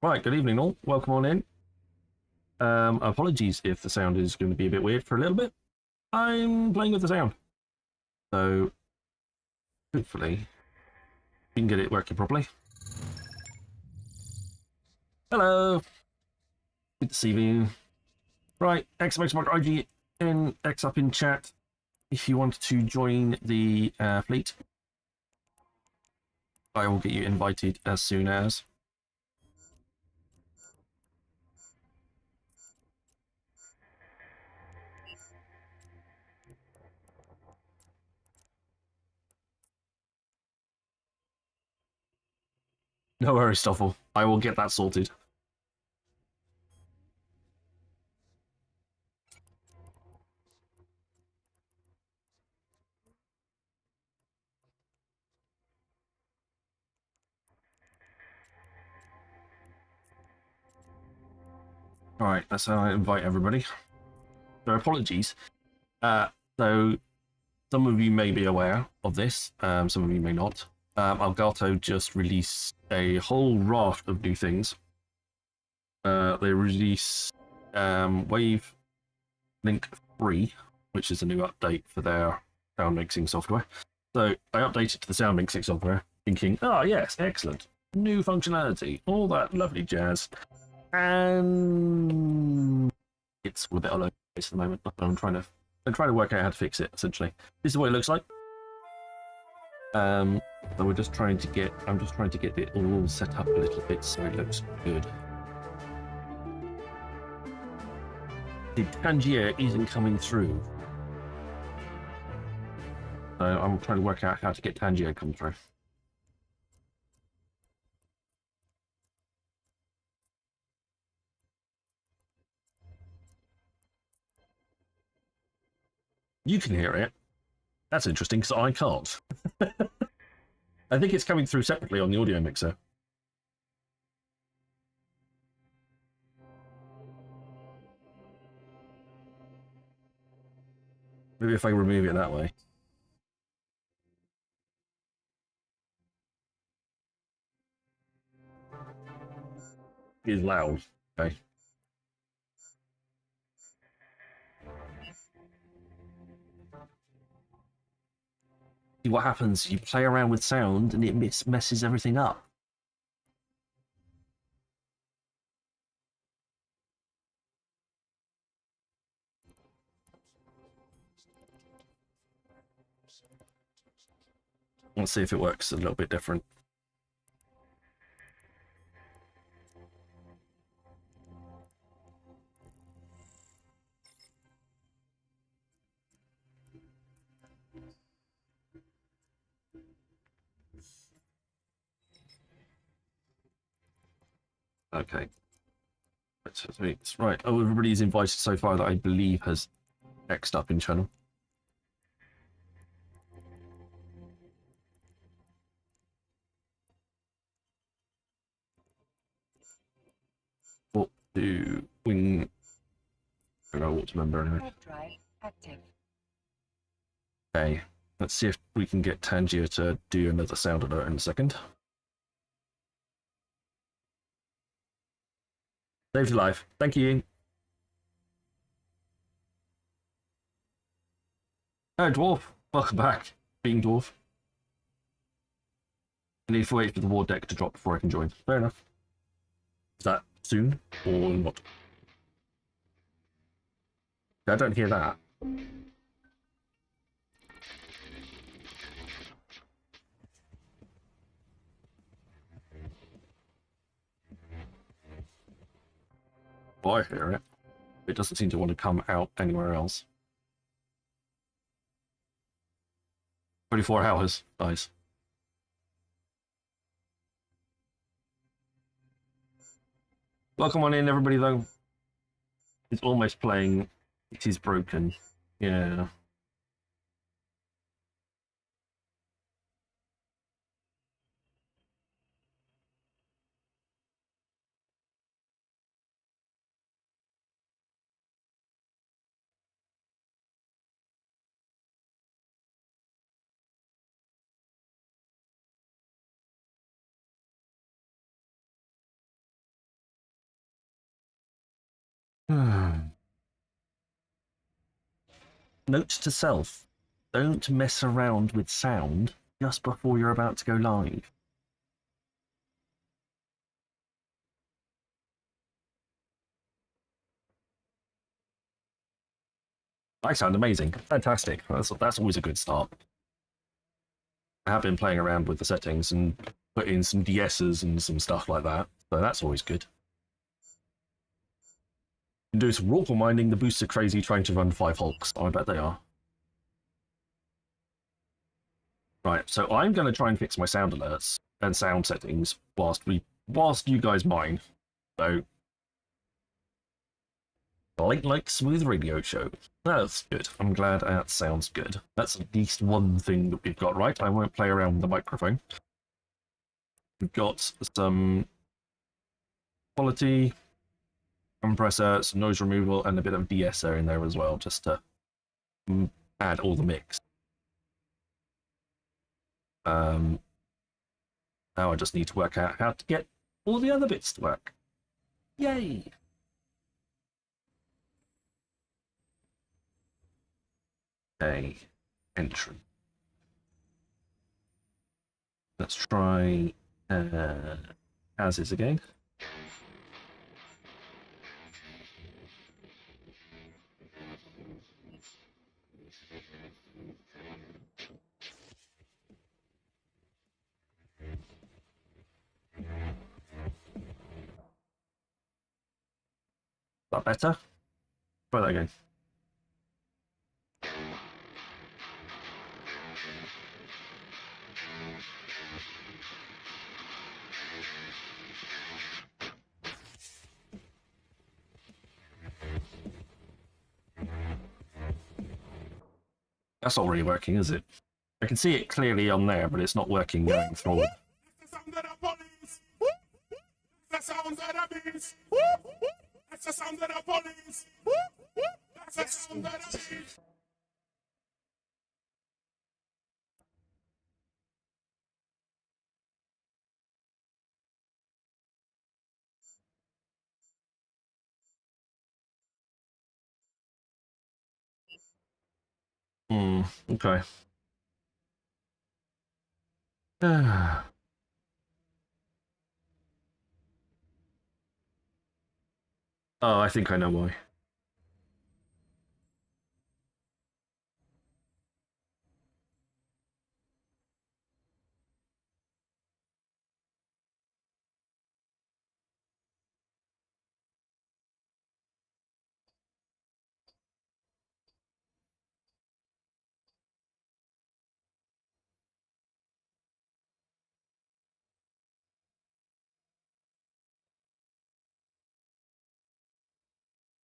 Right, good evening all. Welcome on in. Apologies if the sound is going to be a bit weird for a little bit. I'm playing with the sound. So, hopefully, we can get it working properly. Hello! Good to see you. Right, XMXMark in X up in chat if you want to join the fleet. I will get you invited as soon as. No worries, Stoffel. I will get that sorted. Alright, that's how I invite everybody. So apologies. So some of you may be aware of this, some of you may not. Elgato just released a whole raft of new things. They released Wave Link 3, which is a new update for their sound mixing software. So I updated to the sound mixing software, thinking, oh yes, excellent. New functionality, all that lovely jazz. And it's a bit all over the place at the moment. I'm trying to work out how to fix it, essentially. This is what it looks like. So we're just trying to get, I'm just trying to get it all set up a little bit so it looks good. The Tangier isn't coming through. So I'm trying to work out how to get Tangier to come through. You can hear it. That's interesting because I can't. I think it's coming through separately on the audio mixer. Maybe if I remove it that way. It is loud. Okay. See what happens, you play around with sound and it messes everything up. Let's see if it works a little bit different. Okay. It's right. Oh, everybody's invited so far that I believe has X'd up in channel. What to wing? I don't know what to remember anyway. Drive active. Okay. Let's see if we can get Tangier to do another sound alert in a second. Saved your life. Thank you. Oh, Dwarf. Welcome back, being Dwarf. I need to wait for the war deck to drop before I can join. Fair enough. Is that soon or not? I don't hear that. Oh, I hear it. It doesn't seem to want to come out anywhere else. 24 hours. Nice. Welcome on in, everybody, though. It's almost playing. It is broken. Yeah. Note to self, don't mess around with sound just before you're about to go live. I sound amazing. Fantastic. That's always a good start. I have been playing around with the settings and put in some DSs and some stuff like that, so that's always good. You can do some Rorqual mining, the boosts are crazy trying to run 5 Hulks. I bet they are. Right, so I'm going to try and fix my sound alerts and sound settings whilst you guys mine. So, late like smooth radio show. That's good. I'm glad that sounds good. That's at least one thing that we've got right. I won't play around with the microphone. We've got some quality, compressor, some noise removal, and a bit of DSO in there as well, just to add all the mix. Now I just need to work out how to get all the other bits to work. Yay! Okay, entry. Let's try as is again. Is that better? Try that again. That's not really working, is it? I can see it clearly on there, but it's not working going forward. That's the sound of the police. That's the sound of the beast. That's the sound of the police. That's the sound of the beast. Okay. Oh, I think I know why.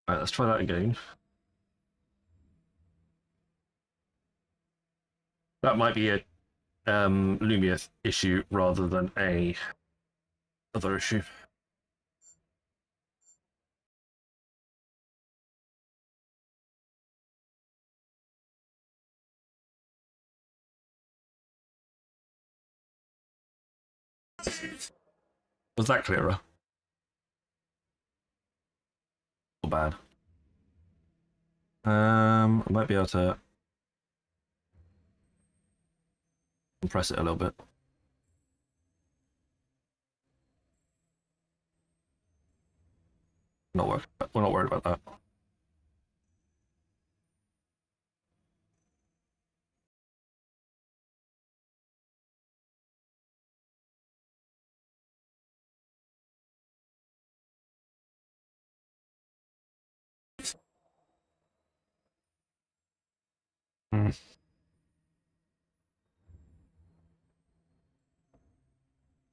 Right, let's try that again. That might be a Lumia issue rather than a other issue. Was that clearer? Or bad? I might be able to compress it a little bit. We're not worried about that.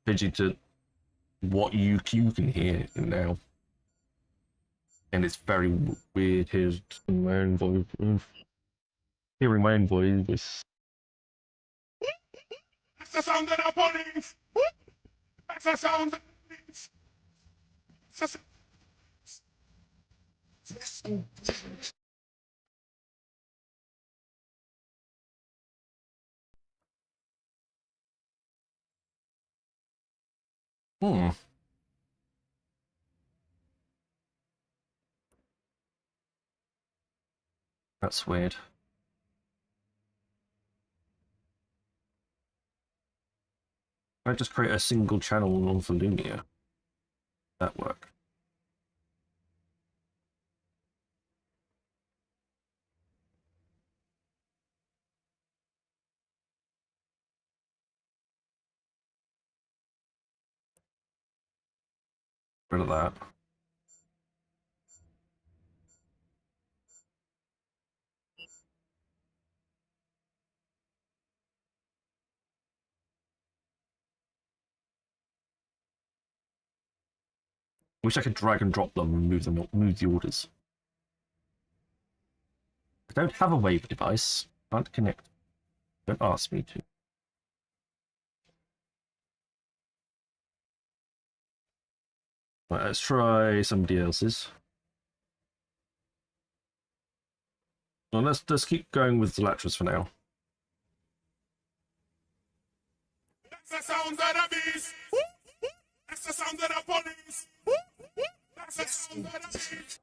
Changing to what you can hear now, and it's very weird hearing my own voice. Hearing my own voice. That's the sound of the police. That's the sound of the beast. Hmm. That's weird. I just create a single channel on for Lumia. That work. Rid of that. Wish I could drag and drop them and move the orders. I don't have a wave device. Can't connect. Don't ask me to. Right, let's try somebody else's. Well, let's keep going with the Latras for now. That's the sound of the beast. That's the sound of the police. That's the sound of the beast.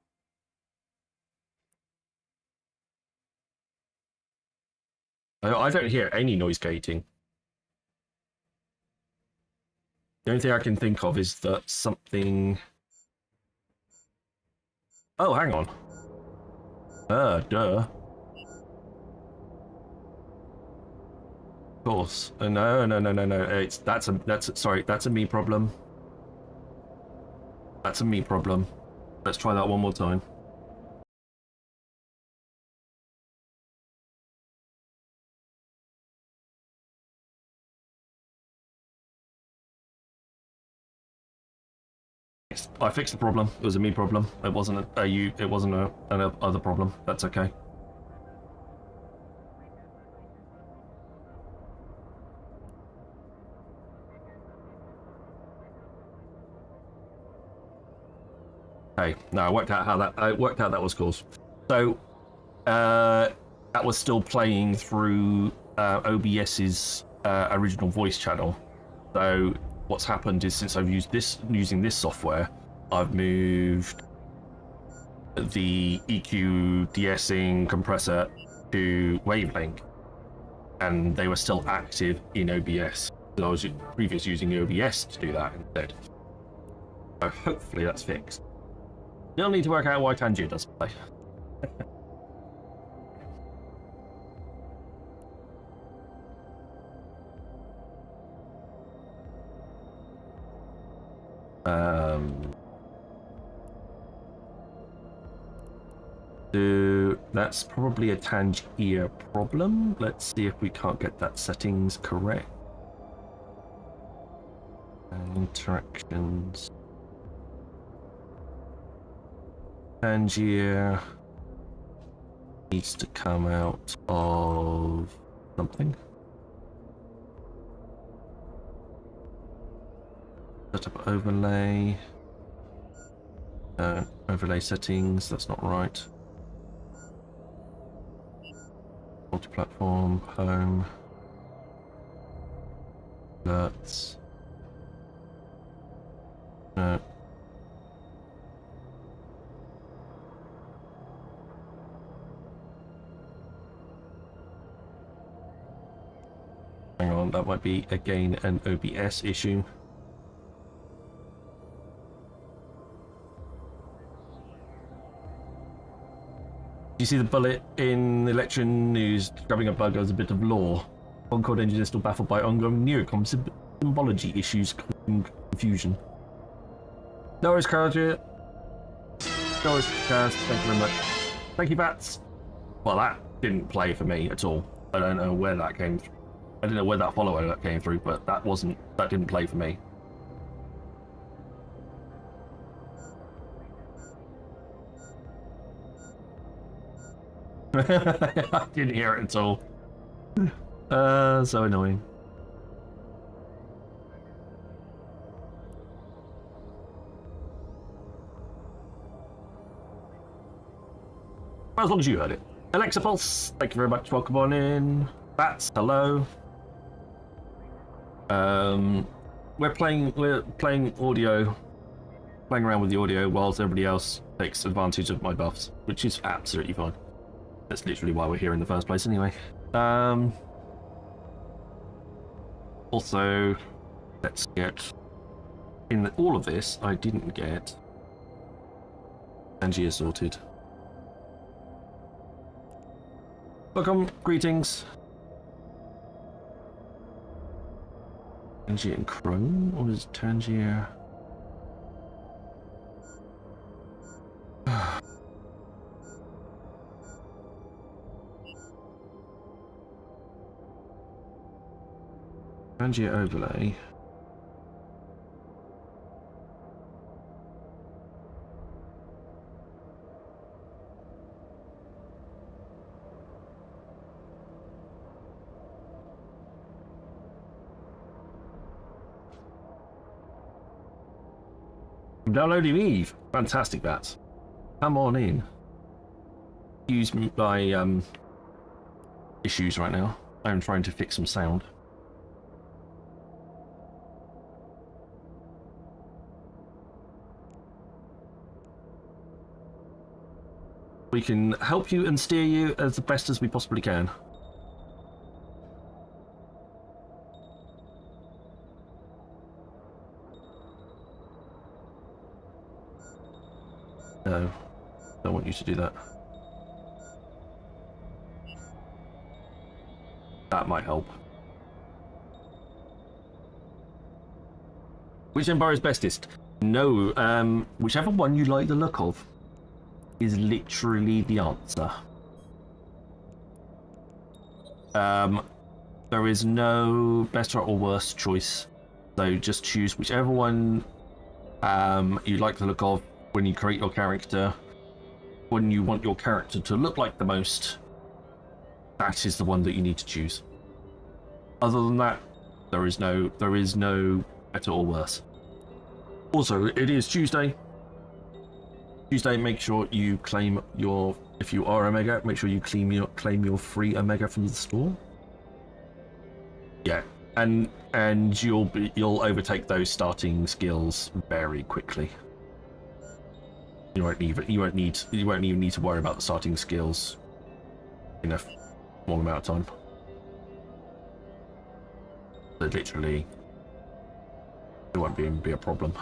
I don't hear any noise gating. The only thing I can think of is that something... Oh, hang on. Duh. Of course. No. That's a me problem. That's a me problem. Let's try that one more time. I fixed the problem. It was a me problem. It wasn't It wasn't an other problem. That's okay. Hey, no, I worked out that was caused. So, that was still playing through OBS's original voice channel. So what's happened is since I've using this software, I've moved the EQ de-essing compressor to Wavelink, and they were still active in OBS. So I was previously using OBS to do that instead. So hopefully that's fixed. Still need to work out why Tangier doesn't play. So that's probably a Tangier problem. Let's see if we can't get that settings correct. Interactions. Tangier needs to come out of something. Set up overlay. Overlay settings, that's not right. Multi-platform, home. Alerts. No. Hang on, that might be again an OBS issue. You see the bullet in the election news describing a bug as a bit of lore. Concord engineers still baffled by ongoing Neurocom symbology issues causing confusion. No worries, Carja. No worries, Kaz. Thank you very much. Thank you, Bats. Well, that didn't play for me at all. I don't know where that came through. I didn't know where that follow alert came through, but that didn't play for me. I didn't hear it at all. So annoying. As long as you heard it. Alexa Pulse, thank you very much. Welcome on in. Bats, hello. We're playing audio, playing around with the audio whilst everybody else takes advantage of my buffs, which is absolutely fine. That's literally why we're here in the first place anyway. Also, let's get... In all of this, I didn't get Angier sorted. Welcome, greetings. Tangier and Chrome, or is Tangier? Tangier overlay. I'm downloading Eve. Fantastic, that. Come on in. Use my issues right now. I'm trying to fix some sound. We can help you and steer you as the best as we possibly can. No, don't want you to do that. That might help. Which Empire is bestest? No, whichever one you like the look of is literally the answer. There is no better or worse choice, so just choose whichever one you like the look of when you create your character, when you want your character to look like the most. That is the one that you need to choose. Other than that, there is no better or worse. Also, it is Tuesday. Tuesday, make sure you claim your, if you are Omega, make sure you claim your free Omega from the store. Yeah, and you'll overtake those starting skills very quickly. You won't even need to worry about the starting skills in a small amount of time. So literally, it won't be a problem.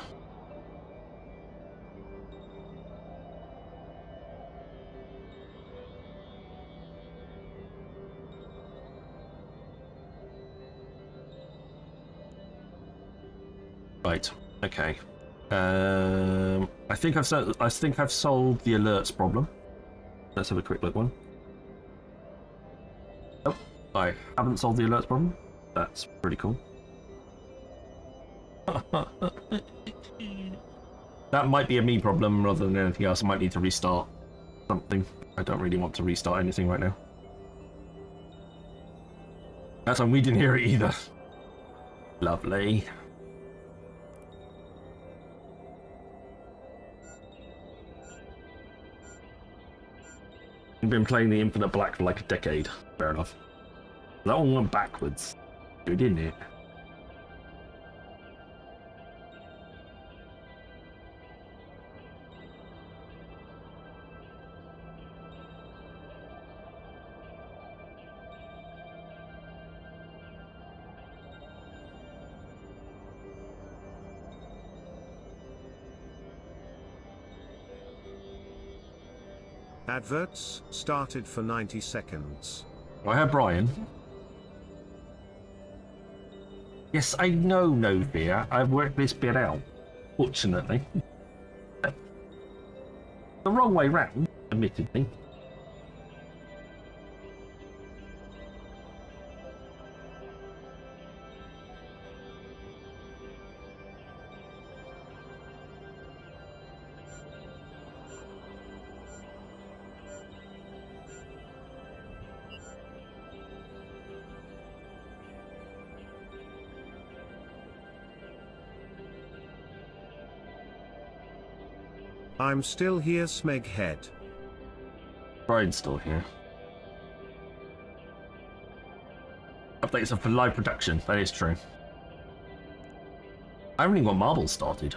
Right. Okay. I think I've solved the alerts problem. Let's have a quick look one. Oh, I haven't solved the alerts problem. That's pretty cool. That might be a me problem rather than anything else. I might need to restart something. I don't really want to restart anything right now. That's when we didn't hear it either. Lovely. You've been playing the Infinite Black for like a decade. Fair enough. That one went backwards. Good, didn't it? Adverts started for 90 seconds. I have Brian. Yes, I know, no fear. I've worked this bit out. Fortunately. The wrong way round, admittedly. I'm still here, Smeghead. Brian's still here. Updates are for live production, that is true. I haven't even got marbles started.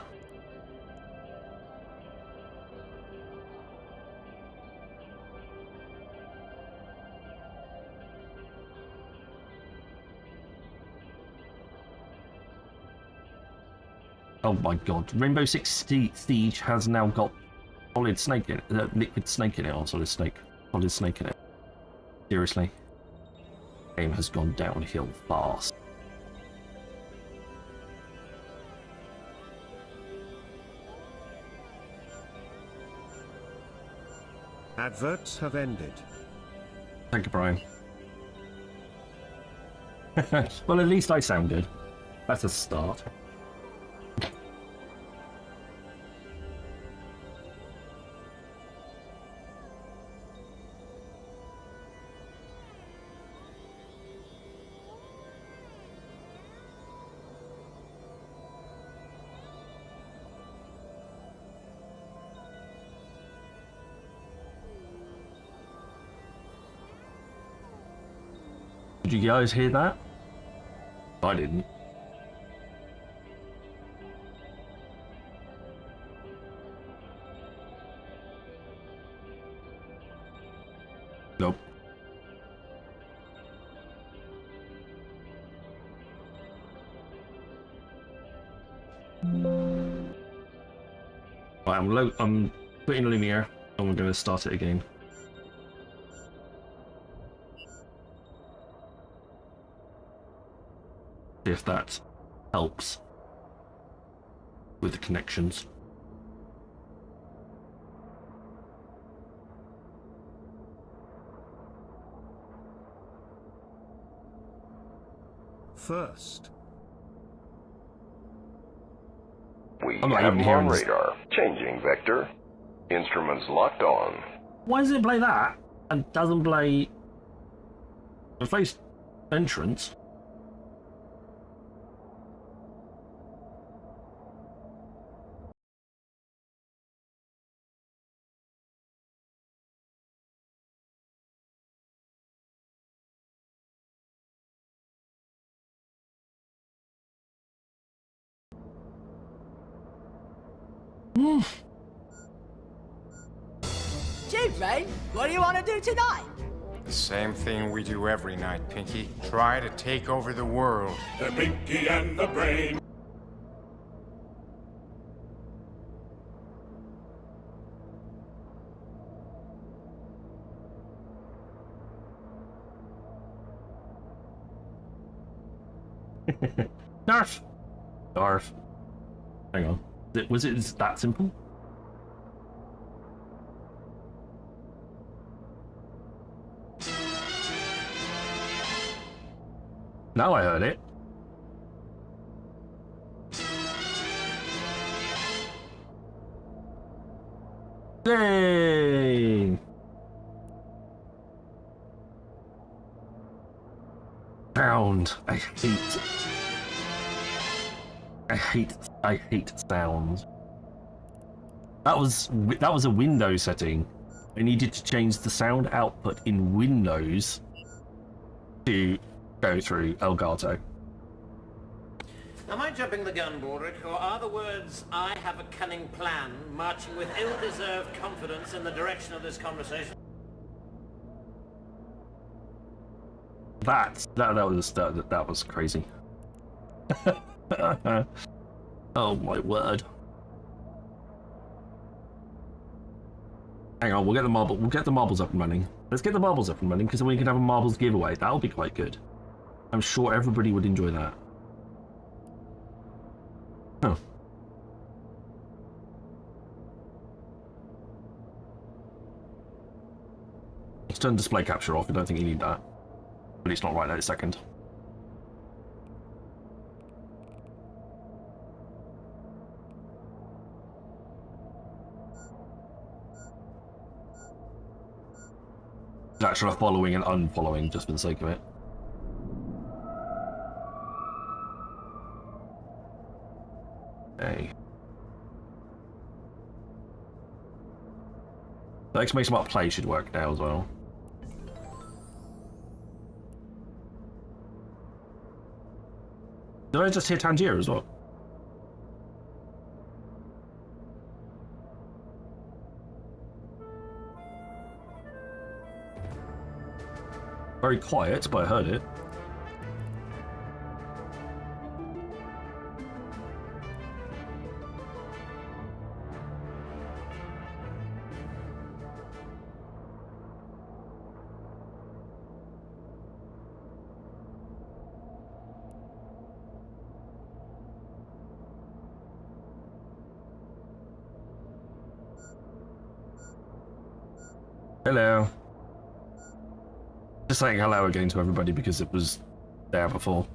Oh my god. Rainbow Six Siege has now got solid snake in it. Liquid snake in it, or solid snake. Solid snake in it. Seriously. Game has gone downhill fast. Adverts have ended. Thank you, Brian. Well, at least I sound good. That's a start. Did you guys hear that? I didn't. Nope. Right, I'm putting Lumiere and we're going to start it again. See if that helps with the connections. First, We I'm not have even him hearing on this. radar. Changing vector. Instruments locked on. Why does it play that and doesn't play the face entrance? Dude, Ray, what do you want to do tonight? The same thing we do every night, Pinky. Try to take over the world. The Pinky and the Brain. Narf! Narf. Hang on. Was it that simple? Now I heard it. Yay! Sound. I hate sound. That was a Windows setting. I needed to change the sound output in Windows to go through Elgato. Am I jumping the gun, Baldric, or are the words, "I have a cunning plan," marching with ill-deserved confidence in the direction of this conversation? That was crazy. Oh my word. Hang on, we'll get the marbles up and running. Let's get the marbles up and running, because then we can have a marbles giveaway. That'll be quite good. I'm sure everybody would enjoy that. Huh. Let's turn display capture off. I don't think you need that. But it's not right at a second. Actually following and unfollowing just for the sake of it. Okay. The exclamation mark play should work now as well. Did I just hear Tangier as well? Very quiet, but I heard it. Hello. Just saying hello again to everybody because it was there before.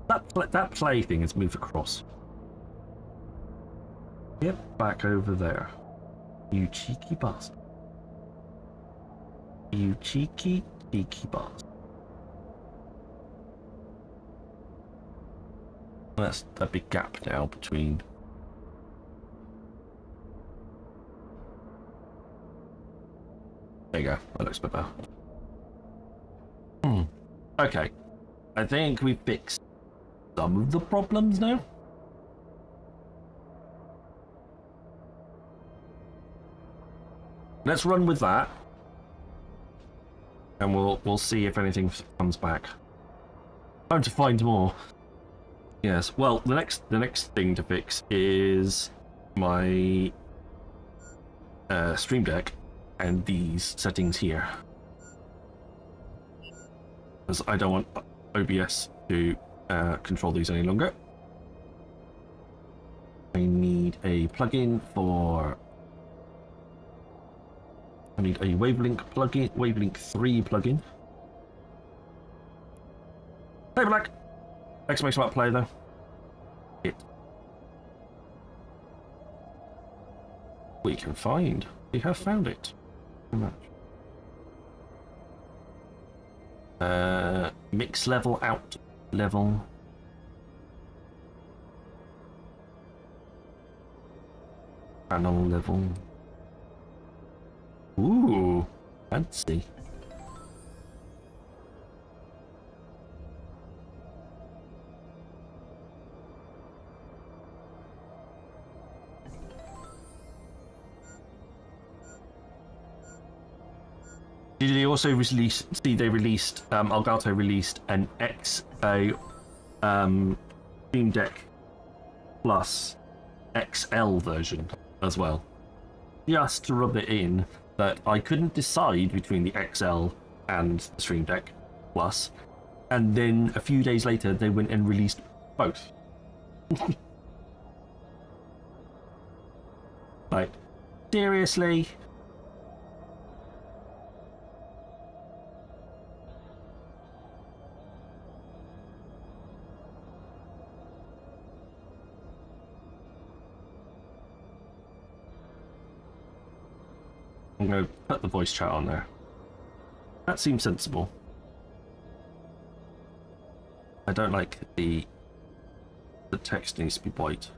That play thing has moved across. Get back over there. You cheeky bastard. You cheeky bastard. That's a big gap now between. There you go. That looks better. Okay. I think we fixed some of the problems now. Let's run with that, and we'll see if anything comes back. Time to find more. Yes. Well, the next thing to fix is my Stream Deck and these settings here, because I don't want OBS to control these any longer. I need a plugin for. I need a Wavelink plugin, Wavelink 3 plugin. Hey, Black! Exclamation mark play though. It. We can find. We have found it. Mix level out level. Channel level. Ooh, fancy. Did they also release? See, they released. Elgato released an Stream Deck Plus XL version as well. Just to rub it in that I couldn't decide between the XL and the Stream Deck Plus, and then a few days later they went and released both. Like, seriously? I'm going to put the voice chat on there. That seems sensible. I don't like the text needs to be white.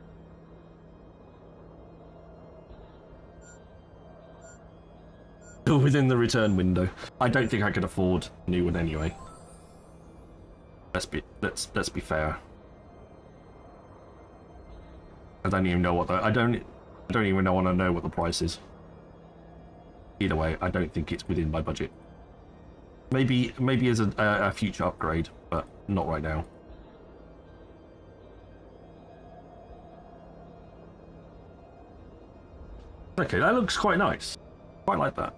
Still within the return window. I don't think I could afford a new one anyway. Let's be fair. I don't even know what the I don't even know what the price is. Either way, I don't think it's within my budget. Maybe as a future upgrade, but not right now. Okay, that looks quite nice. Quite like that.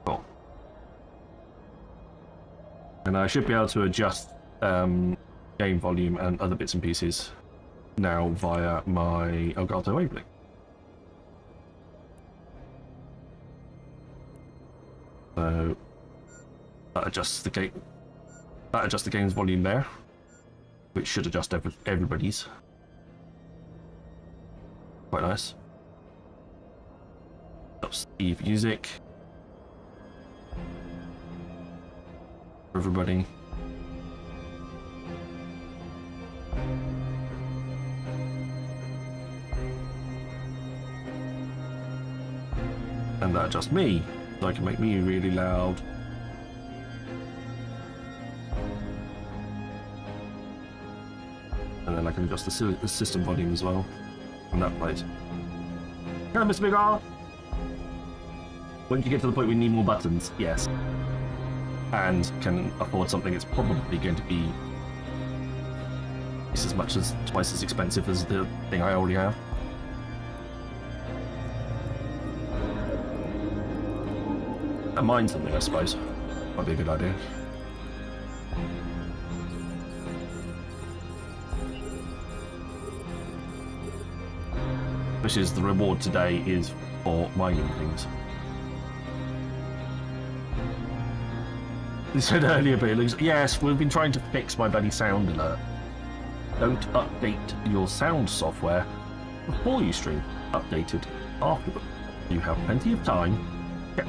Cool. And I should be able to adjust game volume and other bits and pieces now via my Elgato Wavelink. So that adjusts the game. That adjusts the game's volume there, which should adjust everybody's. Quite nice. Stops the music. For everybody. And that adjusts me, so I can make me really loud. And then I can adjust the system volume as well. And that plays. Hello, Mr. Big R! When you get to the point where you need more buttons, yes. And can afford something that's probably going to be as much as twice as expensive as the thing I already have. Mine something, I suppose. Might be a good idea. Which is the reward today is for mining things. You said earlier, but it looks, yes, we've been trying to fix my bloody sound alert. Don't update your sound software before you stream. Update it afterwards. You have plenty of time. Yeah.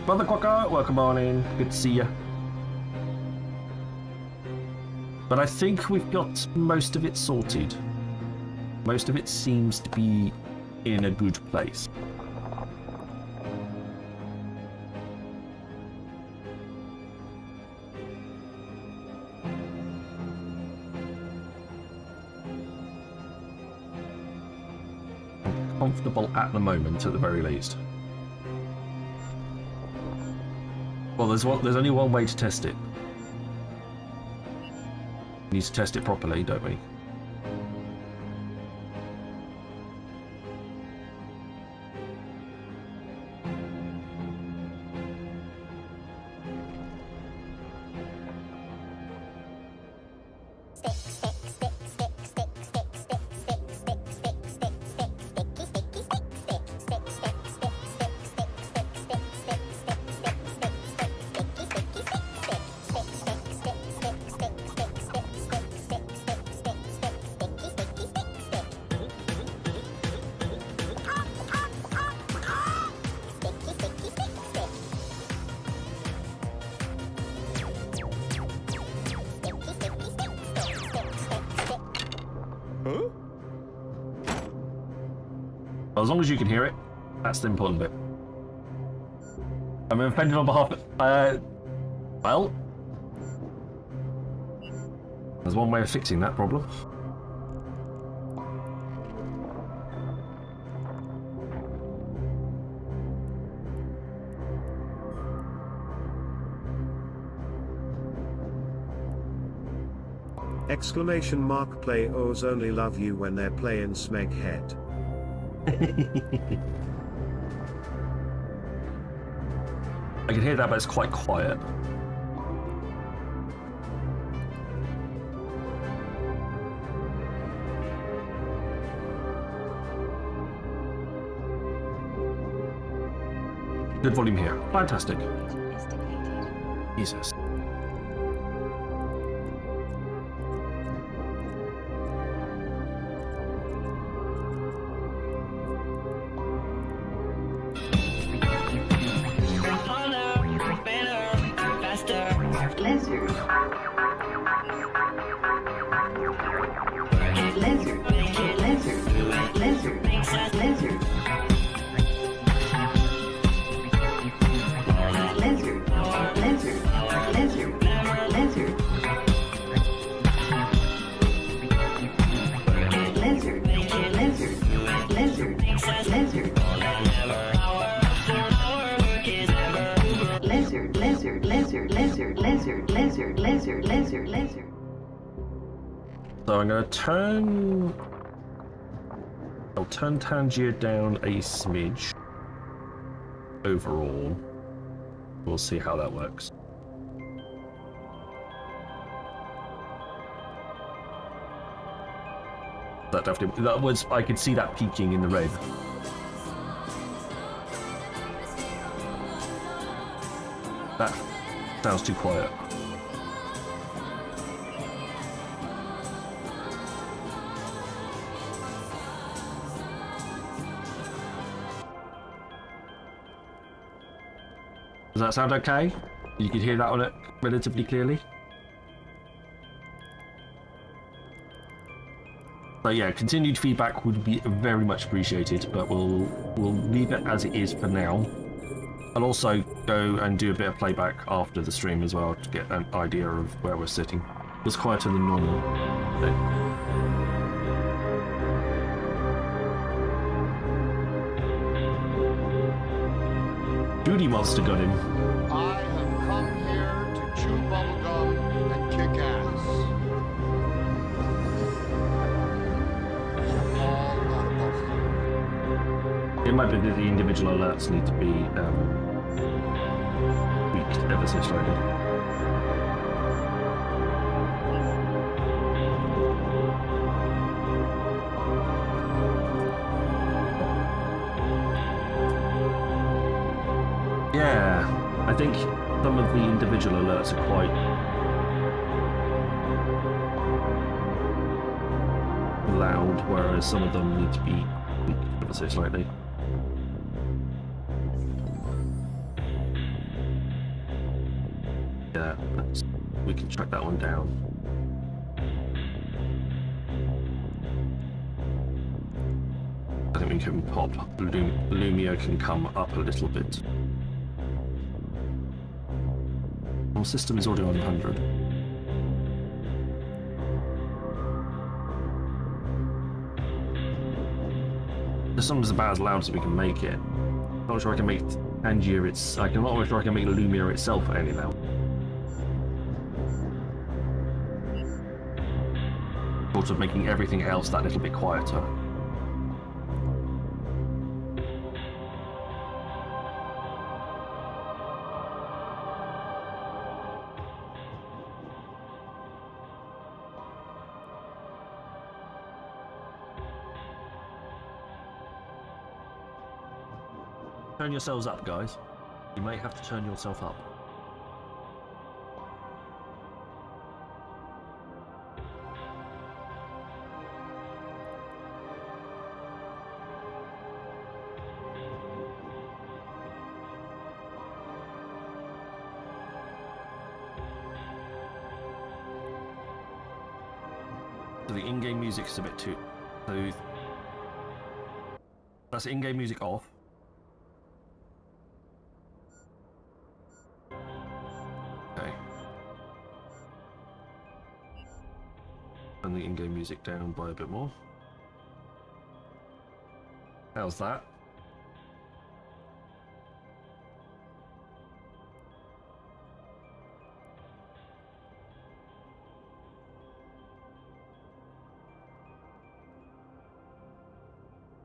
Brother Quacker, welcome on in. Good to see you. But I think we've got most of it sorted. Most of it seems to be in a good place. Comfortable at the moment, at the very least. Well, there's only one way to test it. We need to test it properly, don't we? Well, as long as you can hear it, that's the important bit. I'm offended on behalf of... well... there's one way of fixing that problem. Exclamation mark play O's only love you when they're playing Smeghead. I can hear that, but it's quite quiet. Good volume here. Fantastic. Jesus. So I'm going to turn... I'll turn Tangier down a smidge. Overall. We'll see how that works. That definitely... that was... I could see that peaking in the red. That sounds too quiet. Does that sound okay? You can hear that on it relatively clearly? So yeah, continued feedback would be very much appreciated, but we'll leave it as it is for now. I'll also go and do a bit of playback after the stream as well to get an idea of where we're sitting. It was quieter than normal. Judy Monster got him. I have come here to chew bubblegum and kick ass. All of them. It might be that the individual alerts need to be tweaked. ever so slightly. Yeah, I think some of the individual alerts are quite loud, whereas some of them need to be tweaked ever so slightly. Yeah, we can track that one down. I think we can pop Lumia can come up a little bit. Our system is already on 100. The song's about as loud as we can make it. Not sure I can make Tangier I'm not sure I can make Lumia itself any loud. Sort of making everything else that little bit quieter. Turn yourselves up, guys. You may have to turn yourself up. So the in-game music is a bit too... So that's in-game music off. Okay. And the in-game music down by a bit more. How's that?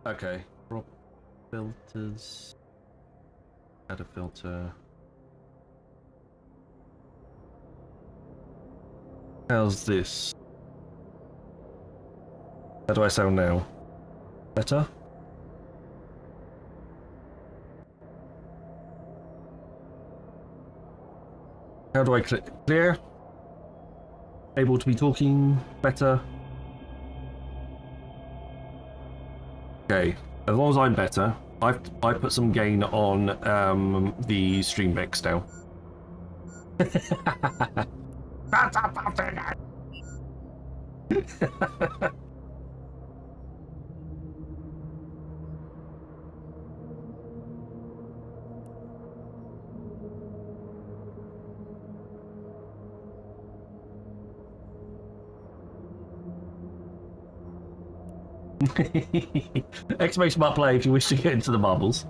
Okay, drop filters, add a filter. How's this? How do I sound now? Better? How do I click? Clear? Able to be talking better? Okay, as long as I'm better, I put some gain on the stream mix now. Exclamation mark play if you wish to get into the marbles.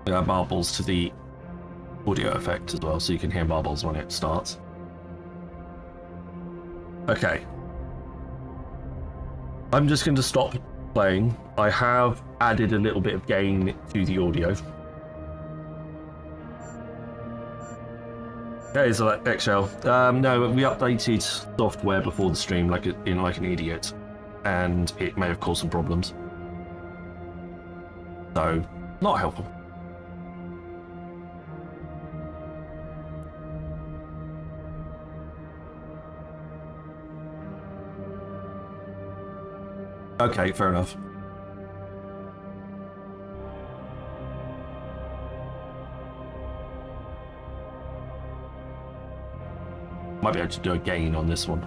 Add marbles to the audio effect as well, so you can hear marbles when it starts. Okay. I'm just going to stop playing. I have added a little bit of gain to the audio. Okay, so that Excel. No, we updated software before the stream like an idiot, and it may have caused some problems. So, not helpful. Okay, fair enough. Might be able to do a gain on this one.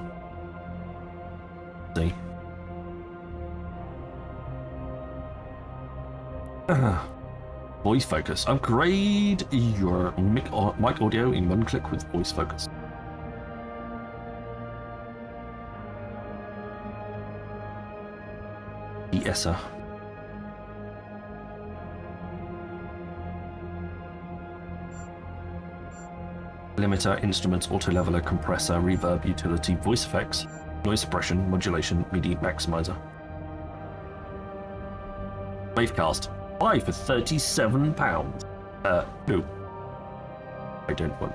See. Voice focus. Upgrade your mic audio in one click with voice focus. Yes, sir. limiter, instruments, auto leveler, compressor, reverb, utility, voice effects, noise suppression, modulation, MIDI maximizer. Wavecast. Buy for £37. No. I don't want.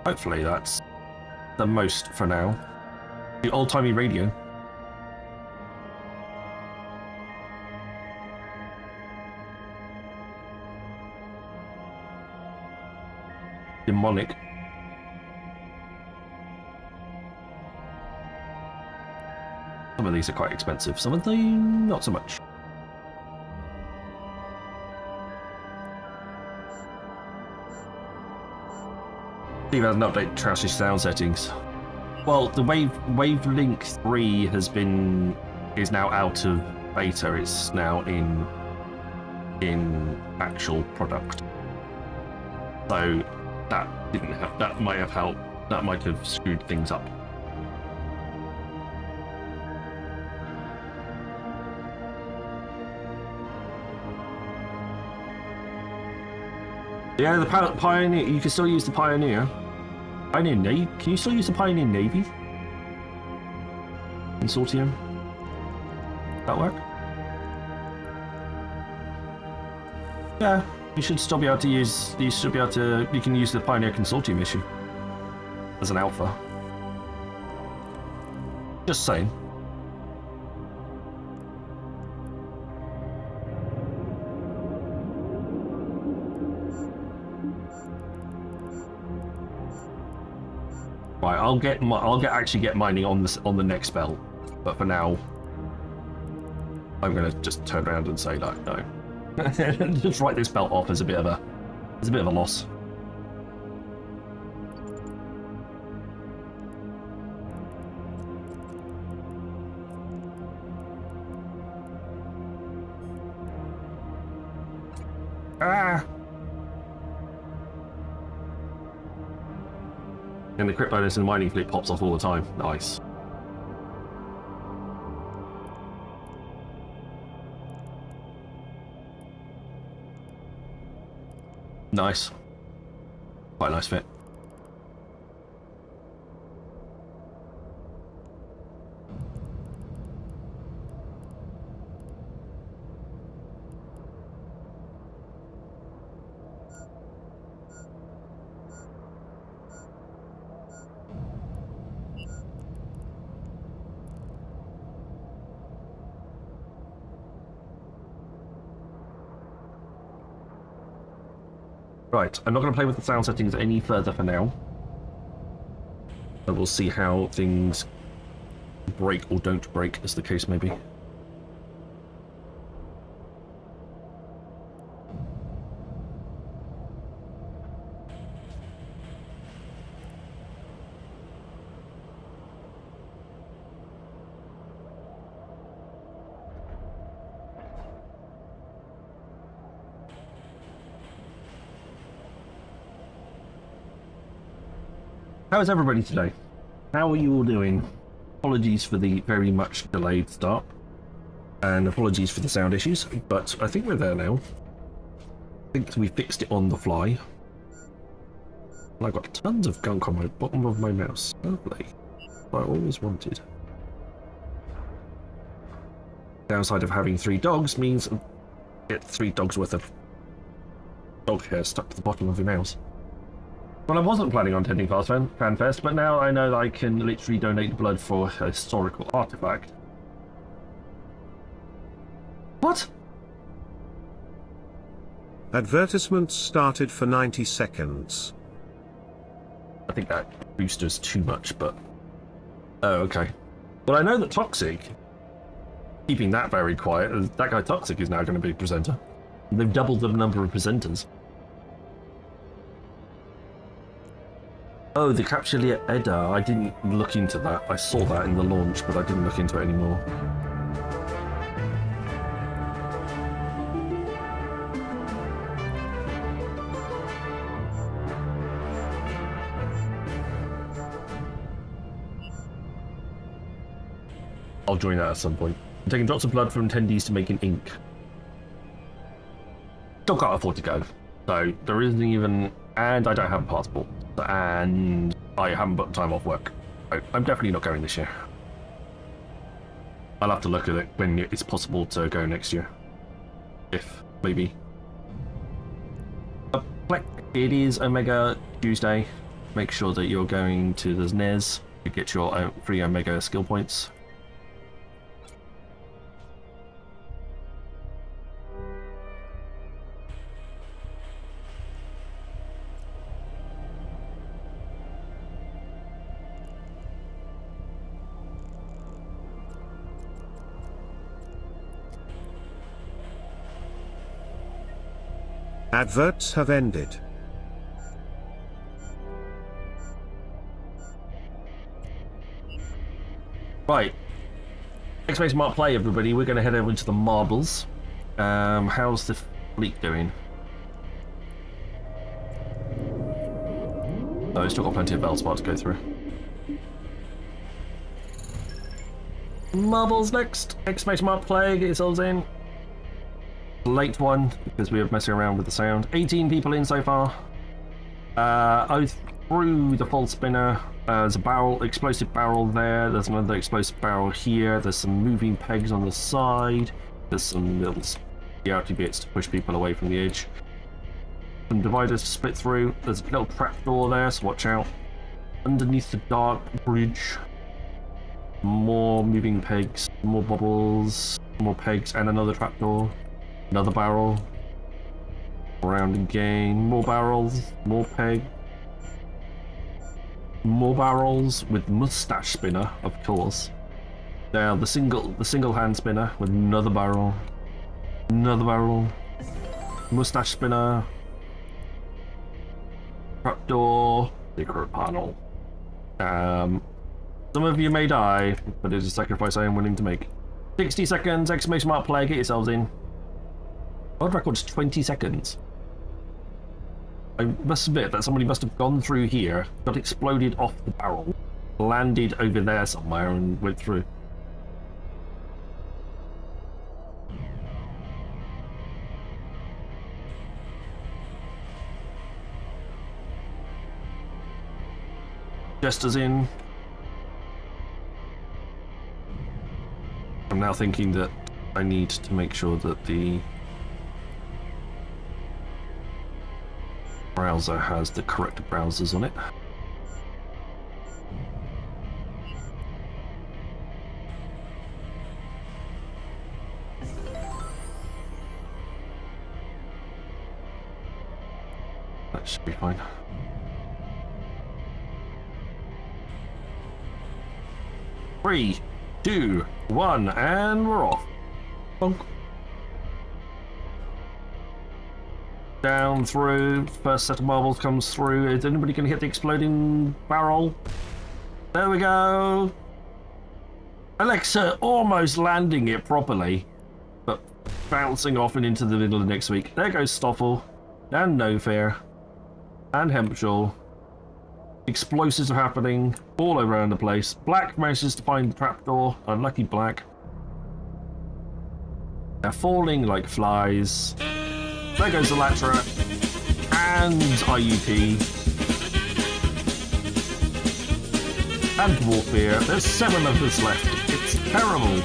Hopefully that's the most for now. The old-timey radio. Demonic. Some of these are quite expensive, some of them not so much. Steve has an update to Trash's sound settings. Well, the Wavelink 3 is now out of beta. It's now in actual product. So that might have helped. That might have screwed things up. Yeah, the Pioneer. You can still use the Pioneer. Pioneer Navy. Can you still use the Pioneer Navy? Consortium. That work? Yeah, you should still be able to use. You should be able to. You can use the Pioneer Consortium issue as an alpha. Just saying. Right, I'll actually get mining on the next spell, but for now, I'm gonna just turn around and say like no. Just write this belt off as a bit of a loss. Ah. And the crit bonus in the mining fleet pops off all the time. Nice. Nice. Quite a nice fit. Right, I'm not going to play with the sound settings any further for now. But we'll see how things break or don't break, as the case may be. How is everybody today? How are you all doing? Apologies for the very much delayed start, and apologies for the sound issues, but I think we're there now. I think we fixed it on the fly. And I've got tons of gunk on my bottom of my mouse. Lovely. What I always wanted. Downside of having 3 dogs means you get 3 dogs worth of dog hair stuck to the bottom of your mouse. Well, I wasn't planning on attending FanFest, but now I know that I can literally donate blood for a historical artifact. What? Advertisements started for 90 seconds. I think that booster's too much, but... Oh, okay. Well, I know that Toxic, keeping that very quiet, that guy Toxic is now going to be a presenter. They've doubled the number of presenters. Oh, the Capsulia Edda. I didn't look into that. I saw that in the launch, but I didn't look into it anymore. I'll join that at some point. I'm taking drops of blood from attendees to making ink. Still can't afford to go. So there isn't even... And I don't have a passport. And I haven't booked time off work. So I'm definitely not going this year. I'll have to look at it when it's possible to go next year. If, maybe. It is Omega Tuesday. Make sure that you're going to the NES to get your free Omega skill points. Adverts have ended. Right. X-Space Mark Play, everybody. We're going to head over into the marbles. How's the fleet doing? Oh, we've still got plenty of Bellspar to go through. Marbles next. X-Space Mark Play, get yourselves in. Late one, because we were messing around with the sound. 18 people in so far. Oh, through the full spinner. There's a barrel, explosive barrel there. There's another explosive barrel here. There's some moving pegs on the side. There's some little reality bits to push people away from the edge. Some dividers to split through. There's a little trapdoor there, so watch out. Underneath the dark bridge. More moving pegs, more bubbles, more pegs, and another trapdoor. Another barrel. Around again. More barrels. More peg. More barrels with mustache spinner, of course. Now the single hand spinner with another barrel. Another barrel. Mustache spinner. Trapdoor. Secret panel. Some of you may die, but it is a sacrifice I am willing to make. 60 seconds, exclamation mark play, get yourselves in. World record's 20 seconds. I must admit that somebody must have gone through here, got exploded off the barrel, landed over there somewhere and went through. Jester's in. I'm now thinking that I need to make sure that the browser has the correct browsers on it. That should be fine. Three, 2, 1, and we're off. Bonk. Down through. First set of marbles comes through. Is anybody going to hit the exploding barrel? There we go. Alexa almost landing it properly, but bouncing off and into the middle of next week. There goes Stoffel, and No Fear, and Hempshaw. Explosives are happening all around the place. Black manages to find the trapdoor. Unlucky Black. They're falling like flies. There goes Elytra and IUP and Warfare. There's 7 of us left. It's terrible.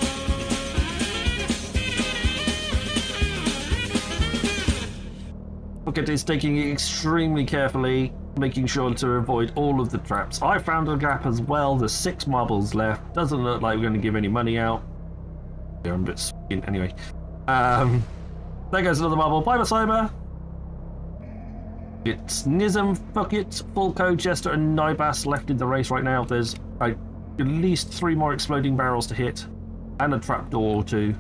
Bucket is taking it extremely carefully, making sure to avoid all of the traps. I found a gap as well. There's 6 marbles left. Doesn't look like we're going to give any money out. Yeah, I'm a bit skin anyway. There goes another marble. Bye, Cyber. It's Nizam, Bucket, Fulco, Jester, and Nibas left in the race right now. There's at least 3 more exploding barrels to hit, and a trapdoor or 2.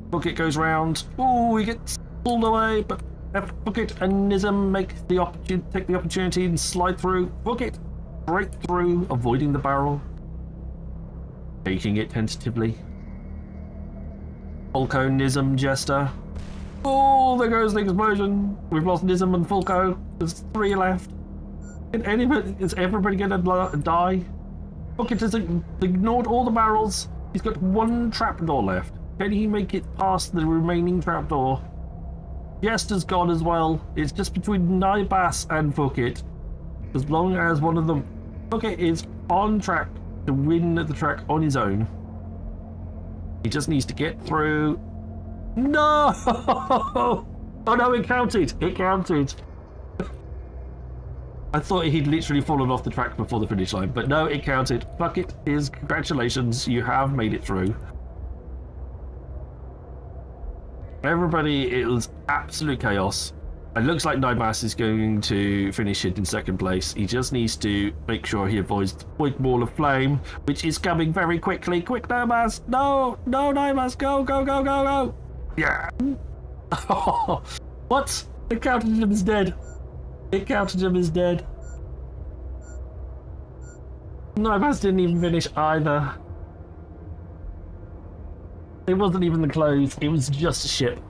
Bucket goes round. Oh, he gets pulled away, but Bucket and Nizam take the opportunity and slide through. Bucket straight through, avoiding the barrel, taking it tentatively. Fulco, Nizam, Jester. Oh, there goes the explosion. We've lost Nizam and Fulco. There's 3 left. Is everybody gonna die? Bucket has ignored all the barrels He's got one trapdoor left. Can he make it past the remaining trapdoor? Jester's gone as well. It's just between Nybas and Fookit. As long as one of them... Fookit is on track to win the track on his own. He just needs to get through... No! Oh no, it counted! It counted! I thought he'd literally fallen off the track before the finish line, but no, it counted. Fuck it is congratulations, you have made it through. Everybody, it was absolute chaos. It looks like Nybas is going to finish it in second place. He just needs to make sure he avoids the big ball of flame, which is coming very quickly. Quick, Nybas! No! No, Nybas! Go, go, go, go, go! Yeah! What? It counted him as dead. It counted him as dead. Nybas didn't even finish either. It wasn't even the close, it was just a ship.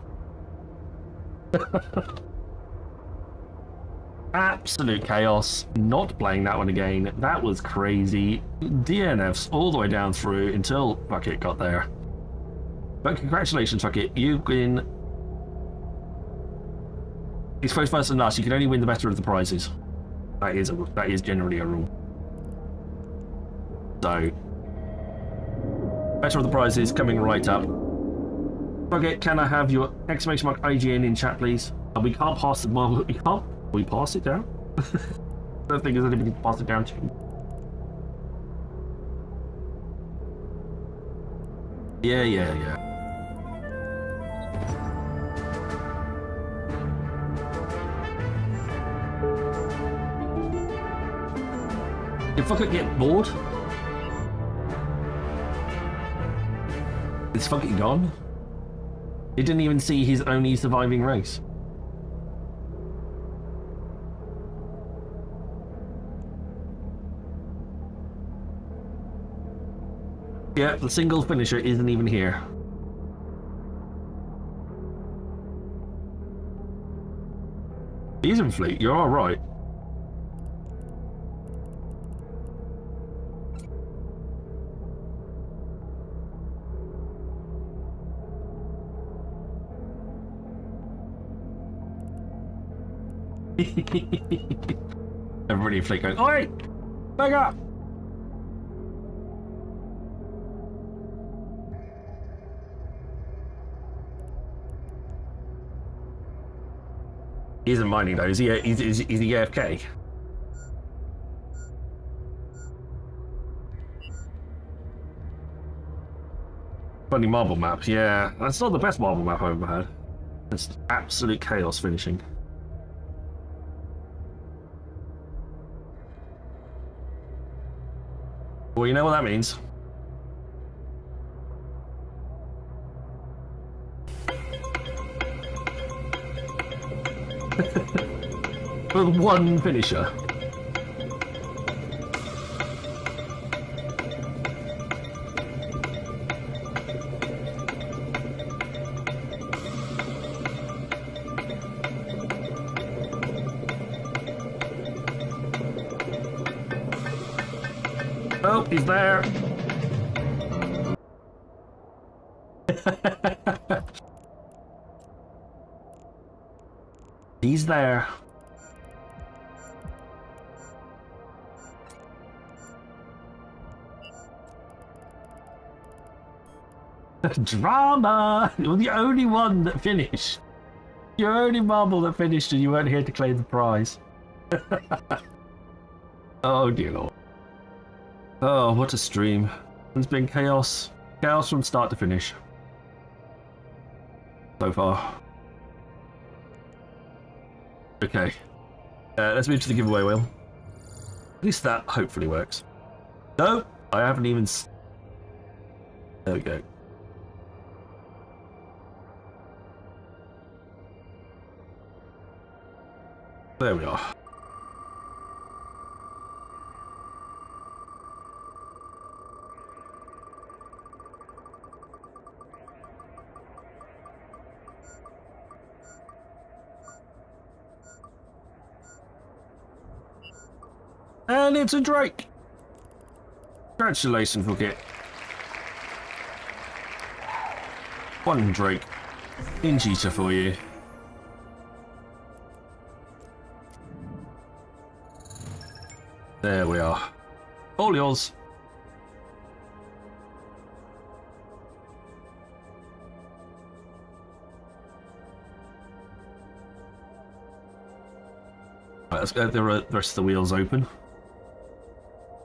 Absolute chaos. Not playing that one again. That was crazy. DNFs all the way down through until Bucket got there. But congratulations, Bucket. You win. It's first and last. You can only win the better of the prizes. That is generally a rule. So, better of the prizes coming right up. Bucket, can I have your exclamation mark IGN in chat, please? We can't pass the marble. We can't. We pass it down? I don't think there's anybody to pass it down to. Yeah. If I could get bored, it's fucking gone. He didn't even see his only surviving race. Yeah, the single finisher isn't even here. He's in fleet, you're alright. Everybody in fleet going, oi! Back up! He isn't mining though, is he AFK? Funny marble map, yeah. That's not the best marble map I've ever had. It's absolute chaos finishing. Well, you know what that means. With one finisher. Oh, he's there. He's there. Drama! You're the only one that finished. You're only marble that finished and you weren't here to claim the prize. Oh dear Lord. Oh, what a stream. It's been chaos. Chaos from start to finish. So far. Okay. Let's move to the giveaway wheel. At least that hopefully works. No, I haven't even... There we go. There we are. And it's a Drake. Congratulations, Fookit. One Drake in Jita for you. There we are. All yours. Right, let's get the rest of the wheels open.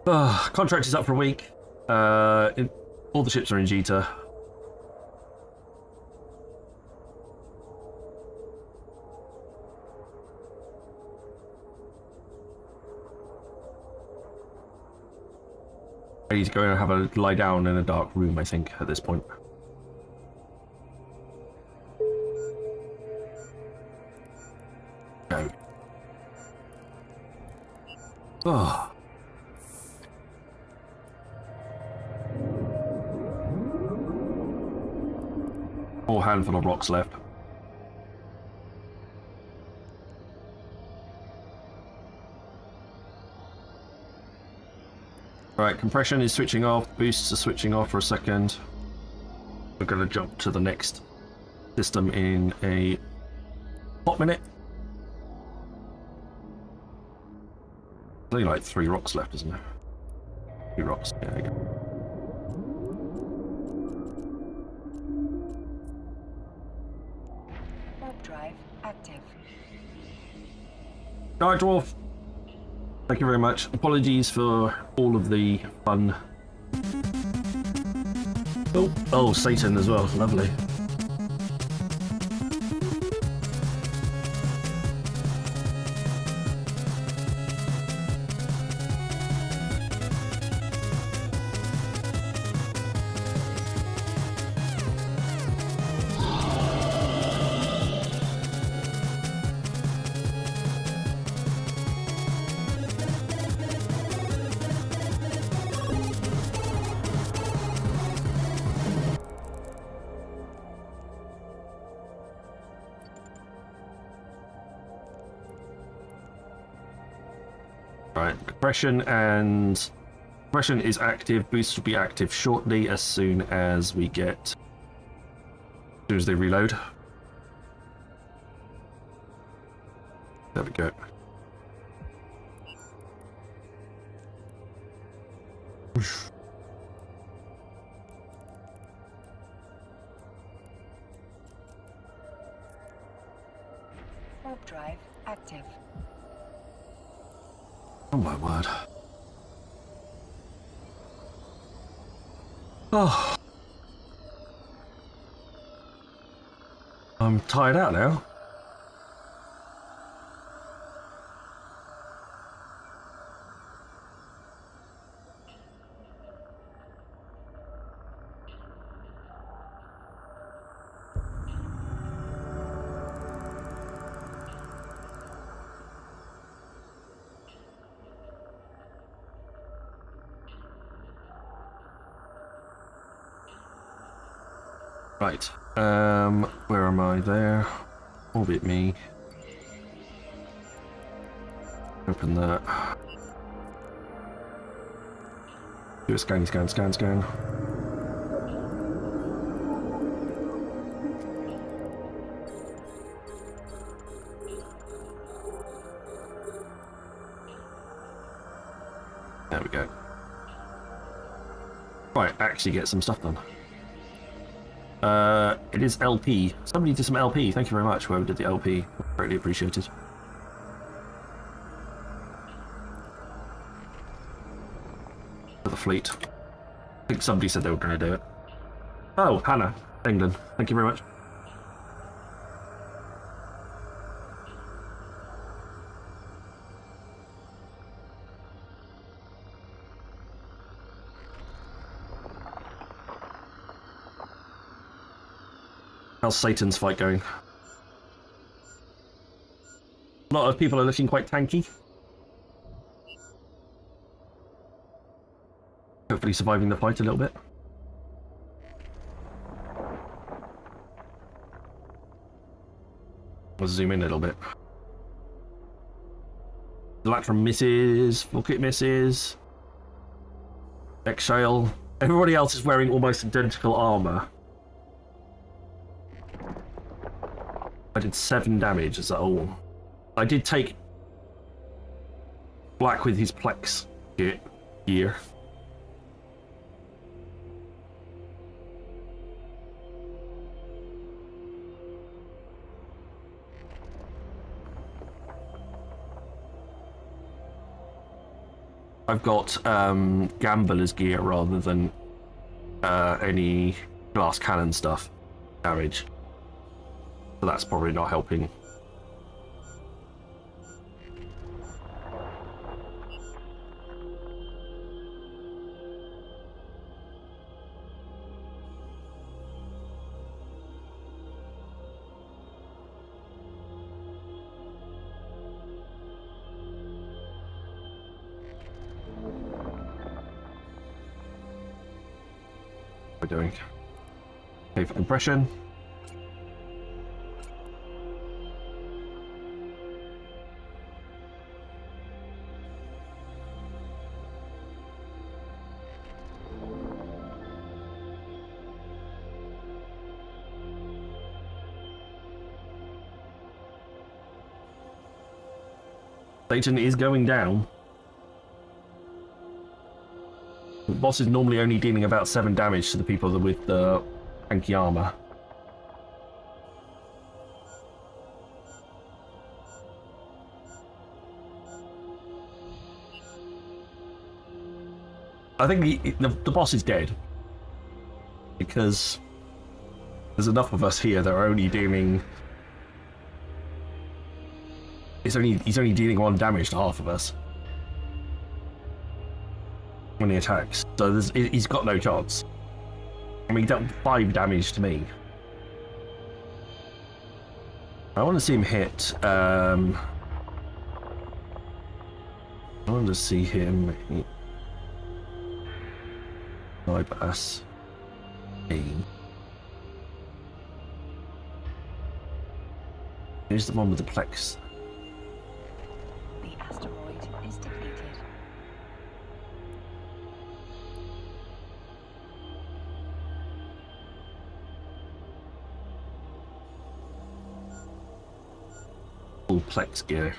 Contract is up for a week. All the ships are in Jita. Ready to go and have a lie down in a dark room, I think, at this point. Go. Oh. Whole handful of rocks left. Right, compression is switching off, boosts are switching off for a second. We're going to jump to the next system in a hot minute. There's only like 3 rocks left, isn't there? 3 rocks, yeah, there you go. Warp drive active. Night Dwarf! Thank you very much. Apologies for all of the fun. Oh, Satan as well. Lovely. Right, compression is active. Boost will be active shortly as soon as we get, as soon as they reload. There we go. Warp drive active. Oh my word. Oh. I'm tired out now. Right, where am I there? Orbit me. Open that. Do a scan. There we go. Right, actually get some stuff done. It is LP. Somebody did some LP. Thank you very much, whoever did the LP. Greatly appreciated. For the fleet. I think somebody said they were going to do it. Oh, Hannah, England. Thank you very much. How's Satan's fight going? A lot of people are looking quite tanky. Hopefully surviving the fight a little bit. We'll zoom in a little bit. Electrum misses, Vulkit misses. Exhale. Everybody else is wearing almost identical armor. did 7 damage as a whole. I did take Black with his Plex gear. I've got Gambler's gear rather than any glass cannon stuff damage. So that's probably not helping. What we're doing. Okay, for compression. Satan is going down. The boss is normally only dealing about 7 damage to the people with the tanky armor. I think the boss is dead. Because there's enough of us here that are only dealing... He's only dealing 1 damage to half of us when he attacks, so he's got no chance. I mean, he dealt 5 damage to me. I want to see him hit. I want to see him hit. Bypass. Here's the one with the Plex. Asteroid is depleted. Full Plex gear.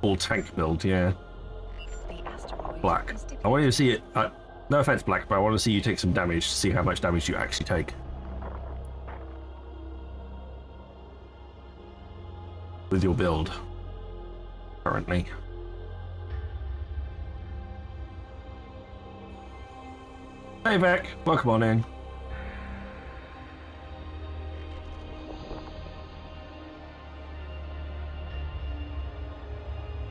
Full tank build, yeah. The asteroid Black. is depleted. I want you to see it. No offense, Black, but I want to see you take some damage to see how much damage you actually take. With your build. Currently. Hey Vec, welcome on in.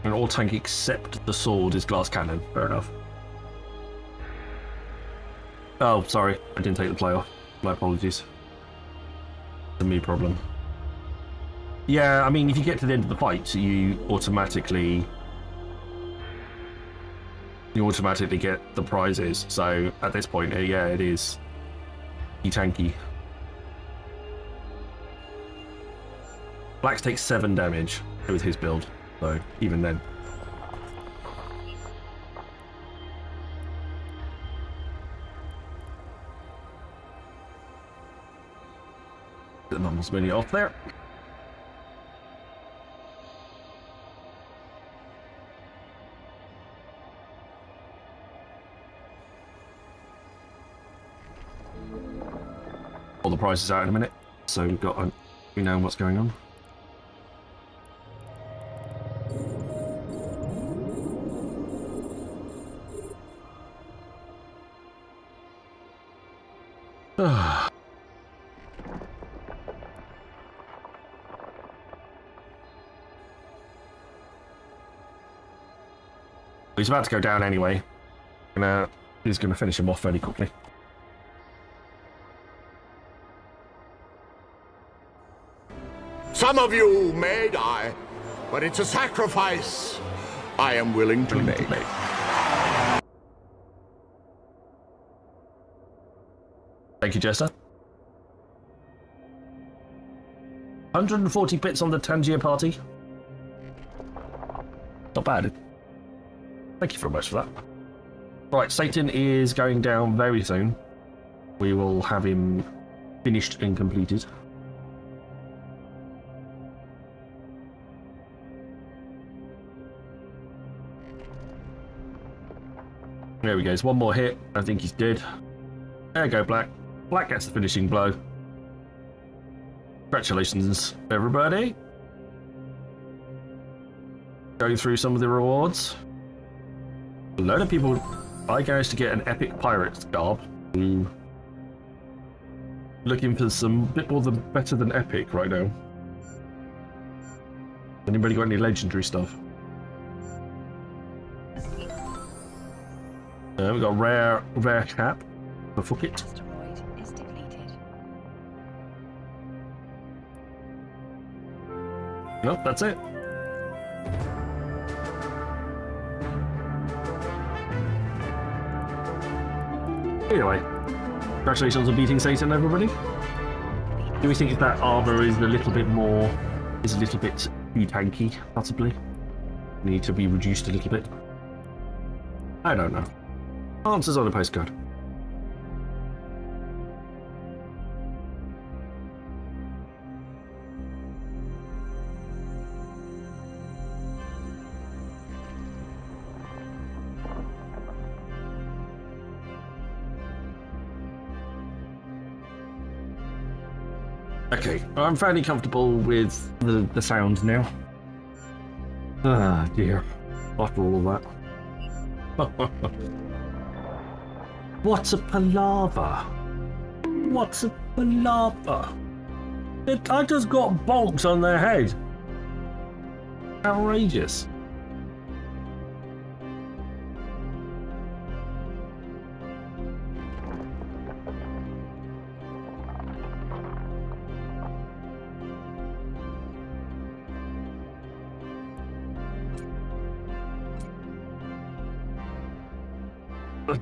An all tank except the sword is glass cannon, fair enough. Oh, sorry, I didn't take the play off. My apologies. It's a me problem. Yeah, I mean, if you get to the end of the fight, you automatically get the prizes. So at this point, yeah, it is tanky. Blacks takes 7 damage with his build, so even then. Get the numbers mini off there. All the prices out in a minute, so we know what's going on. He's about to go down anyway. He's going to finish him off fairly quickly. Some of you may die, but it's a sacrifice I am willing to make. Thank you, Jester. 140 bits on the Tangier party. Not bad. Thank you very much for that. Right, Satan is going down very soon. We will have him finished and completed. There we go. It's one more hit. I think he's dead. There you go, Black. Black gets the finishing blow. Congratulations, everybody. Going through some of the rewards. A load of people. I managed to get an epic pirate's garb. Ooh. Looking for some bit more than better than epic right now. Anybody got any legendary stuff? We got rare cap for Fookit. Asteroid is depleted. Nope, that's it. Anyway, congratulations on beating Satan, everybody. Do we think that armor is a little bit too tanky, possibly? Need to be reduced a little bit? I don't know. Answers on a postcard. Okay, I'm fairly comfortable with the sound now. Ah, dear. After all of that. What's a palaver? What's a palaver? I just got bonks on their head. Outrageous.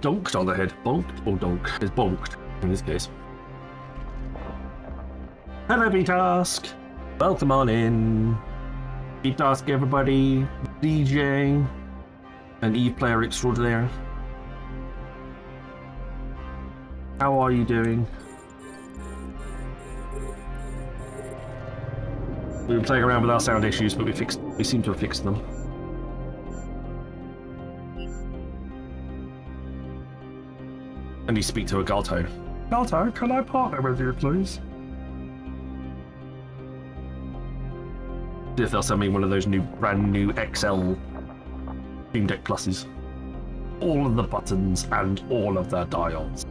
Donked on the head. Bonked or donk? It's bonked in this case. Hello, B-Task. Welcome on in. B-Task, everybody. DJ. And Eve Player Extraordinaire. How are you doing? We've been playing around with our sound issues, but we seem to have fixed them. I need to speak to Agalto. Agalto, can I partner with you, please? See if they'll send me one of those brand new XL Steam Deck Pluses. All of the buttons and all of their dials.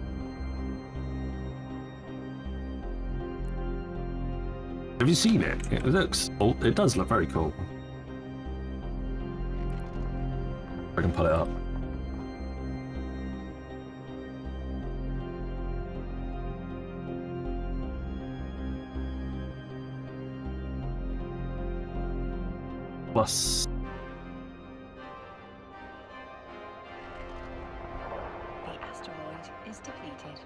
Have you seen it? It does look very cool. I can pull it up. Plus. The asteroid is depleted.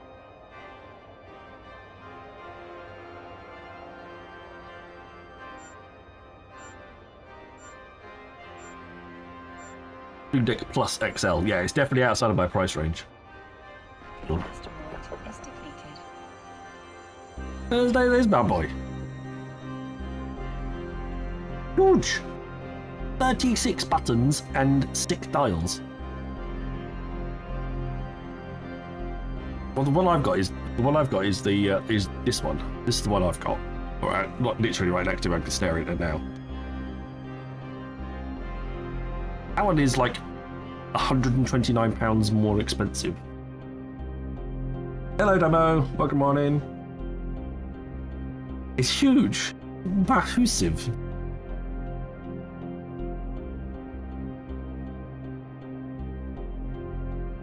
Steam Deck Plus XL. Yeah, it's definitely outside of my price range. The asteroid is depleted. There's bad boy. Huge. 36 buttons and 6 dials. Well, the one I've got is is this one. This is the one I've got. Alright, not literally right next to me. I can stare at it now. That one is like £129 more expensive. Hello, Demo. Welcome on in. It's huge. Massive.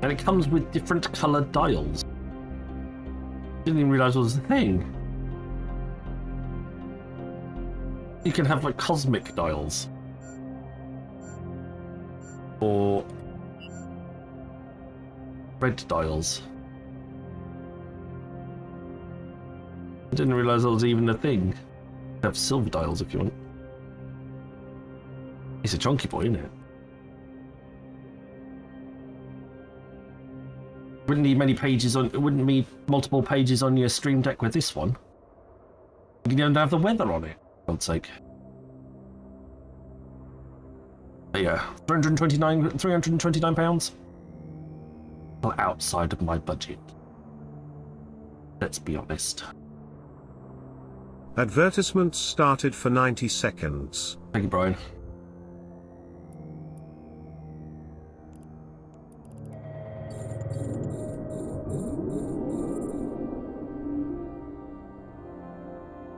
And it comes with different coloured dials. Didn't even realise it was a thing. You can have like cosmic dials. Or red dials. I didn't realise that was even a thing. You have silver dials if you want. It's a chunky boy, isn't it? Wouldn't need many pages on. It wouldn't need multiple pages on your Stream Deck with this one. You don't have the weather on it, for God's sake. But yeah, £329. outside of my budget. Let's be honest. Advertisements started for 90 seconds. Thank you, Brian.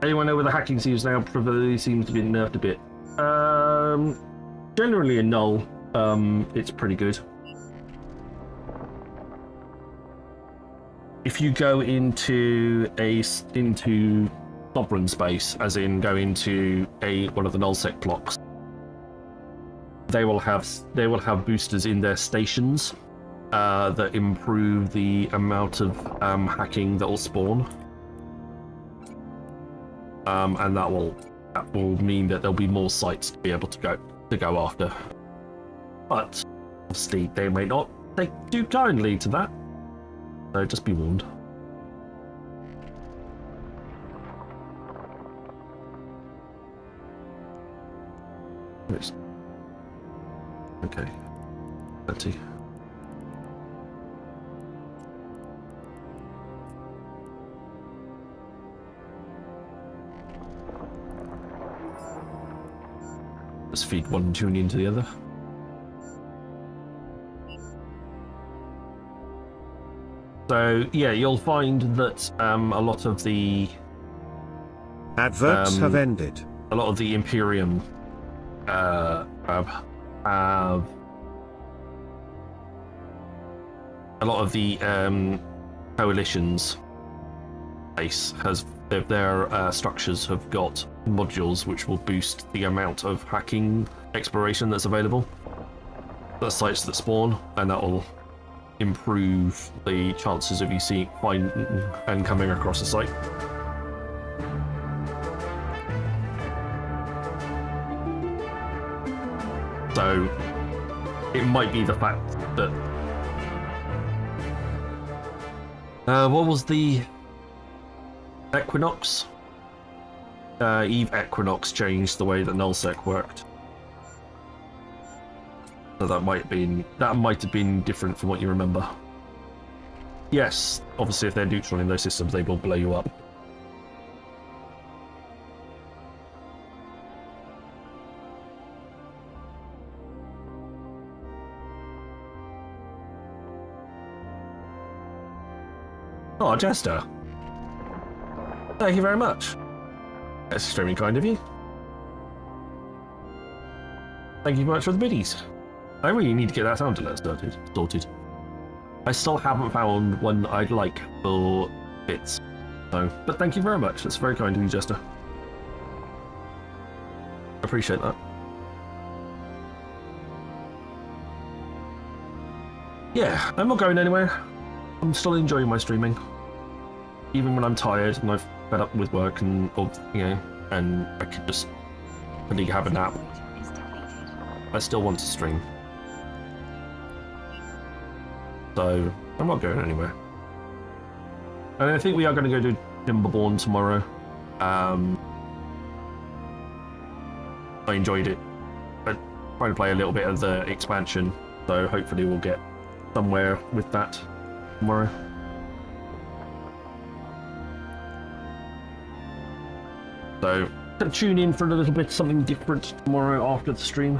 Anyone know where the hacking seems now? Probably seems to be nerfed a bit. Generally in null, it's pretty good. If you go into sovereign space, as in go into one of the nullsec blocks, they will have boosters in their stations that improve the amount of hacking that will spawn. And that will mean that there'll be more sites to be able to go after. But obviously they may not take too kindly to that. So just be warned. Okay. 30. Let's feed one tune into the other. So yeah, you'll find that a lot of the Adverts have ended. A lot of the Imperium have a lot of the coalitions base has their structures have got modules which will boost the amount of hacking exploration that's available. The sites that spawn, and that will improve the chances of you finding and coming across a site. So it might be the fact that what was the Equinox? Eve Equinox changed the way that nullsec worked. So that might have been different from what you remember. Yes, obviously if they're neutral in those systems, they will blow you up. Oh, Jester. Thank you very much. That's extremely kind of you. Thank you very much for the biddies. I really need to get that sound alert sorted. I still haven't found one I'd like for bits. So, but thank you very much. That's very kind of you, Jester. Appreciate that. Yeah, I'm not going anywhere. I'm still enjoying my streaming. Even when I'm tired and I've fed up with work and and I could just really have a nap. I still want to stream. So I'm not going anywhere. And I think we are going to go to Timberborn tomorrow. I enjoyed it. I tried to play a little bit of the expansion, so hopefully we'll get somewhere with that tomorrow. So tune in for a little bit something different tomorrow after the stream.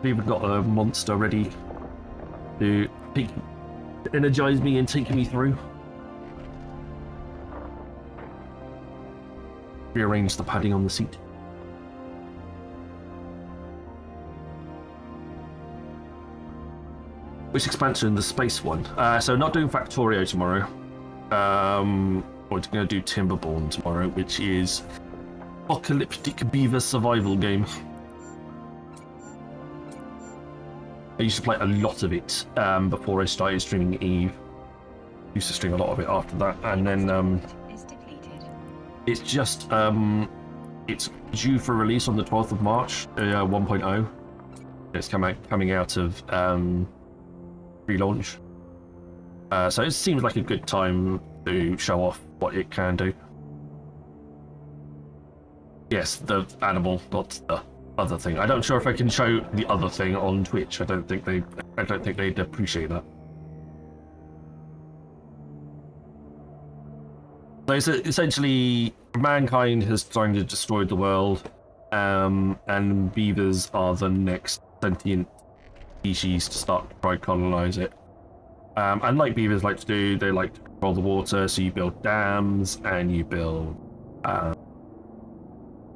We've got a monster ready to energize me and take me through. Rearrange the padding on the seat. Which expansion? The space one. So not doing Factorio tomorrow. We're going to do Timberborn tomorrow, which is apocalyptic beaver survival game. I used to play a lot of it before I started streaming Eve. Used to stream a lot of it after that, and then it's just it's due for release on the 12th of March, 1.0. It's coming out of pre-launch, so it seems like a good time to show off what it can do. Yes, the animal, not the other thing. I don't sure if I can show the other thing on Twitch. I don't think they'd appreciate that. So it's essentially mankind has trying to destroy the world, and beavers are the next sentient species to start to try colonize it. And like beavers like to do, they like to control the water, so you build dams and you build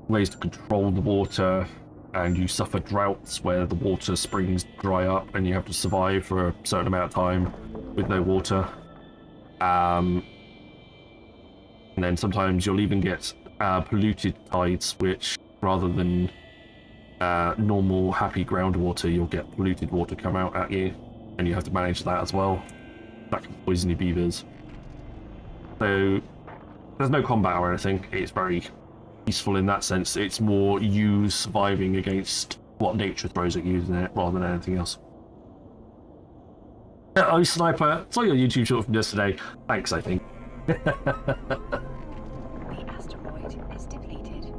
ways to control the water, and you suffer droughts where the water springs dry up and you have to survive for a certain amount of time with no water. And then sometimes you'll even get polluted tides, which rather than normal happy groundwater, you'll get polluted water come out at you, and you have to manage that as well. That can poison your beavers. So there's no combat or anything. It's very peaceful in that sense. It's more you surviving against what nature throws at you rather than anything else. Oh, Sniper, saw your YouTube short from yesterday. Thanks, I think. The asteroid is depleted.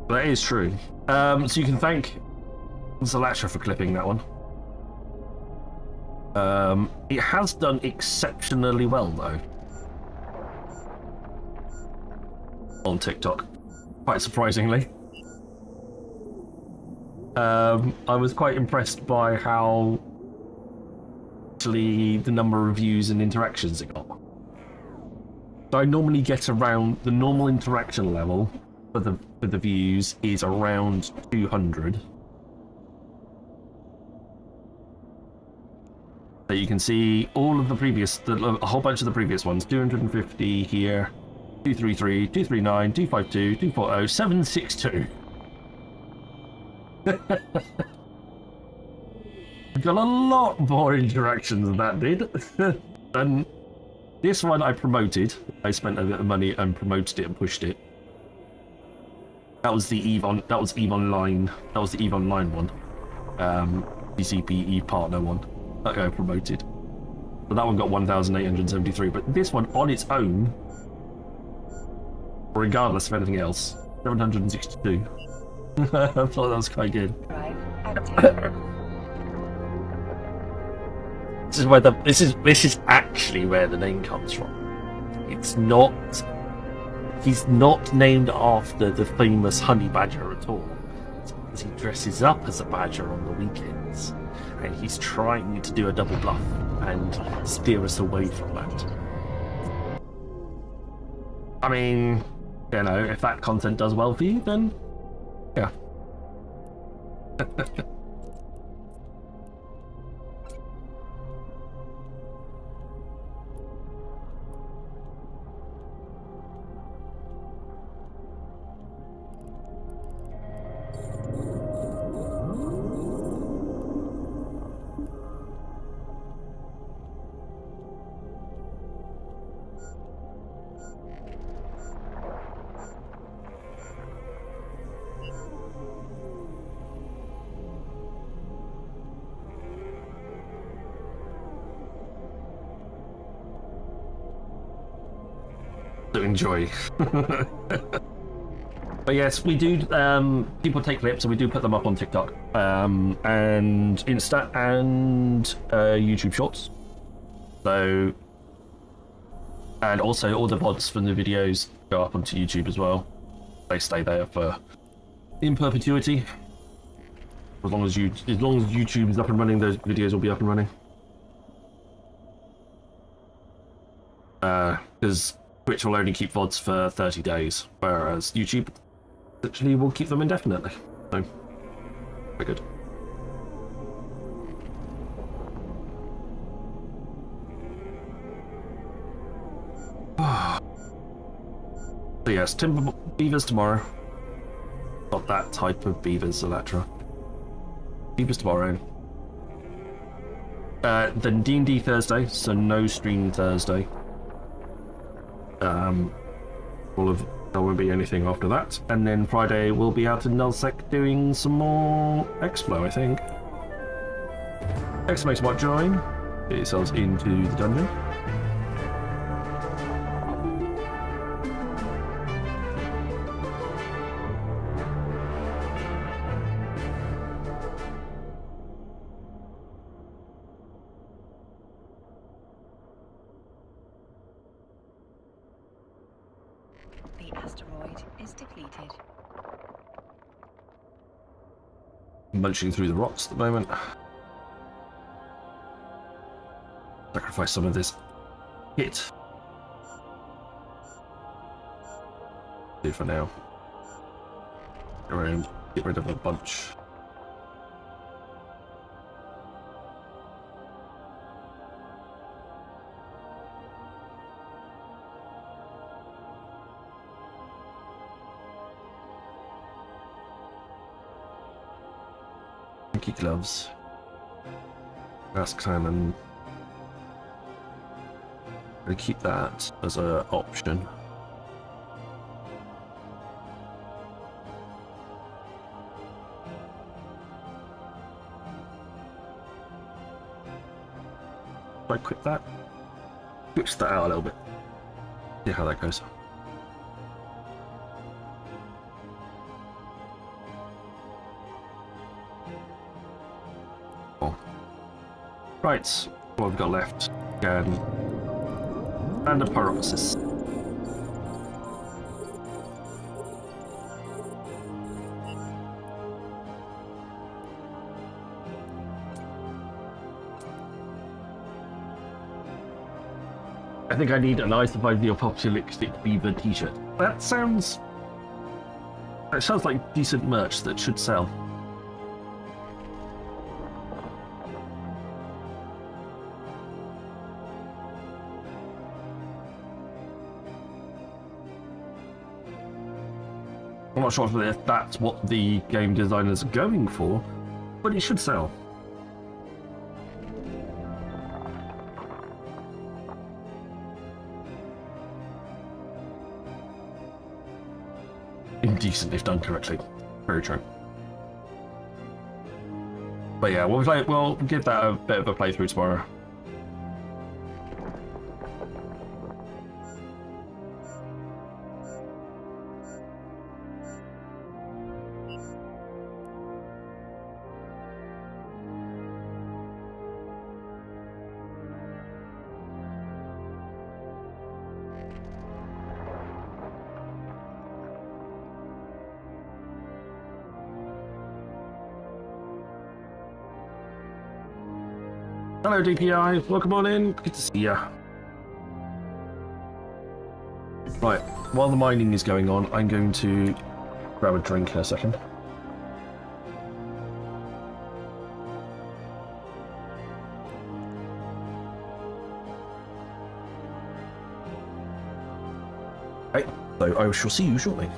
That is true. So you can thank Zalatra for clipping that one. It has done exceptionally well, though, on TikTok, quite surprisingly. I was quite impressed by how actually the number of views and interactions it got. So I normally get around the normal interaction level for the views is around 200. So you can see all of the previous, a whole bunch of the previous ones. 250 here, 233, 239, 252, 240, 762. Got a lot more interactions than that did. And this one I promoted. I spent a bit of money and promoted it and pushed it. That was the EVE on. That was EVE Online. That was the EVE Online one. PCP EVE Partner one. That I promoted. So that one got 1,873. But this one on its own, regardless of anything else, 762. I thought that was quite good. Drive active. This is where this is actually where the name comes from. It's not. He's not named after the famous honey badger at all. It's because he dresses up as a badger on the weekends, and he's trying to do a double bluff and steer us away from that. I mean, you know, if that content does well for you, then yeah. To enjoy. But yes, we do. People take clips, and we do put them up on TikTok, and Insta, and YouTube Shorts. So, and also all the VODs from the videos go up onto YouTube as well. They stay there for in perpetuity. As long as YouTube is up and running, those videos will be up and running. Because Twitch will only keep VODs for 30 days, whereas YouTube literally will keep them indefinitely. So, very good. So yes, timber beavers tomorrow. Not that type of beavers, Electra. Beavers tomorrow. Then D&D Thursday, so no stream Thursday. There won't be anything after that, and then Friday we'll be out in Nullsec doing some more Explo, I think. !Smart join. Get yourselves into the dungeon. depleted. Munching through the rocks at the moment. Sacrifice some of this hit. Do for now. Get rid of a bunch. Pinky gloves. Grass cannon. Gonna keep that as an option. I quit that. Switch that out a little bit. See how that goes. Oh. Right, what have we got left? Again. And a pyrolysis. I think I need an I Survived the Apocalyptic Beaver t-shirt. That sounds like decent merch that should sell. I'm not sure if that's what the game designers are going for, but it should sell. Indecent if done correctly. Very true. But yeah, we'll give that a bit of a playthrough tomorrow. Hello DPI, welcome on in, good to see ya. Right, while the mining is going on, I'm going to grab a drink in a second. Okay, so I shall see you shortly.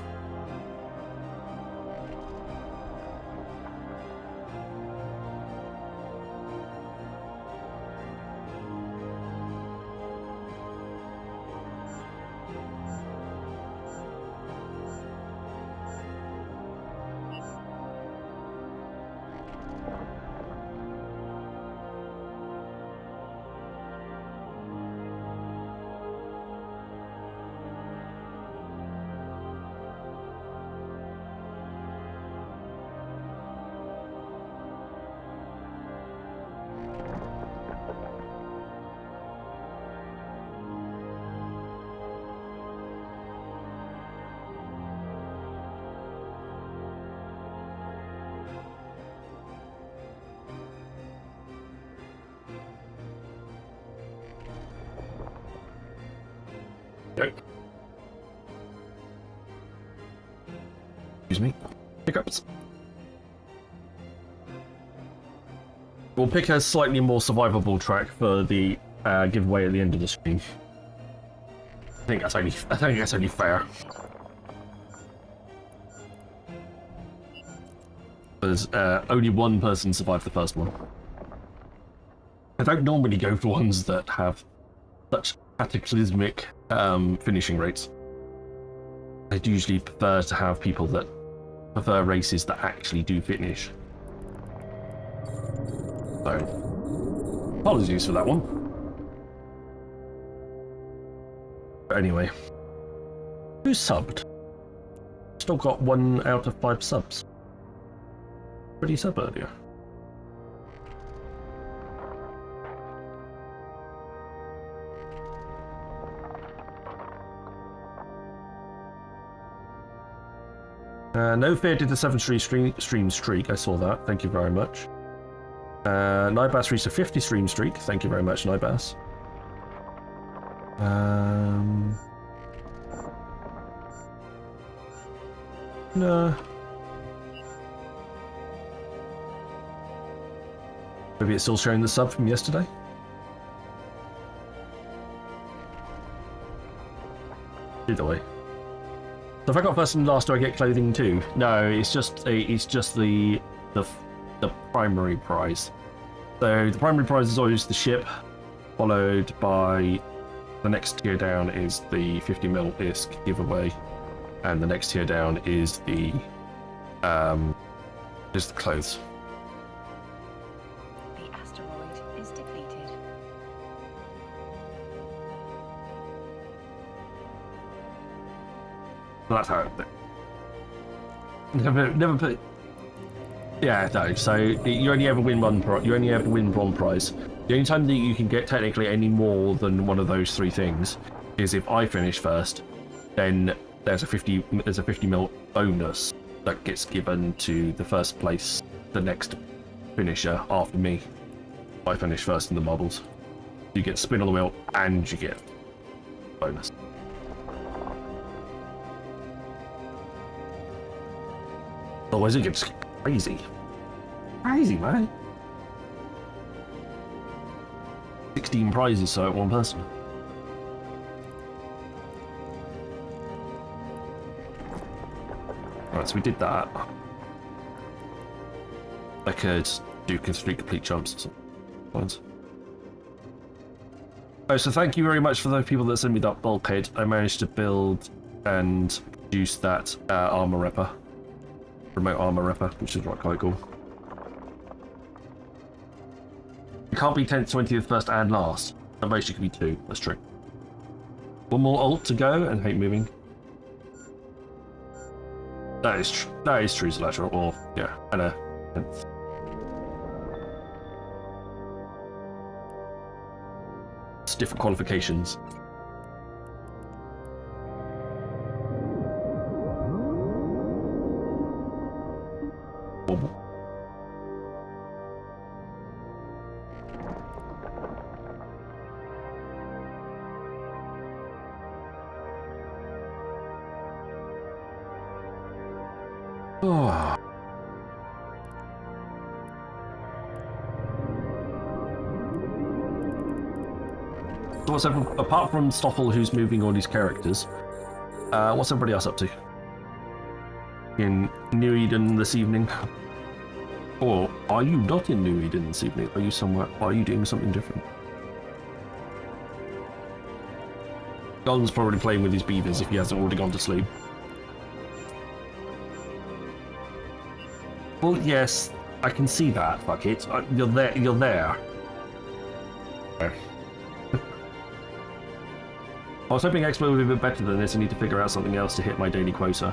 Okay. Excuse me. Pickups. We'll pick a slightly more survivable track for the giveaway at the end of the stream. I think that's only fair. Because only one person survived the first one. I don't normally go for ones that have such cataclysmic finishing rates. I usually prefer to have people that prefer races that actually do finish. So, apologies for that one. But anyway, who subbed? Still got 1 out of 5 subs. What did you sub earlier? No Fear did the 7 stream streak. I saw that. Thank you very much. Nightbass reached a 50 stream streak. Thank you very much, Nightbass. No. Maybe it's still showing the sub from yesterday. Either way. So if I got first and last, do I get clothing too? No, it's just the primary prize. So the primary prize is always the ship, followed by the next tier down is the 50mm disc giveaway, and the next tier down is the clothes. The asteroid is depleted. That's how it. Never put. Yeah, no. So you only ever win one. You only ever win one prize. The only time that you can get technically any more than one of those three things is if I finish first. Then there's a 50mm bonus that gets given to the first place, the next finisher after me. If I finish first in the marbles, you get spin on the wheel and you get bonus. Otherwise it gets crazy. Crazy, man. 16 prizes, so at one person. Right, so we did that. I could do 3 complete jumps or something. Oh, so thank you very much for those people that sent me that bulkhead. I managed to build and produce that armor ripper. Remote armor ripper, which is quite cool. You can't be 10th, 20th, first and last. At most you can be 2, that's true. One more ult to go and hate moving. That is true, Zalatra, or yeah, and a 10th. It's different qualifications. Oh. So apart from Stoffel, who's moving all these characters, what's everybody else up to? In New Eden this evening? Or are you not in New Eden this evening? Are you somewhere? Are you doing something different? Gon's probably playing with his beavers if he hasn't already gone to sleep. Well, yes, I can see that. Fuck it. You're there. You're there. I was hoping Expo would be a bit better than this. I need to figure out something else to hit my daily quota.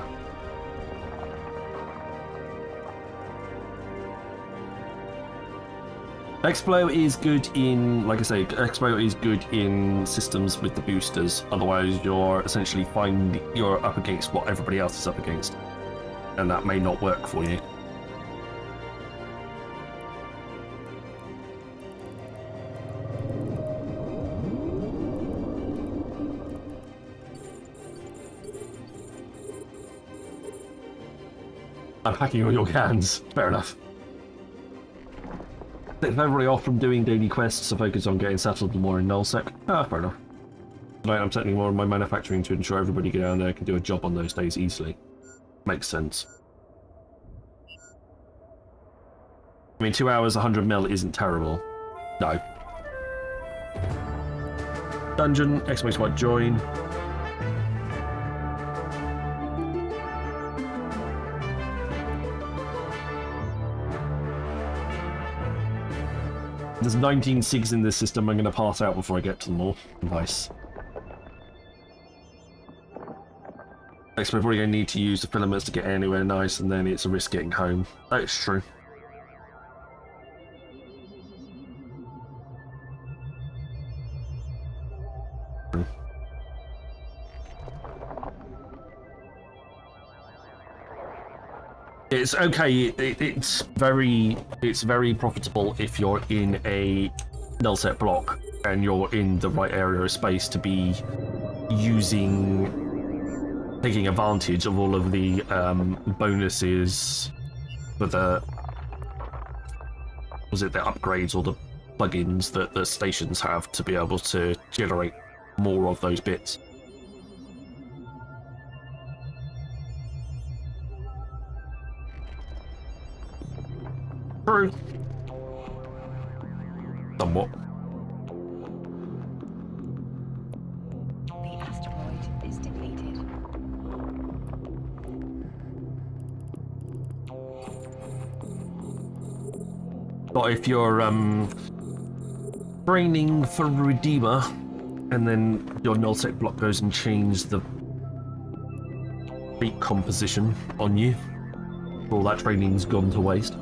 Expo is good in, like I say, Expo is good in systems with the boosters. Otherwise, you're essentially you're up against what everybody else is up against, and that may not work for you. I'm hacking all your cans. Fair enough. If everybody off from doing daily quests to focus on getting settled more in nullsec. Fair enough. Tonight I'm setting more of my manufacturing to ensure everybody get down there can do a job on those days easily. Makes sense. I mean, 2 hours, 100 mil isn't terrible. No. Dungeon, Xbox White join. There's 19 SIGs in this system. I'm going to pass out before I get to them all. Nice. Next, we're probably going to need to use the filaments to get anywhere nice, and then it's a risk getting home. That's true. It's okay. It's very profitable if you're in a null set block and you're in the right area of space to be taking advantage of all of the bonuses for the upgrades or the plugins that the stations have to be able to generate more of those bits. True. Somewhat. The asteroid is depleted. But if you're training for Redeemer, and then your nullsec block goes and changes the beat composition on you, all that training's gone to waste.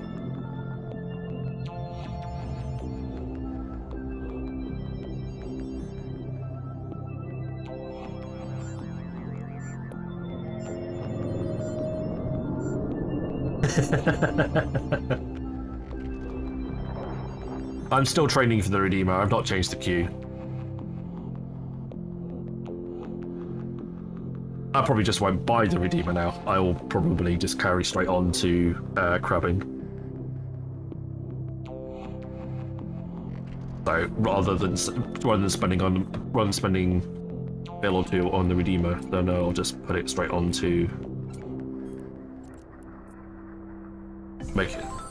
I'm still training for the Redeemer. I've not changed the queue. I probably just won't buy the Redeemer now. I will probably just carry straight on to crabbing. So rather than spending a bill or two on the Redeemer, then I'll just put it straight on to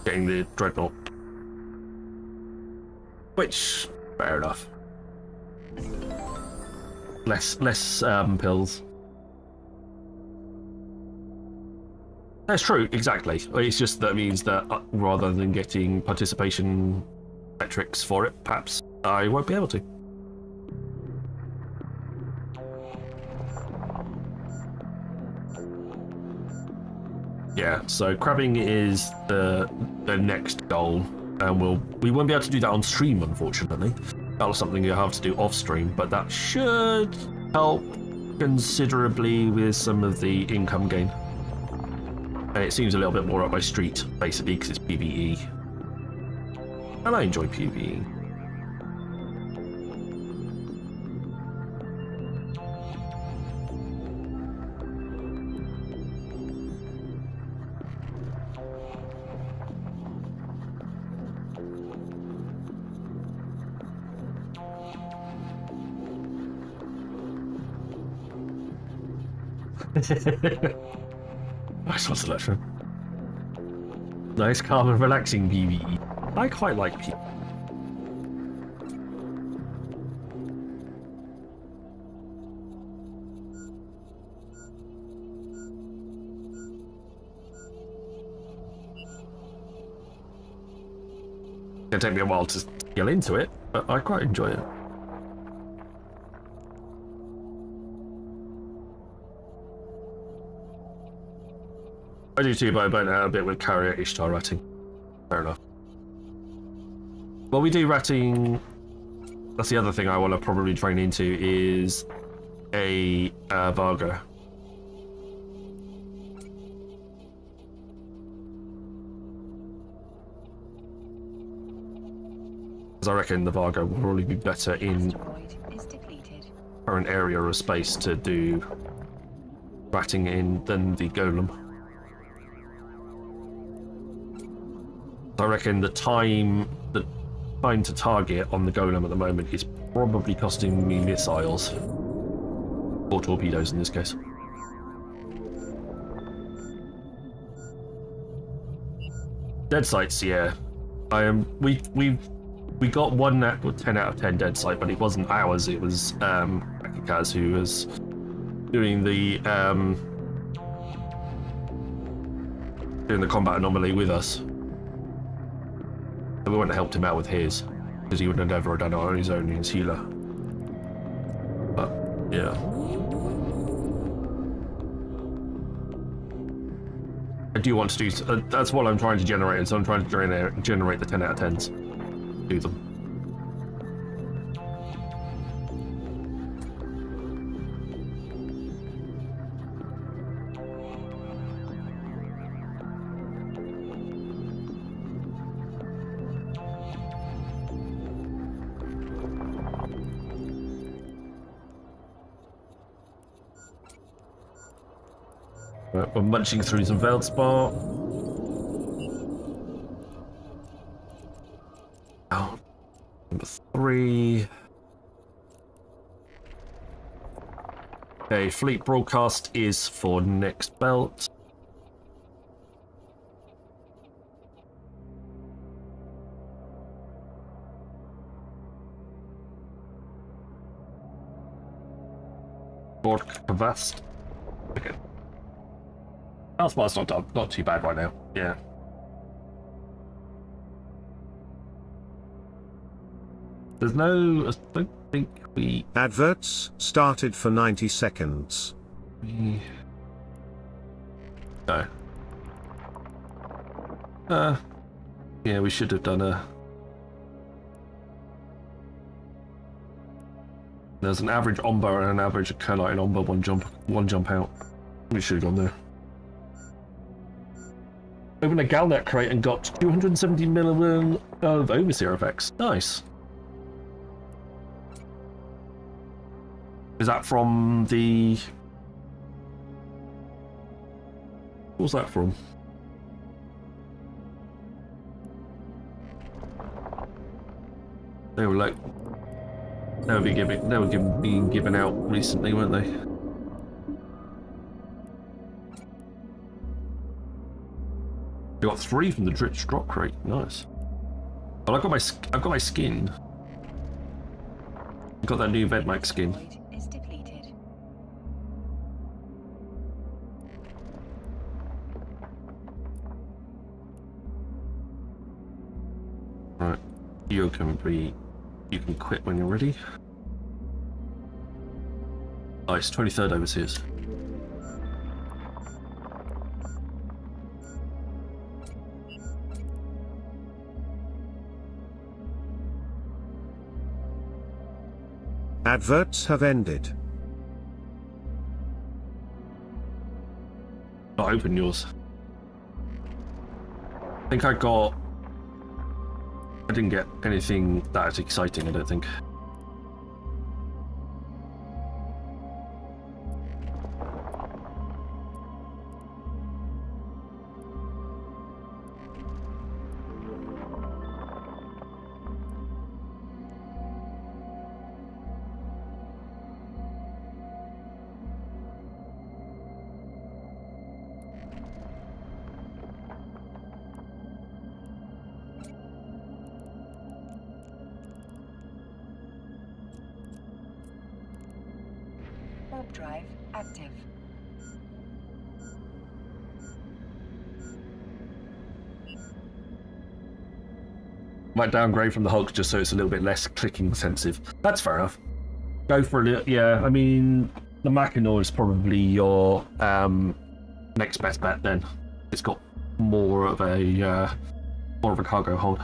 getting the Dreadnought. Which, fair enough. Less pills. That's true, exactly. It's just that means that rather than getting participation metrics for it, perhaps I won't be able to. Yeah, so crabbing is the next goal, and we won't be able to do that on stream, unfortunately. That was something you have to do off stream, but that should help considerably with some of the income gain. And it seems a little bit more up my street, basically, because it's PvE. And I enjoy PvE. Nice one, selection. Nice, calm, and relaxing PvE. I quite like PvE. It'll take me a while to get into it, but I quite enjoy it. I do too, but I burnt out a bit with Carrier Ishtar ratting. Fair enough. Well, we do ratting. That's the other thing I want to probably train into is a Varga. Because I reckon the Varga will probably be better in current area of space to do ratting in than the Golem. I reckon the time to target on the Golem at the moment is probably costing me missiles. Or torpedoes in this case. Dead sights, yeah. We got 10 out of 10 dead sight, but it wasn't ours, it was Akikaz who was doing the combat anomaly with us. We wouldn't have helped him out with his, because he would have never done it on his own as healer. But, yeah. I do want to do, that's what I'm trying to generate, so I'm trying to generate the 10 out of 10s. Do them. Right, we're munching through some Veldspar. Oh, number 3. Okay, fleet broadcast is for next belt. Kavast. Okay. Veldspar not too bad right now. Yeah. There's no. I don't think we. Adverts started for 90 seconds. No. Yeah, we should have done a. There's an average Omba and an average Kerlite and Omba, one jump out. We should have gone there. Opened a Galnet crate and got 270 million of Overseer effects. Nice. Is that from the... What was that from? They were like... They were being given out recently, weren't they? We got 3 from the Dritch drop crate. Nice. Well, I've got my skin. I've got that new Vedmak skin. Is depleted. Right. You can quit when you're ready. Nice, 23rd Overseers. Adverts have ended. Not open yours. I think I didn't get anything that exciting, I don't think. Warp drive active. Might downgrade from the Hulk just so it's a little bit less clicking sensitive. That's fair enough. Go for a little, yeah. I mean, the Mackinac is probably your next best bet. Then it's got more of a cargo hold.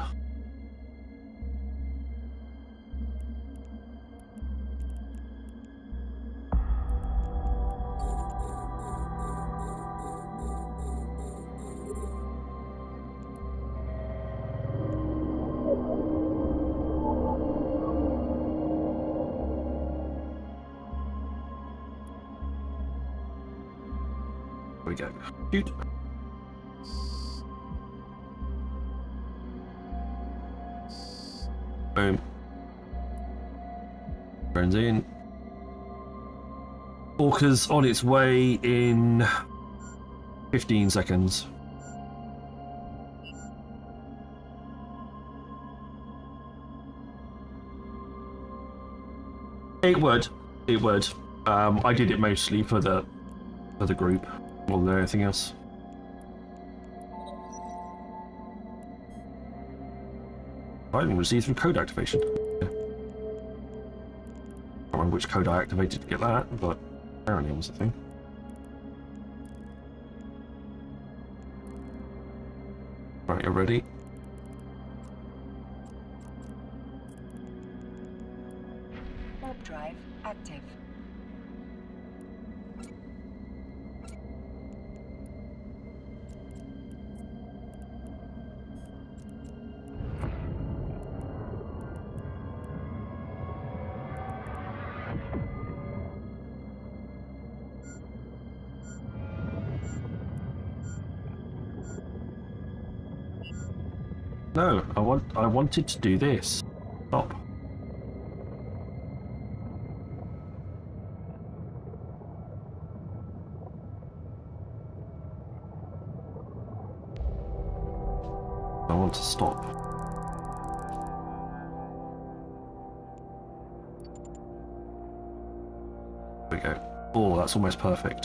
We go. Shoot. Boom. Burns in. Orca's on its way in 15 seconds. It would. It would. I did it mostly for the group. More than anything else. I didn't receive through code activation. Yeah. I don't remember which code I activated to get that, but apparently it was a thing. Right, you're ready. Warp drive active. No, I wanted to do this. Stop. I want to stop. There we go. Oh, that's almost perfect.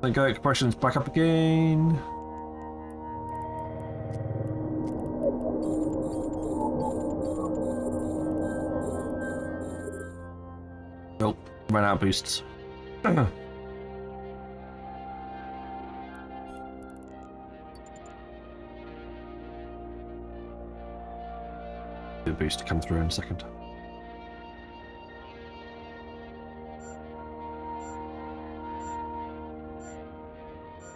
There we go, compression's back up again. Nope, ran out of boosts. The boost to come through in a second.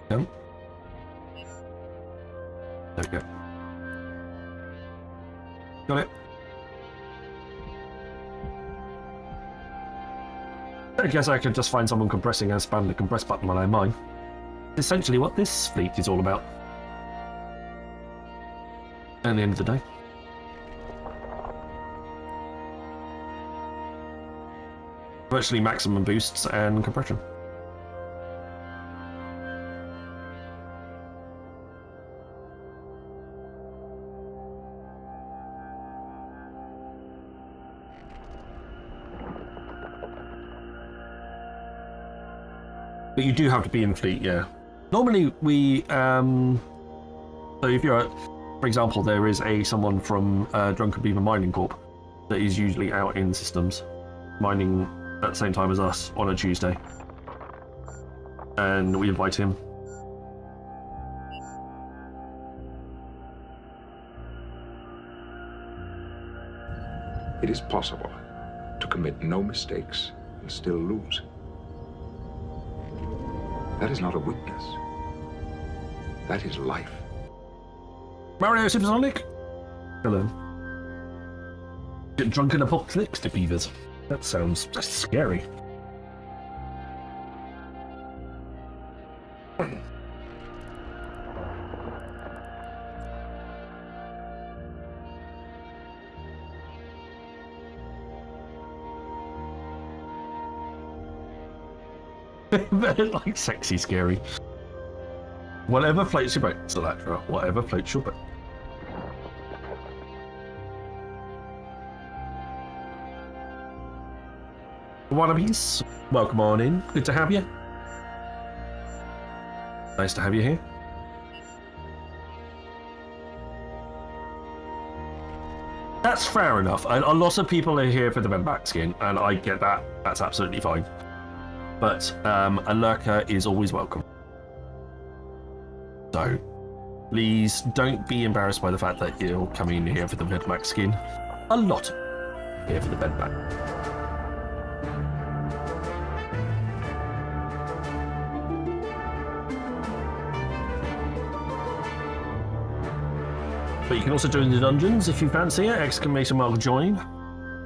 There we go. Got it. I guess I could just find someone compressing and spam the compress button when I mine. Essentially what this fleet is all about. At the end of the day. Virtually maximum boosts and compression. But you do have to be in fleet, yeah. Normally we, so if you're, for example, there is someone from Drunken Beaver Mining Corp that is usually out in systems, mining at the same time as us on a Tuesday. And we invite him. It is possible to commit no mistakes and still lose. That is not a weakness. That is life. Mario Supersonic? Hello. Get drunken apocalypse to beavers. That sounds just scary. Like sexy scary. Whatever floats your boat, Electra. Whatever floats your boat. Wannabes, welcome on in. Good to have you. Nice to have you here. That's fair enough. A lot of people are here for the Bedback skin, and I get that. That's absolutely fine. But a lurker is always welcome. So, please don't be embarrassed by the fact that you're coming here for the Bedback skin. A lot here for the Bedback. But you can also join the dungeons if you fancy it. Exclamation mark join.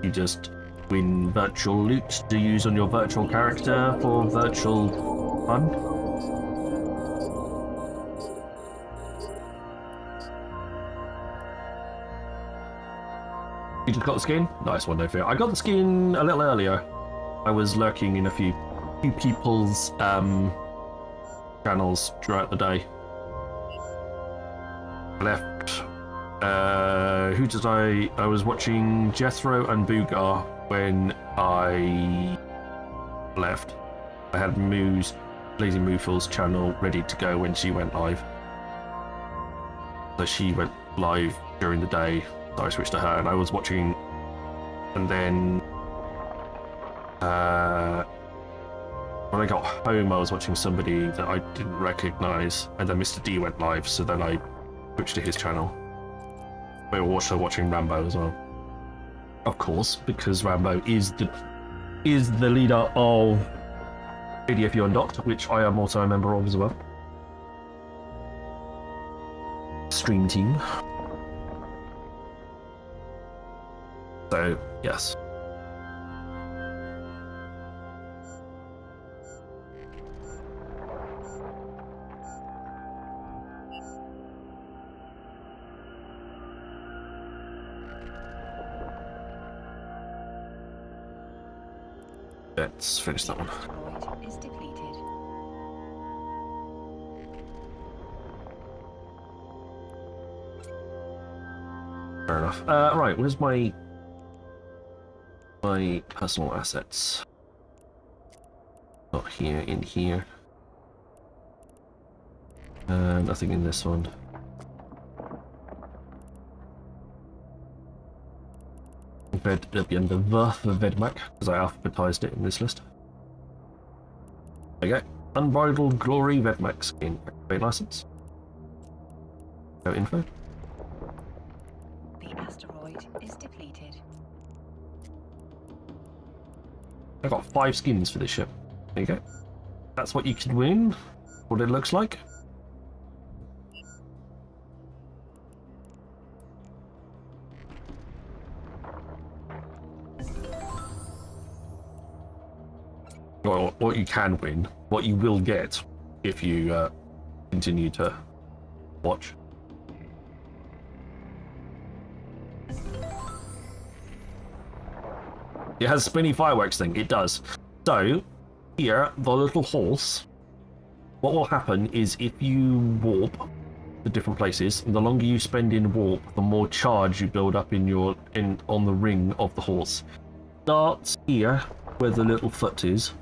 You just win virtual loot to use on your virtual character for virtual fun. You just got the skin? Nice one, no fear. I got the skin a little earlier. I was lurking in a few people's channels throughout the day. I left. Who did I was watching Jethro and Boogar when I left. I had Blazing Moofle's channel ready to go when she went live. So she went live during the day, so I switched to her and I was watching, and then when I got home I was watching somebody that I didn't recognise, and then Mr. D went live, so then I switched to his channel. We were also watching Rambo as well. Of course, because Rambo is the leader of ADFU Undocked, which I am also a member of as well. Stream team. So, yes. let's finish that one. Asteroid is depleted. Fair enough. Right, where's my personal assets? Not here, in here. Nothing in this one. It'll be under the Vedmak, because I alphabetized it in this list. There you go. Unbridled Glory Vedmak skin. Activate license. No info. The asteroid is depleted. I got 5 skins for this ship. There you go. That's what you can win. What it looks like. Well, what you can win, what you will get if you continue to watch. It has a spinny fireworks thing, it does. So, here, the little horse, what will happen is if you warp to different places, the longer you spend in warp, the more charge you build up on the ring of the horse. Starts here, where the little foot is,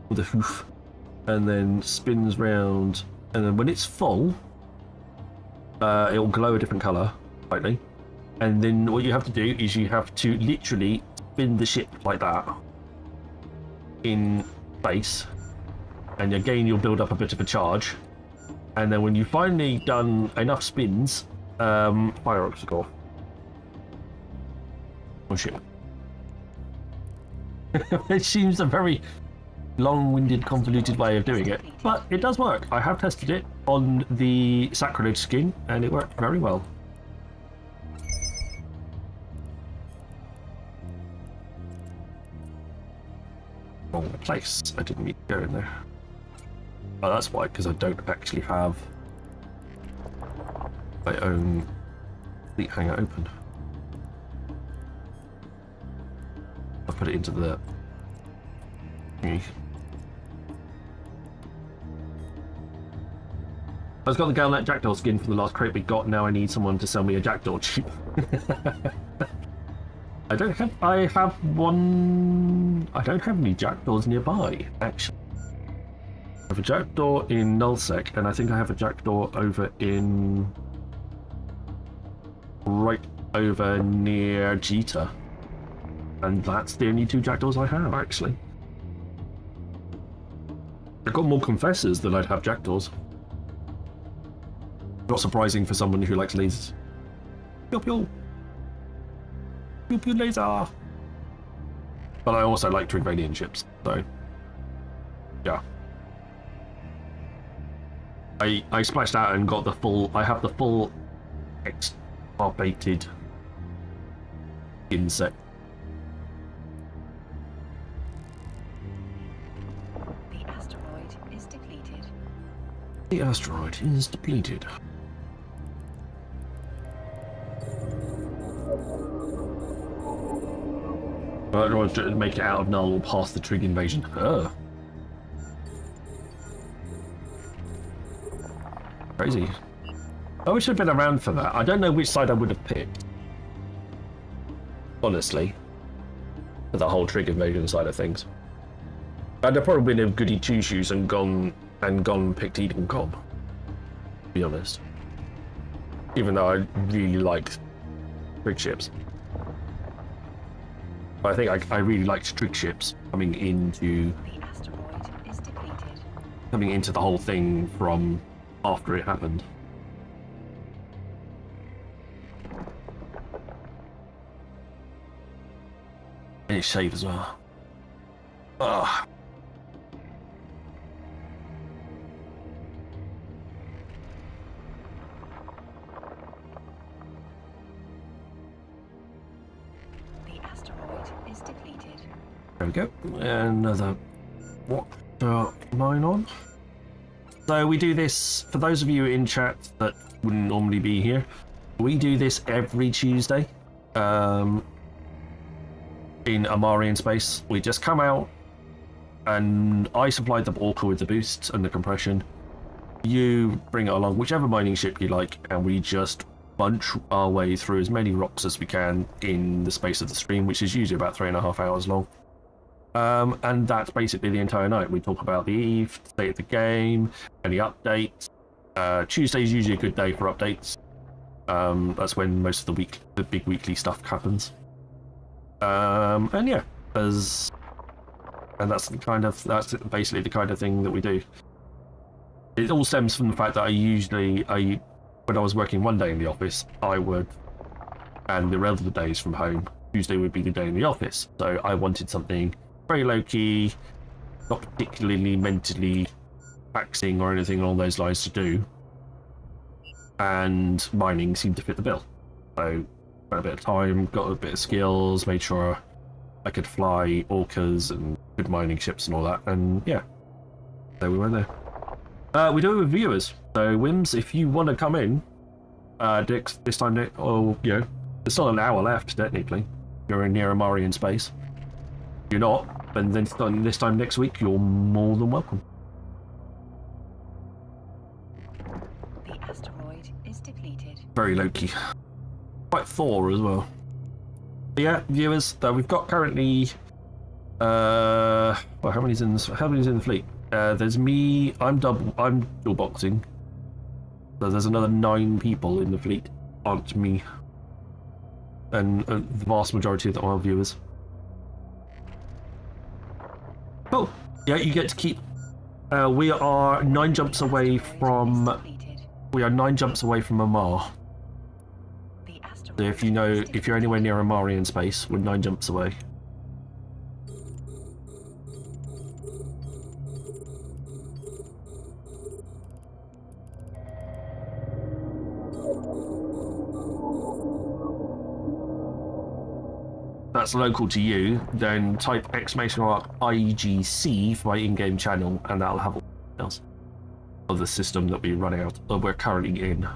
with a hoof, and then spins round, and then when it's full, it'll glow a different colour, slightly. And then what you have to do is you have to literally spin the ship like that in space, and again you'll build up a bit of a charge. And then when you've finally done enough spins, fireworks will go off. Oh shit. It seems a very long-winded, convoluted way of doing it, but it does work. I have tested it on the Sacrilege skin, and it worked very well. Wrong place. I didn't need to go in there. Oh, that's why, because I don't actually have my own fleet hangar open. I'll put it into the thingy. I just got the Galnet Jackdaw skin from the last crate we got. Now I need someone to sell me a Jackdaw cheap. I don't have any Jackdaws nearby, actually. I have a Jackdaw in Nullsec, and I think I have a Jackdaw over in... right over near Jita. And that's the only 2 Jackdaws I have, actually. I've got more Confessors than I'd have Jackdaws. Not surprising for someone who likes lasers. Pew pew! Pew pew laser! But I also like Trigvanian ships, so... yeah. I splashed out and got the full... I have the full excarbated insect. The asteroid is depleted. The asteroid is depleted. I want to make it out of Null past the Trig invasion. Crazy. I wish I'd been around for that. I don't know which side I would have picked. Honestly. For the whole Trig invasion side of things. I'd have probably been a goody two-shoes and gone picked Eden Cobb. To be honest. Even though I really liked Trig ships. But I think I really liked Trig ships coming into... The asteroid is depleted. Coming into the whole thing from after it happened. And it's safe as well. Ugh. The asteroid is depleted. There we go. Another water mine on. So we do this, for those of you in chat that wouldn't normally be here, we do this every Tuesday in Amarian space. We just come out, and I supplied the Orca with the boosts and the compression. You bring it along, whichever mining ship you like, and we just bunch our way through as many rocks as we can in the space of the stream, which is usually about 3.5 hours long. And that's basically the entire night. We talk about the Eve, state of the game, any updates. Tuesday is usually a good day for updates. That's when most of the big weekly stuff happens. And yeah, and that's basically the kind of thing that we do. It all stems from the fact that when I was working one day in the office, I would, and the other days from home, Tuesday would be the day in the office. So I wanted something very low key, not particularly mentally taxing or anything along those lines to do. And mining seemed to fit the bill. So spent a bit of time, got a bit of skills, made sure I could fly orcas and good mining ships and all that. And yeah, there we were there. We do it with viewers. So Wims, if you want to come in, this time, Nick, oh, you know, there's still an hour left technically. You're in near Amarian space. If you're not, then this time next week, you're more than welcome. The asteroid is depleted. Very low-key. Quite Thor as well. But yeah, viewers, we've got currently well, how many's in the fleet? There's me, I'm dual boxing. So there's another 9 people in the fleet, aren't me. And the vast majority of the oil viewers. Oh, yeah, you get to keep. We are 9 jumps away from. We are 9 jumps away from Amar. So if you're anywhere near Amarian space, we're 9 jumps away. That's local to you, then type !IGC for my in-game channel, and that'll have all the details of the system that we're currently in.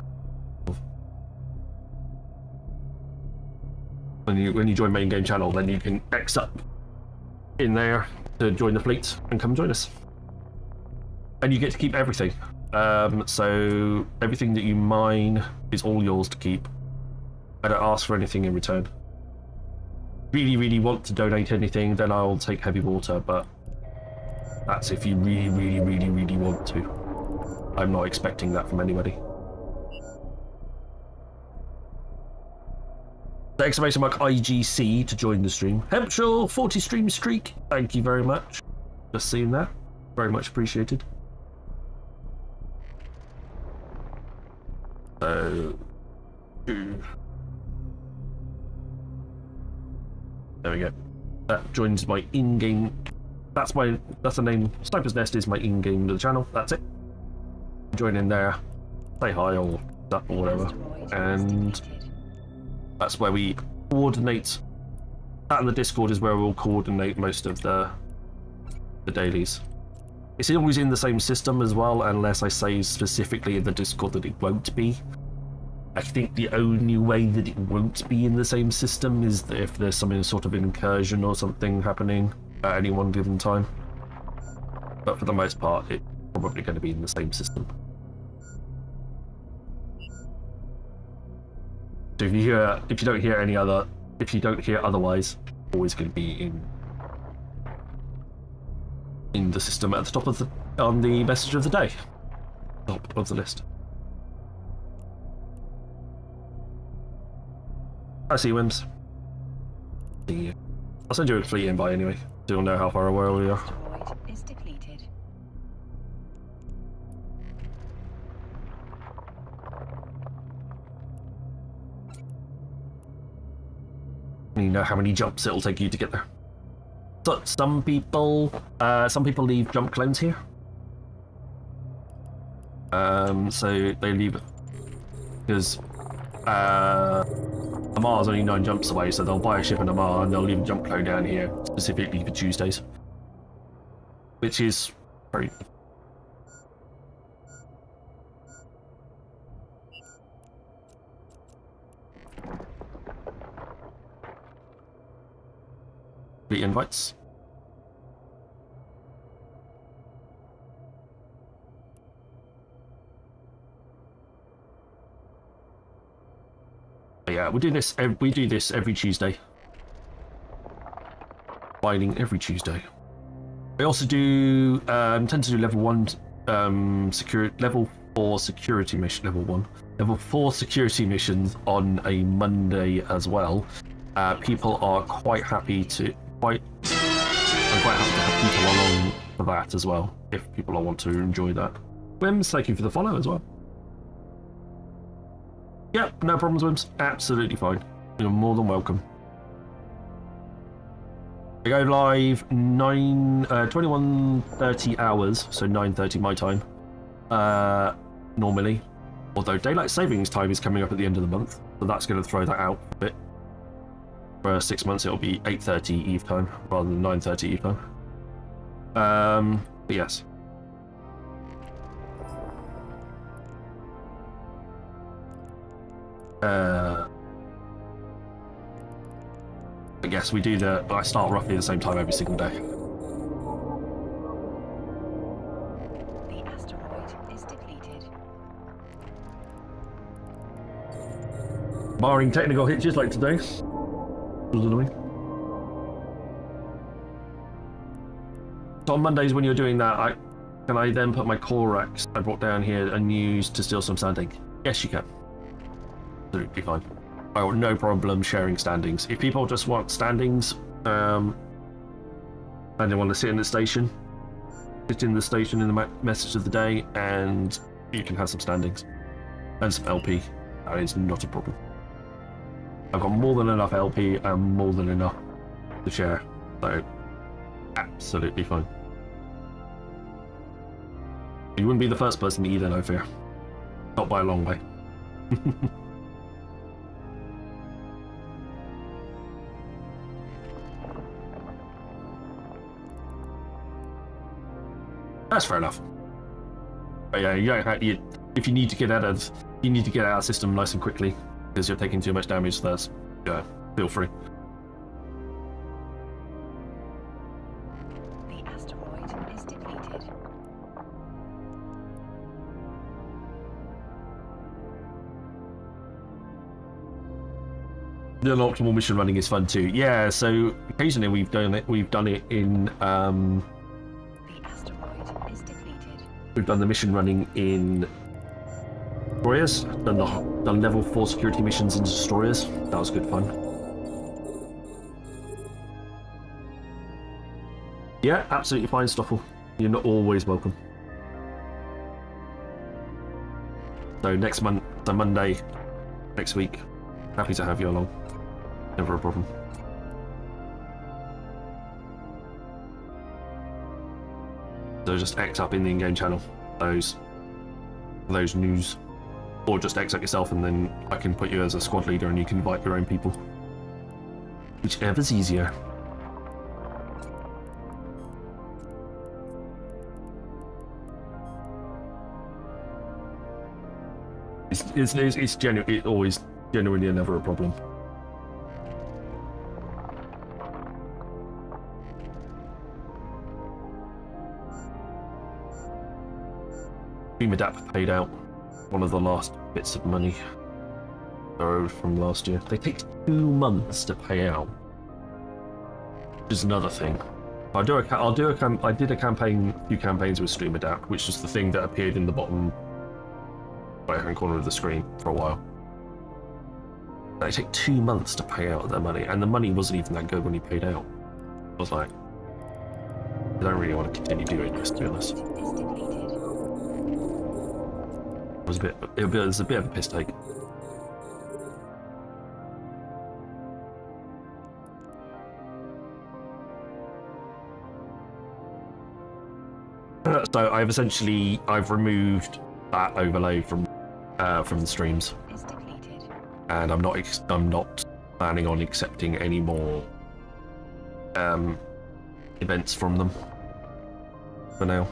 When you join my in-game channel, then you can X up in there to join the fleet and come join us. And you get to keep everything. So everything that you mine is all yours to keep. I don't ask for anything in return. Really want to donate anything, then I'll take heavy water, but that's if you really want to. I'm not expecting that from anybody. The exclamation mark IGC to join the stream. Hempshire 40 stream streak, thank you very much. Just seeing that, very much appreciated. So, there we go. That joins my in-game. That's the name. Sniper's Nest is my in-game to the channel. That's it. Join in there, say hi or stuff or whatever, and that's where we coordinate. That and the Discord is where we'll coordinate most of the dailies. It's always in the same system as well, unless I say specifically in the Discord that it won't be. I think the only way that it won't be in the same system is that if there's some sort of incursion or something happening at any one given time. But for the most part, it's probably going to be in the same system. So if you don't hear otherwise, always going to be in the system at the top of on the message of the day, top of the list. I see Wims. I'll send you a fleet invite anyway, so you'll know how far away we are. Asteroid is depleted. You know how many jumps it'll take you to get there. So some people leave jump clones here. So they leave it because Amar's only 9 jumps away, so they'll buy a ship in Amar and they'll leave a jump clone down here specifically for Tuesdays, which is very. The invites. yeah, we do this every Tuesday. Mining every Tuesday. We also do tend to do level 1 level 4 security mission, level 4 security missions on a Monday as well. People are quite happy to I'm quite happy to have people along for that as well, if people want to enjoy that. Wims, thank you for the follow as well. Yep, no problems, Wims. Absolutely fine. You're more than welcome. We go live 21:30 hours, so 9:30 my time. Normally, although daylight savings time is coming up at the end of the month, so that's going to throw that out a bit. For 6 months, it'll be 8:30 Eve time rather than 9:30 Eve time. But yes. I guess we do I start roughly the same time every single day. The asteroid is depleted. Barring technical hitches like today. So on Mondays when you're doing that, can I then put my Corax I brought down here and use to steal some standing? Yes, you can. Absolutely fine. Oh, no problem sharing standings. If people just want standings, and they want to sit in the station in the message of the day, and you can have some standings and some LP. That is not a problem. I've got more than enough LP and more than enough to share, so absolutely fine. You wouldn't be the first person either, no fear. Not by a long way. That's fair enough. But yeah, if you need to get out of the system nice and quickly because you're taking too much damage, that's feel free. The asteroid is depleted. The optimal mission running is fun too. Yeah, so occasionally we've done it in we've done the mission running in destroyers, done level 4 security missions in destroyers. That was good fun. Yeah, absolutely fine, Stoffel. You're not always welcome. So next month, so Monday, next week, happy to have you along. Never a problem. So just X up in the in-game channel those news, or just X up yourself, and then I can put you as a squad leader, and you can invite your own people, whichever's easier. It's genuine. It always genuinely never a problem. Adapt paid out one of the last bits of money borrowed from last year. They take 2 months to pay out, which is another thing. I did a few campaigns with Stream Adapt, which is the thing that appeared in the bottom right-hand corner of the screen for a while. They take 2 months to pay out their money, and the money wasn't even that good when he paid out. I was like, I don't really want to continue doing this, to be honest. It was a bit of a piss take. So I've removed that overlay from the streams, and I'm not planning on accepting any more events from them for now.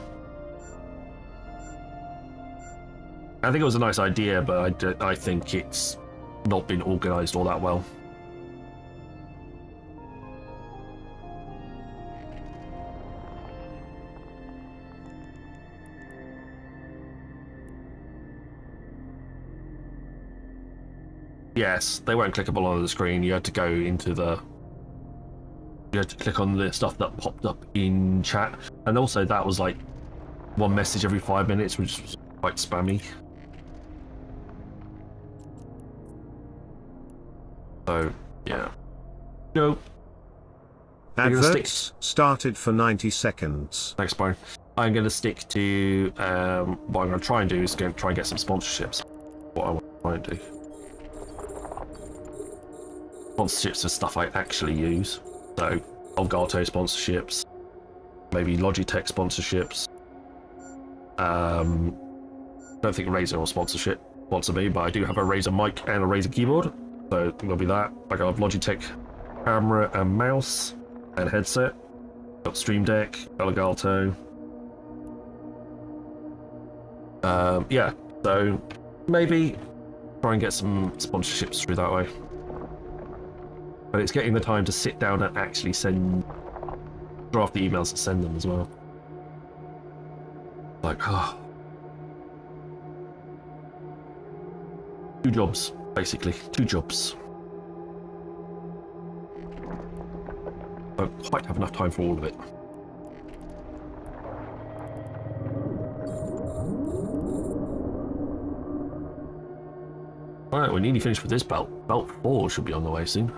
I think it was a nice idea, but I think it's not been organised all that well. Yes, they weren't clickable on the screen. You had to go into the... You had to click on the stuff that popped up in chat. And also that was like one message every 5 minutes, which was quite spammy. So, yeah. No. Adverts started for 90 seconds. Thanks, Brian. I'm going to stick to... what I'm going to try and do is try and get some sponsorships. What I want to try and do. Sponsorships for stuff I actually use. So, Elgato sponsorships. Maybe Logitech sponsorships. Don't think Razer will sponsor me, but I do have a Razer mic and a Razer keyboard. So, there'll be that. I got a Logitech camera and mouse and headset. Got Stream Deck, Elgato. Yeah, so maybe try and get some sponsorships through that way. But it's getting the time to sit down and actually draft the emails and send them as well. Like, oh. 2 jobs, basically. 2 jobs. Don't quite have enough time for all of it. Alright, we're nearly finished with this belt. Belt 4 should be on the way soon.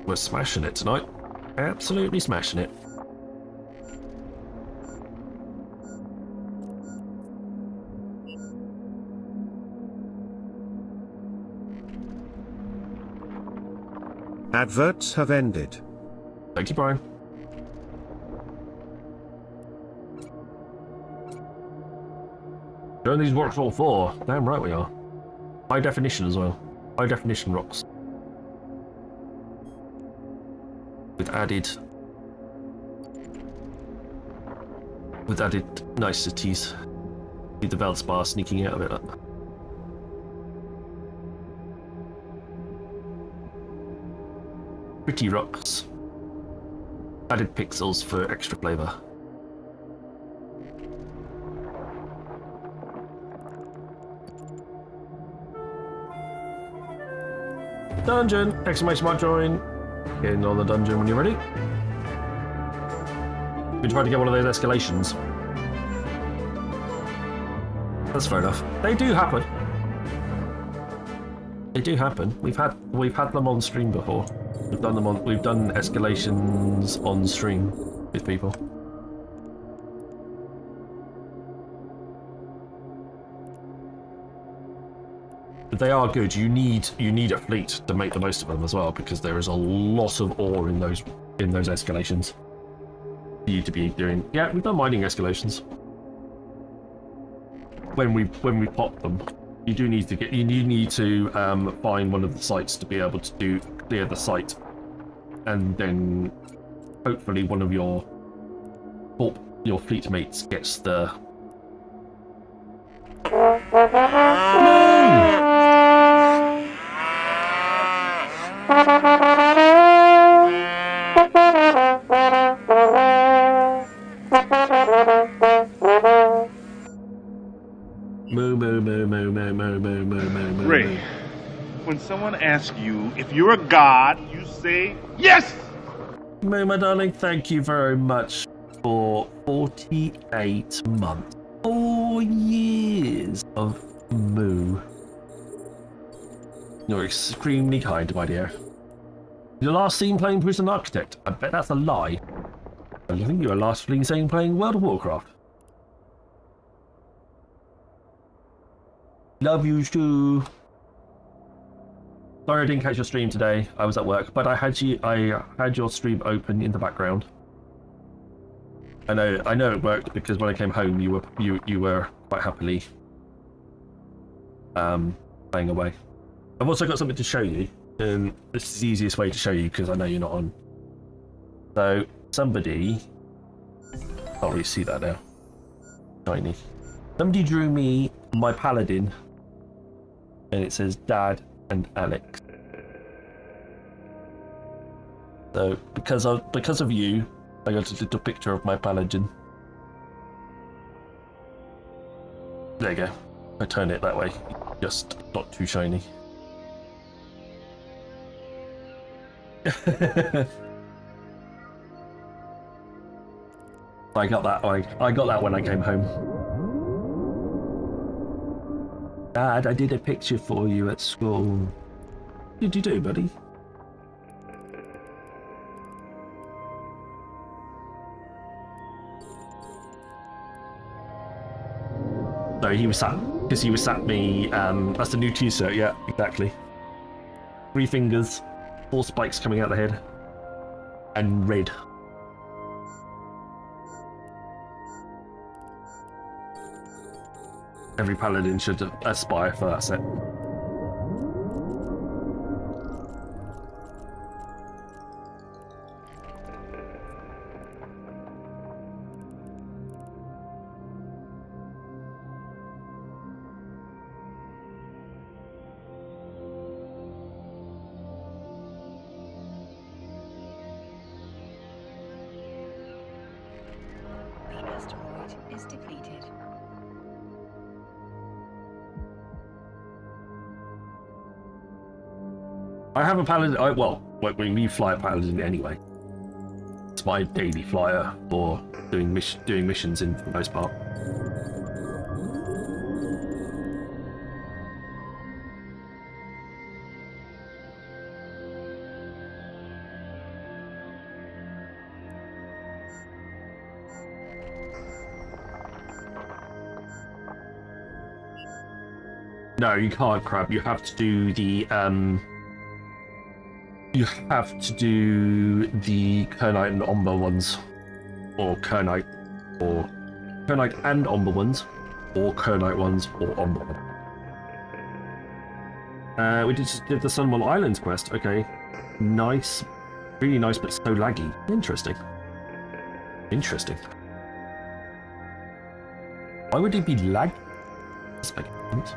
We're smashing it tonight. Absolutely smashing it. Adverts have ended. Thank you, Brian. Doing these works all 4. Damn right we are. High definition as well. High definition rocks. With added niceties. See the Veldspar sneaking out of it. Pretty rocks. Added pixels for extra flavor. Dungeon! Exclamation mark join. Get in on the dungeon when you're ready. We tried to get one of those escalations. That's fair enough. They do happen. They do happen. We've had them on stream before. We've done escalations on stream with people. But they are good. You need a fleet to make the most of them as well, because there is a lot of ore in those escalations for you to be doing. Yeah, we've done mining escalations. When we pop them, you need to find one of the sites to be able to clear the site, and then hopefully one of your fleet mates gets the. Ray, when someone asks you if you're a god, you say yes! Moo, my darling, thank you very much for 48 months. 4 years of Moo. You're extremely kind, my dear. Your last seen playing Prison Architect? I bet that's a lie. I think you were last seen playing World of Warcraft. Love you too. Sorry I didn't catch your stream today. I was at work, but I had your stream open in the background. I know it worked because when I came home, you were quite happily playing away. I've also got something to show you, and this is the easiest way to show you because I know you're not on. So somebody, can't really see that now. Shiny. Somebody drew me my paladin, and it says Dad and Alex. So because of you, I got a little picture of my paladin. There you go. I turn it that way. just not too shiny. I got that. I got that when I came home. Dad, I did a picture for you at school. What did you do, buddy? So he was sat, because he was sat me, that's the new t-shirt, yeah, exactly. 3 fingers, 4 spikes coming out the head, and red. Every paladin should aspire for that set. The asteroid is depleted. I have a paladin. Well, when you fly a paladin anyway. It's my daily flyer or doing missions in for the most part. No, you can't crab. You have to do the You have to do the Kernite and Omber ones, or Kernite and Omber ones, or Kernite ones, or Omber ones. We just did the Sunwell Islands quest. Okay, nice, really nice, but so laggy. Interesting. Interesting. Why would it be lag? Doesn't make sense.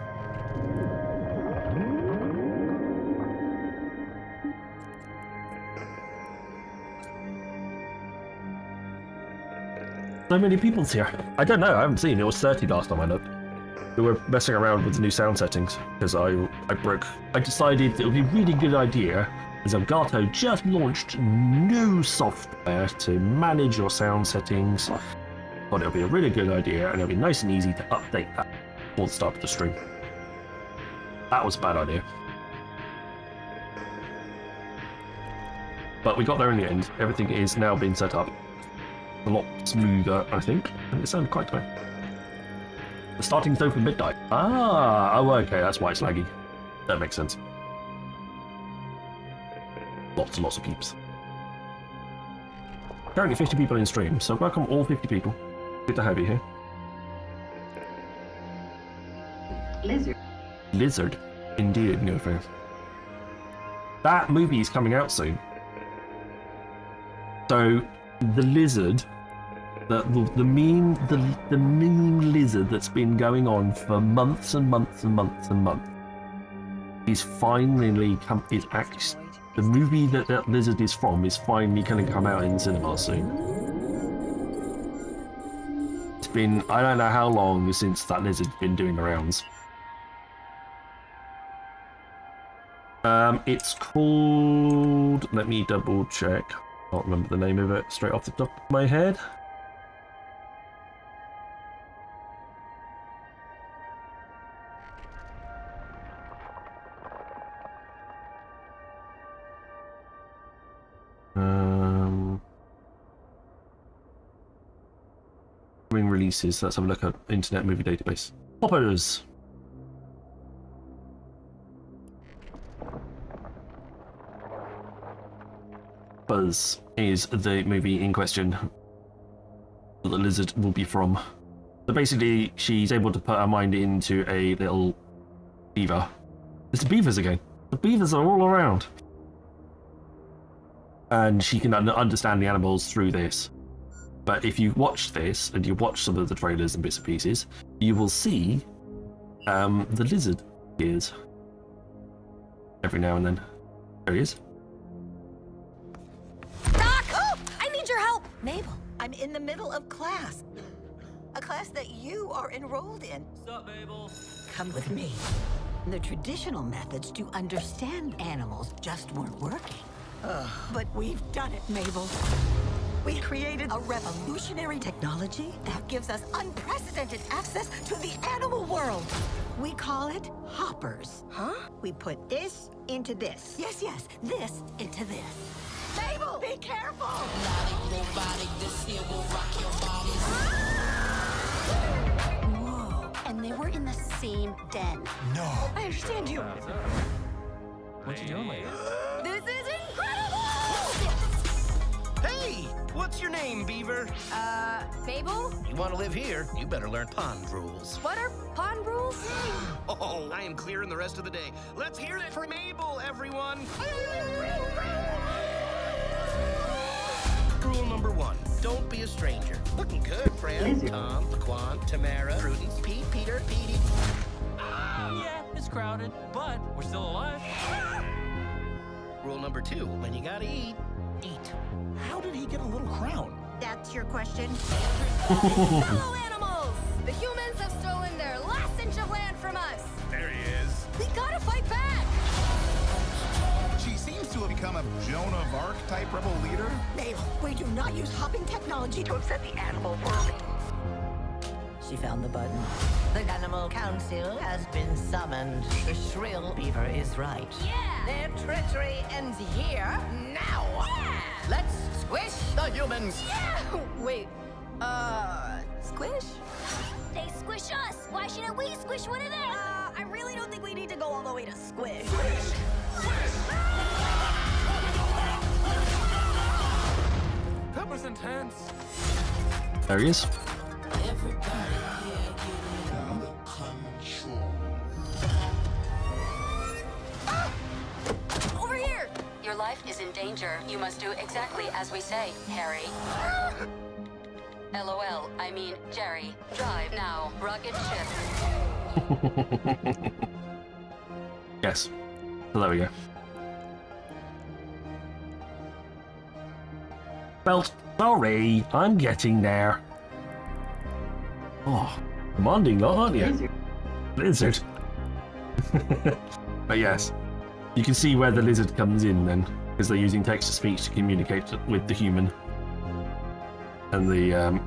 So many people's here. I don't know, I haven't seen. It was 30 last time I looked. We were messing around with the new sound settings because I decided it would be a really good idea, as Elgato just launched new software to manage your sound settings. Thought it would be a really good idea, and it'll be nice and easy to update that before the start of the stream. That was a bad idea. But we got there in the end. Everything is now being set up. A lot smoother, I think, and it sounded quite tight. The starting's open midnight. Oh, okay, that's why it's laggy. That makes sense. Lots and lots of peeps. Currently 50 people in stream, so welcome all 50 people. Good to have you here. Lizard. Lizard, indeed, no fair. That movie is coming out soon. So the lizard, the meme lizard that's been going on for months and months and months and months, is finally the movie that lizard is from is finally going to come out in cinemas soon. It's been, I don't know how long since that lizard's been doing the rounds. It's called, let me double check. I can't remember the name of it straight off the top of my head. Ring releases. Let's have a look at Internet Movie Database. Poppers. Buzz is the movie in question that the lizard will be from. So basically, she's able to put her mind into a little beaver. It's the beavers again. The beavers are all around. And she can understand the animals through this. But if you watch this, and you watch some of the trailers and bits and pieces, you will see the lizard appears every now and then. There he is. Doc! Oh, I need your help! Mabel, I'm in the middle of class. A class that you are enrolled in. What's up, Mabel? Come with me. The traditional methods to understand animals just weren't working. But we've done it, Mabel. We created a revolutionary technology that gives us unprecedented access to the animal world. We call it hoppers. Huh? We put this into this. Yes, this into this. Mabel, be careful! Whoa, and they were in the same den. No. I understand you. What you doing, lady? This is incredible! Hey, what's your name, Beaver? Mabel? You want to live here, you better learn pond rules. What are pond rules? Oh, I am clearing the rest of the day. Let's hear it for Mabel, everyone! Rule number 1, don't be a stranger. Looking good, Fran, Tom, Laquan, Tamara, Prudence, Pete, Peter, Petey. Yeah, it's crowded, but we're still alive. Rule number 2, when you gotta eat, eat. How did he get a little crown? That's your question? Hello, animals! The humans have stolen their last inch of land from us. There he is. We gotta fight back! She seems to have become a Joan of Arc type rebel leader. Mabel, we do not use hopping technology to upset the animal world. She found the button. The Animal Council has been summoned. The shrill beaver is right. Yeah! Their treachery ends here, now. Yeah! Let's squish the humans. Yeah! Wait, squish? They squish us. Why shouldn't we squish one of them? I really don't think we need to go all the way to squish. That was intense. There he is. Over here! Your life is in danger. You must do exactly as we say, Harry. LOL, I mean Jerry. Drive now. Rocket ship. Yes. So there we go. Well, sorry, I'm getting there. Oh, commanding lot, aren't you? Lizard. But yes, you can see where the lizard comes in then, because they're using text-to-speech to communicate with the human. And the,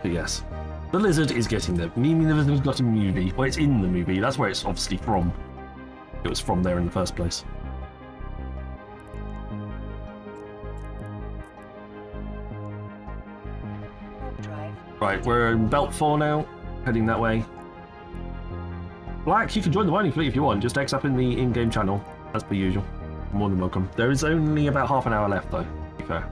but yes, the lizard is getting there. Meaning the lizard's got a movie. Well, it's in the movie. That's where it's obviously from. It was from there in the first place. Right, we're in Belt 4 now, heading that way. Black, you can join the mining fleet if you want. Just X up in the in-game channel, as per usual. More than welcome. There is only about half an hour left, though, to be fair.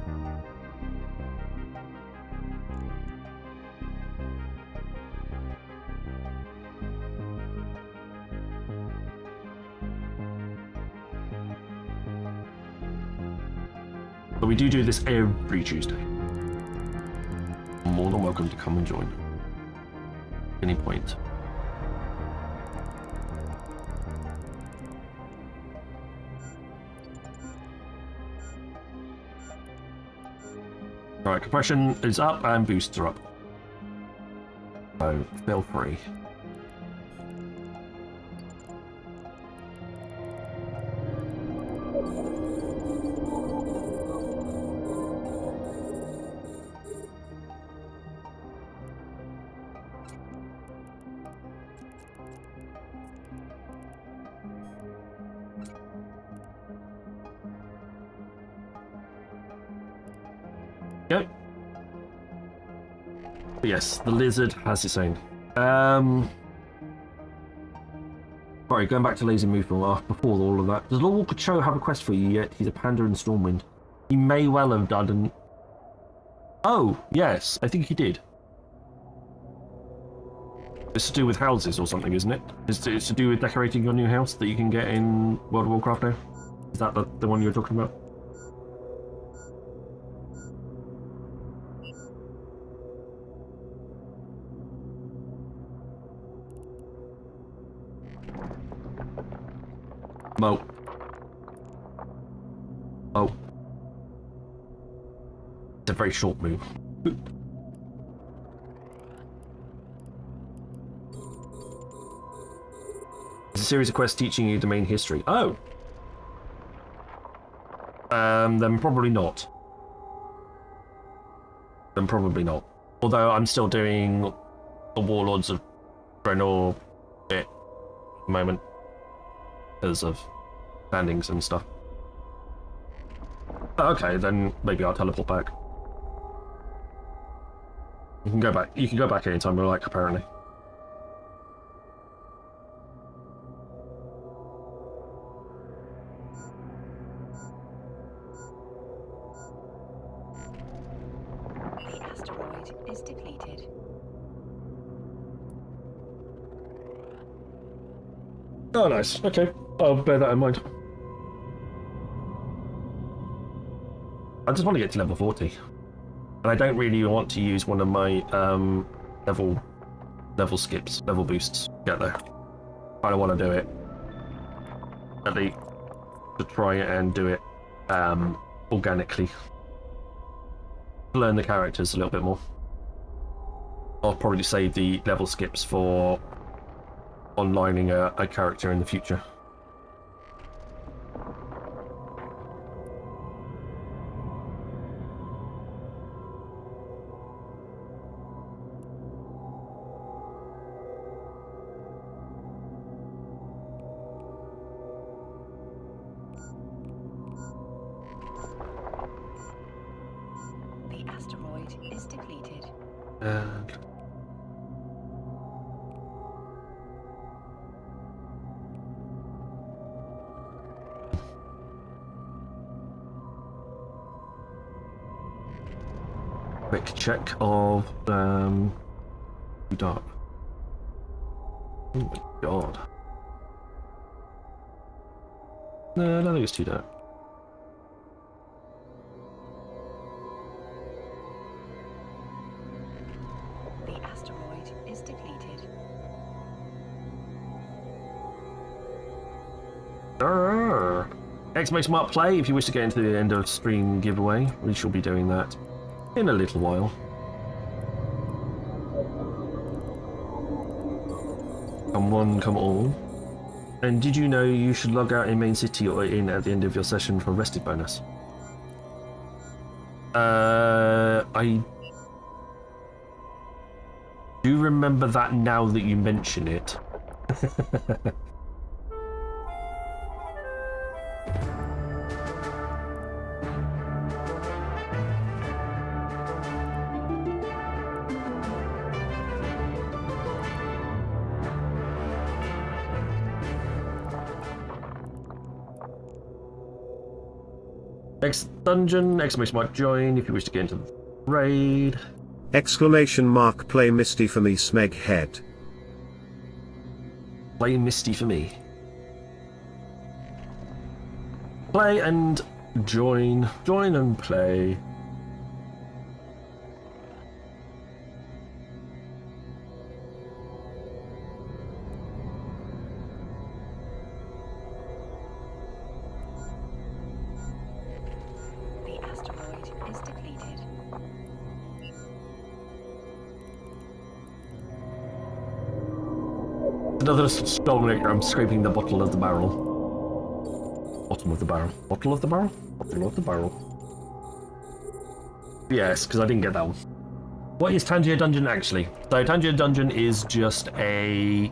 But we do this every Tuesday. More than welcome to come and join. Any point. Alright, compression is up and boosts are up. So, feel free. Go. But yes, the lizard has its own. Sorry, going back to Lazy Movement before all of that. Does Lord Walker Cho have a quest for you yet? He's a panda in Stormwind. He may well have done an... Oh, yes, I think he did. It's to do with houses or something, isn't it? It's to do with decorating your new house that you can get in World of Warcraft now? Is that the one you're talking about? Mo. Oh. It's a very short move. series of quests teaching you domain history. Oh. Then probably not. Although I'm still doing the Warlords of Draenor bit at the moment because of standings and stuff. Okay, then maybe I'll teleport back. You can go back. You can go back anytime you like, apparently. The asteroid is depleted. Oh, nice. Okay, I'll bear that in mind. I just want to get to level 40. And I don't really want to use one of my level skips, level boosts to get there. I don't want to do it. At least to try and do it organically. Learn the characters a little bit more. I'll probably save the level skips for onlining a character in the future. Quick check of too dark. Oh my god. No, I don't think it's too dark. The asteroid is depleted. Exclamation mark play if you wish to get into the end of stream giveaway. We shall be doing that in a little while. Come one, come all. And did you know you should log out in main city or in at the end of your session for rested bonus? I do remember that now that you mention it. Next dungeon, exclamation mark join if you wish to get into the raid. Exclamation mark play Misty for me Smeghead. Play Misty for me. Play and join. Join and play. Another Skolnick, I'm scraping the bottom of the barrel. Bottom of the barrel. Bottle of the barrel? Bottle of the barrel. Yes, because I didn't get that one. What is Tangier Dungeon actually? So Tangier Dungeon is just a...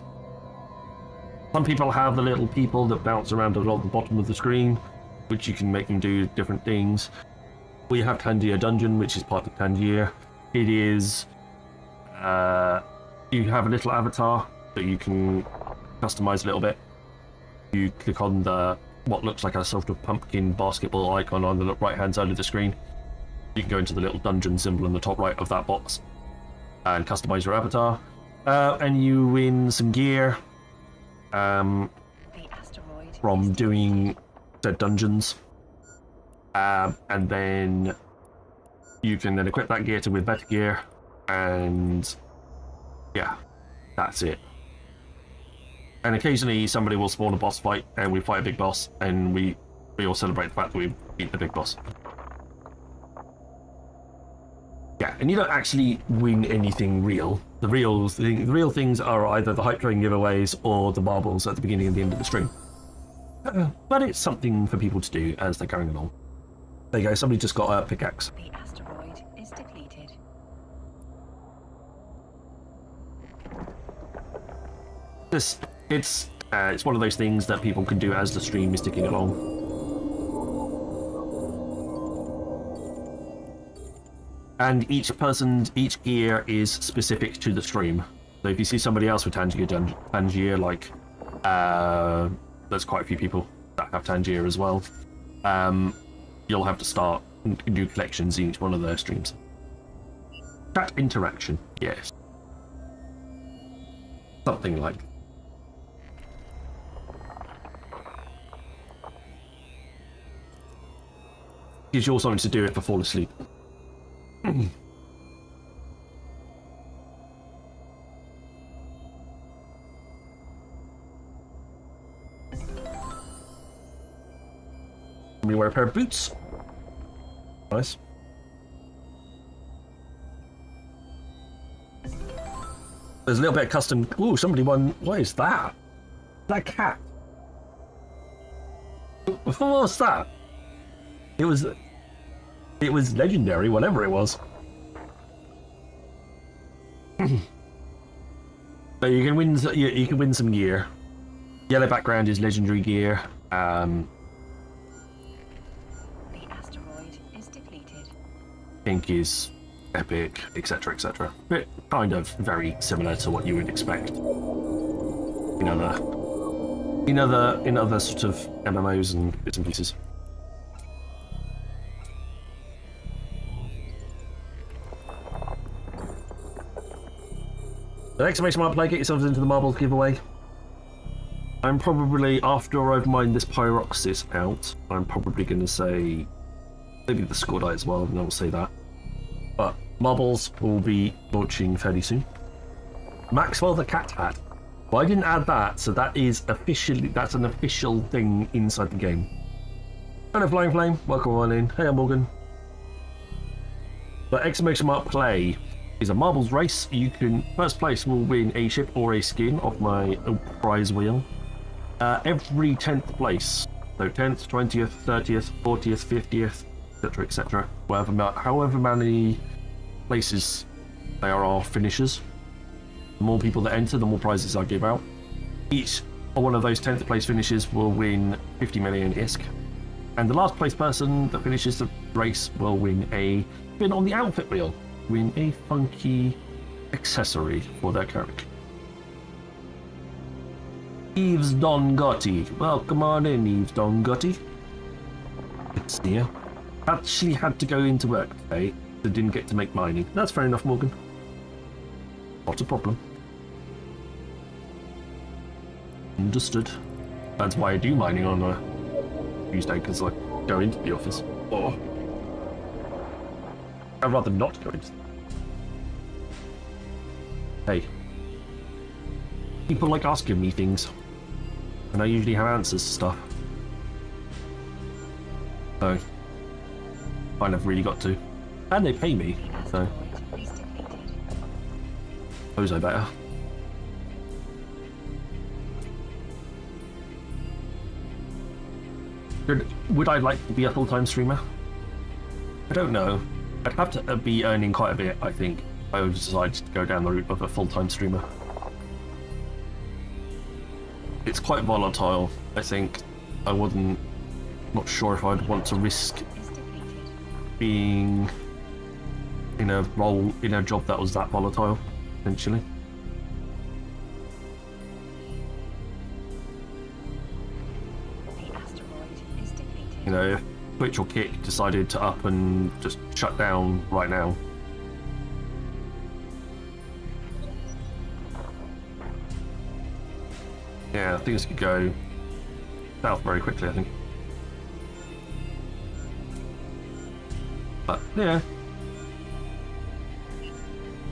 Some people have the little people that bounce around at the bottom of the screen, which you can make them do different things. We have Tangier Dungeon, which is part of Tangier. It is... you have a little avatar that you can customize a little bit. You click on the what looks like a sort of pumpkin basketball icon on the right hand side of the screen. You can go into the little dungeon symbol in the top right of that box and customize your avatar. And you win some gear from doing said dungeons. And then you can then equip that gear with better gear, and yeah, that's it. And occasionally somebody will spawn a boss fight and we fight a big boss, and we all celebrate the fact that we beat the big boss. Yeah, and you don't actually win anything real. The real things are either the hype train giveaways or the marbles at the beginning and the end of the stream. But it's something for people to do as they're going along. There you go, somebody just got a pickaxe. The asteroid is depleted. It's one of those things that people can do as the stream is ticking along. And each gear is specific to the stream. So if you see somebody else with Tangier, like there's quite a few people that have Tangier as well, you'll have to start new collections in each one of their streams. Chat interaction, yes. Something like. Gives you all something to do if I fall asleep. Let me wear a pair of boots. Nice. There's a little bit of custom. Ooh, somebody won. What is that? That cat. What was that? It was legendary, whatever it was. So you can win. You can win some gear. Yellow background is legendary gear. The asteroid is depleted. Pink is epic, etc., etc. But kind of very similar to what you would expect in other sort of MMOs and bits and pieces. The exclamation mark play, get yourselves into the marbles giveaway. I'm probably, after I've mined this Pyroxis out, I'm probably going to say, maybe the Scordite as well, and I will say that. But marbles will be launching fairly soon. Maxwell the Cat Hat. Well, I didn't add that, so that is officially, that's an official thing inside the game. Hello Flying Flame, welcome on in. Hey, I'm Morgan. The exclamation mark play is a marbles race. You can, first place will win a ship or a skin off my prize wheel. Every 10th place, so 10th, 20th, 30th, 40th, 50th, etc., etc. However many places there are finishers. The more people that enter, the more prizes I give out. Each one of those 10th place finishers will win 50 million ISK. And the last place person that finishes the race will win a spin on the outfit wheel. Win a funky accessory for their character. Eves Don Gotti. Welcome on in, Eves Don Gotti. Good to see you. Actually had to go into work today, so didn't get to make mining. That's fair enough, Morgan. Not a problem. Understood. That's why I do mining on a Tuesday, because I go into the office. Or I'd rather not go into. Hey. People like asking me things, and I usually have answers to stuff. So, kind of really got to. And they pay me, so. Suppose I better. Would I like to be a full-time streamer? I don't know. I'd have to be earning quite a bit, I think. I would decide to go down the route of a full-time streamer. It's quite volatile, I think. I wouldn't... Not sure if I'd want to risk being in a role, in a job that was that volatile, potentially. You know, if Twitch or Kick decided to up and just shut down right now. Yeah, things could go south very quickly, I think. But, yeah.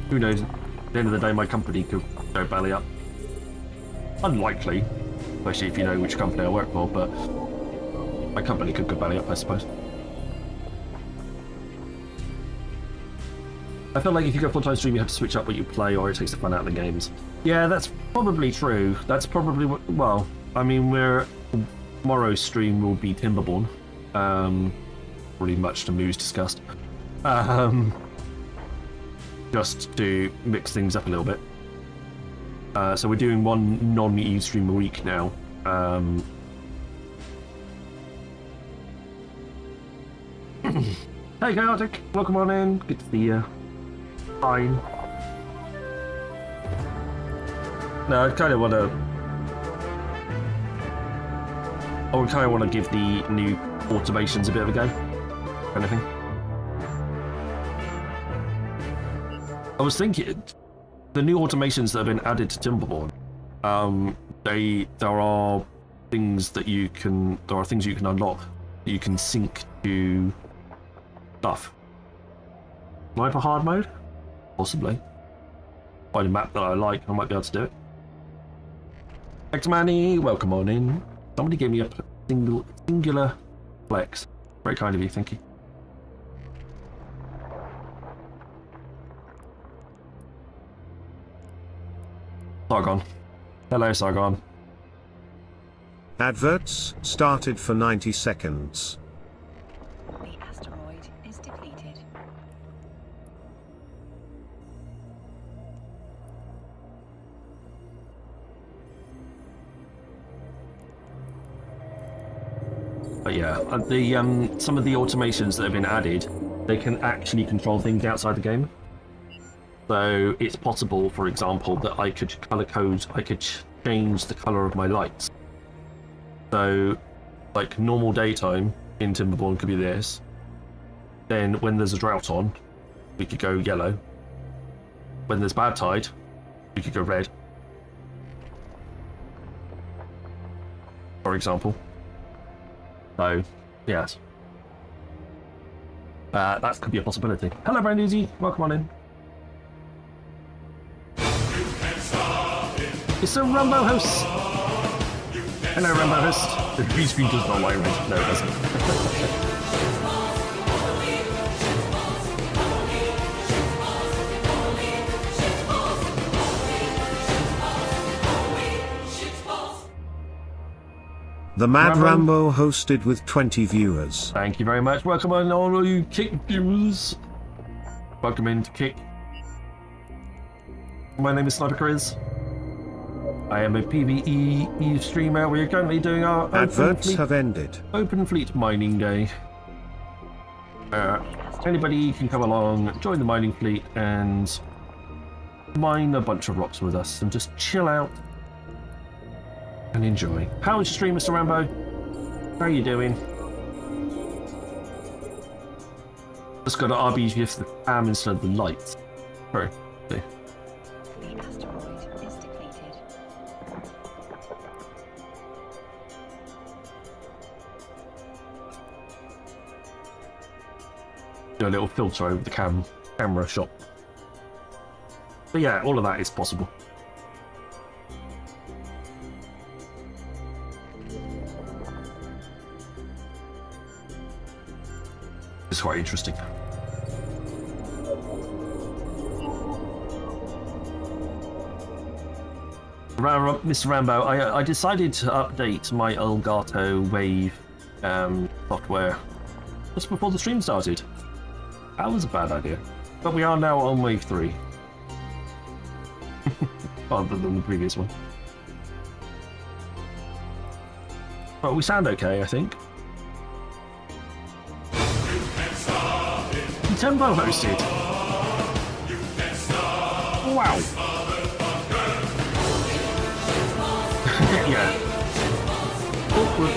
Who knows? At the end of the day, my company could go belly up. Unlikely, especially if you know which company I work for, but my company could go belly up, I suppose. I feel like if you go full-time stream, you have to switch up what you play, or it takes the fun out of the games. Yeah, that's probably true. That's probably what. Well, I mean, tomorrow's stream will be Timberborn. Really much to Moo's disgust. Just to mix things up a little bit. So we're doing one non-Eve stream a week now. Hey, Chaotic, welcome on in. Good to see you. Fine. No, I kind of want to. I kind of want to give the new automations a bit of a go. Kind of thing. I was thinking, the new automations that have been added to Timberborn, there are things that you can. There are things you can unlock that you can sync to stuff. Sniper hard mode? Possibly. Find a map that I like, I might be able to do it. X-Manny, welcome on in. Somebody gave me a singular flex. Very kind of you, thank you. Sargon. Hello, Sargon. Adverts started for 90 seconds. The asteroid is depleted. But yeah, the some of the automations that have been added, they can actually control things outside the game. So it's possible, for example, that I could color code, I could change the color of my lights. So, like normal daytime in Timberborn could be this. Then when there's a drought on, we could go yellow. When there's bad tide, we could go red. For example. So, yes. That could be a possibility. Hello, Brandeezy. Welcome on in. It's a Rambo host. Hello, Rambo host. The green screen does not light red. No, it doesn't. The Mad Rambo hosted with 20 viewers. Thank you very much. Welcome on, all you Kick viewers. Welcome into Kick. My name is Sniper Chris. I am a PvE Eve streamer. We are currently doing our Adverts have ended. Open Fleet Mining Day. Anybody can come along, join the mining fleet, and mine a bunch of rocks with us, and just chill out and enjoy. How is your stream, Mr. Rambo? How are you doing? Just got to RBGF the cam instead of the lights. Sorry. Okay. The asteroid is depleted. Do a little filter over the camera shot. But yeah, all of that is possible. It's quite interesting. Mr. Rambo, I decided to update my Elgato Wave software just before the stream started. That was a bad idea. But we are now on Wave 3. Other than the previous one. But we sound okay, I think. Tempo hosted. Wow. Yeah. Awkward.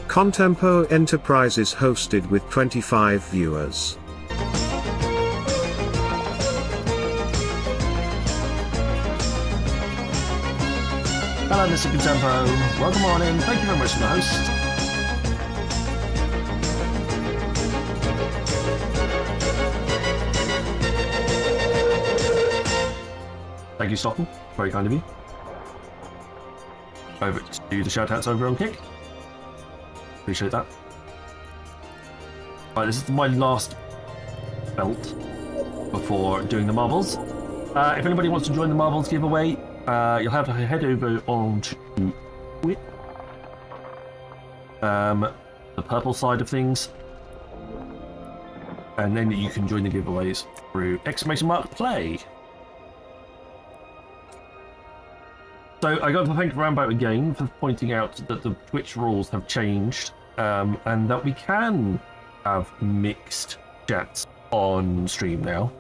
Contempo Enterprises hosted with 25 viewers. Hello, Mr. Contempo. Welcome on in. Thank you very much for the host. Thank you, Stockton. Very kind of you. over to the shout-outs over on Kick. Appreciate that. Right, this is my last belt before doing the marbles. If anybody wants to join the marbles giveaway, you'll have to head over on to the purple side of things, and then you can join the giveaways through !play. So I got to thank Rambo again for pointing out that the Twitch rules have changed, and that we can have mixed chats on stream now.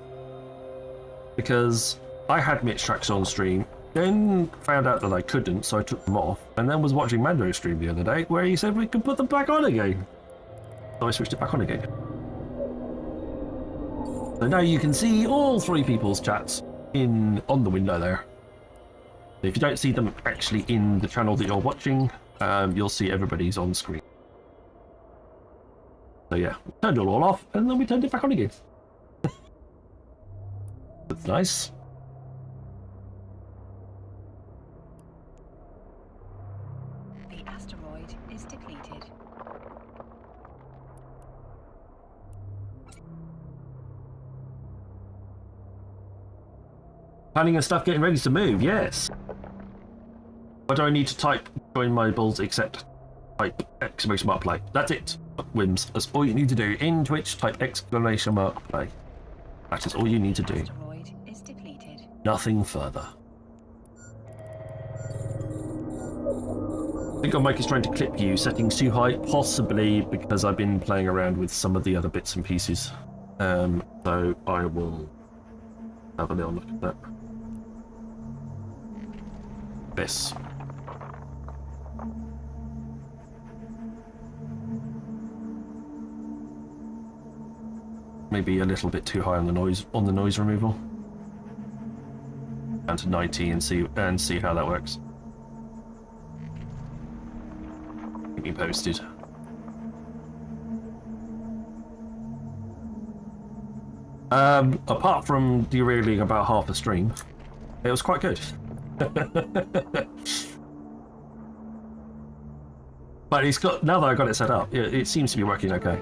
Because I had mixed tracks on stream, then found out that I couldn't, so I took them off, and then was watching Mando stream the other day where he said we could put them back on again. So I switched it back on again. So now you can see all three people's chats on the window there. If you don't see them actually in the channel that you're watching, you'll see everybody's on screen. So yeah, we turned it all off, and then we turned it back on again. That's nice. The asteroid is depleted. Planning and stuff, getting ready to move, yes. What do I need to type join my bulls except type !play? That's it, Wims. That's all you need to do. In Twitch, type !play. That is all you need to do. Nothing further. I think our mic is trying to clip you. Settings too high? Possibly, because I've been playing around with some of the other bits and pieces. So I will have a little look at that. This. Maybe a little bit too high on the noise removal. Down to 90 and see how that works. Keep me posted. Apart from derailing about half a stream, it was quite good. But it's got, now that I got it set up, it seems to be working okay.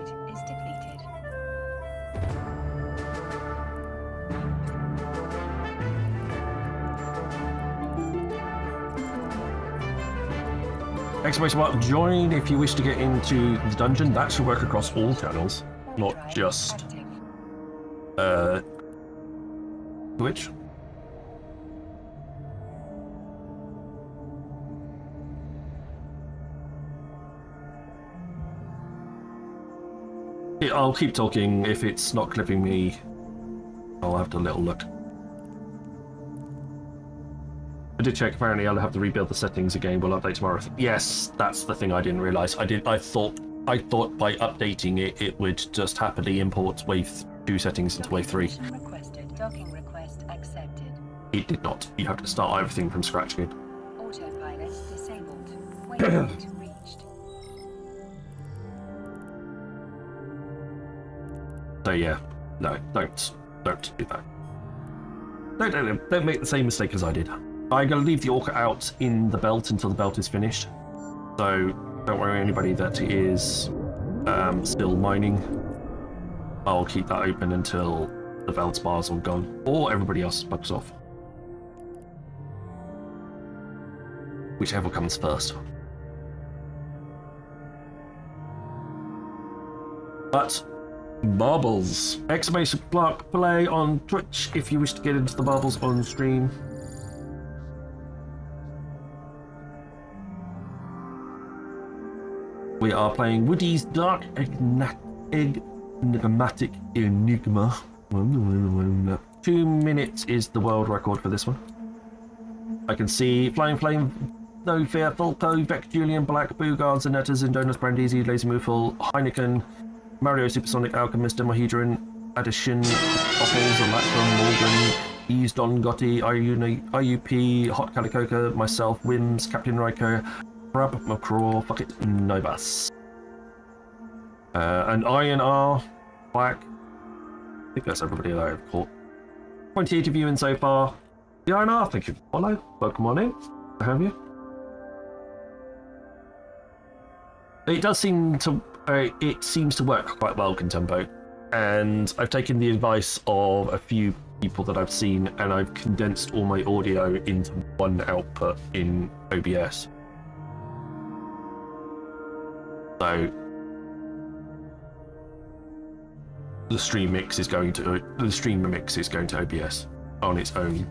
Exclamation mark join if you wish to get into the dungeon. That should work across all channels, not just Twitch. I'll keep talking. If it's not clipping me, I'll have to little look. I did check. Apparently, I'll have to rebuild the settings again. We'll update tomorrow. Yes, that's the thing I didn't realize. I thought by updating it, it would just happily import Wave 2 settings into Wave 3. Docking request accepted. It did not. You have to start everything from scratch again. Autopilot disabled. Waypoint reached. So yeah, no, don't do that. Don't make the same mistake as I did. I'm going to leave the Orca out in the belt until the belt is finished. So don't worry, anybody that is still mining, I'll keep that open until the belt's bar's all gone, or everybody else bugs off. Whichever comes first. But marbles! !play on Twitch if you wish to get into the marbles on stream. We are playing Woody's Dark Enigmatic Enigma. 2 minutes is the world record for this one. I can see Flying Flame, No Fear, Falco, Vec, Julian, Black, Boogard, Zanetta, Zindonis, Brandisi, Lazy Moofle, Heineken, Mario, Supersonic, Alchemist, Mahedron, Addition, Bottles, Electron, Morgan, Ease, Don Gotti, IUP, Hot Calicoca, myself, Wims, Captain Riker, Crab, McCraw, Fuck It, Novas. And Iron R, Black. I think that's everybody that I've caught. 28 of you in so far. The Iron R, thank you for the follow. Welcome on in. I have you. It does seem to. It seems to work quite well, Contempo, and I've taken the advice of a few people that I've seen, and I've condensed all my audio into one output in OBS. So the stream mix is going to OBS on its own.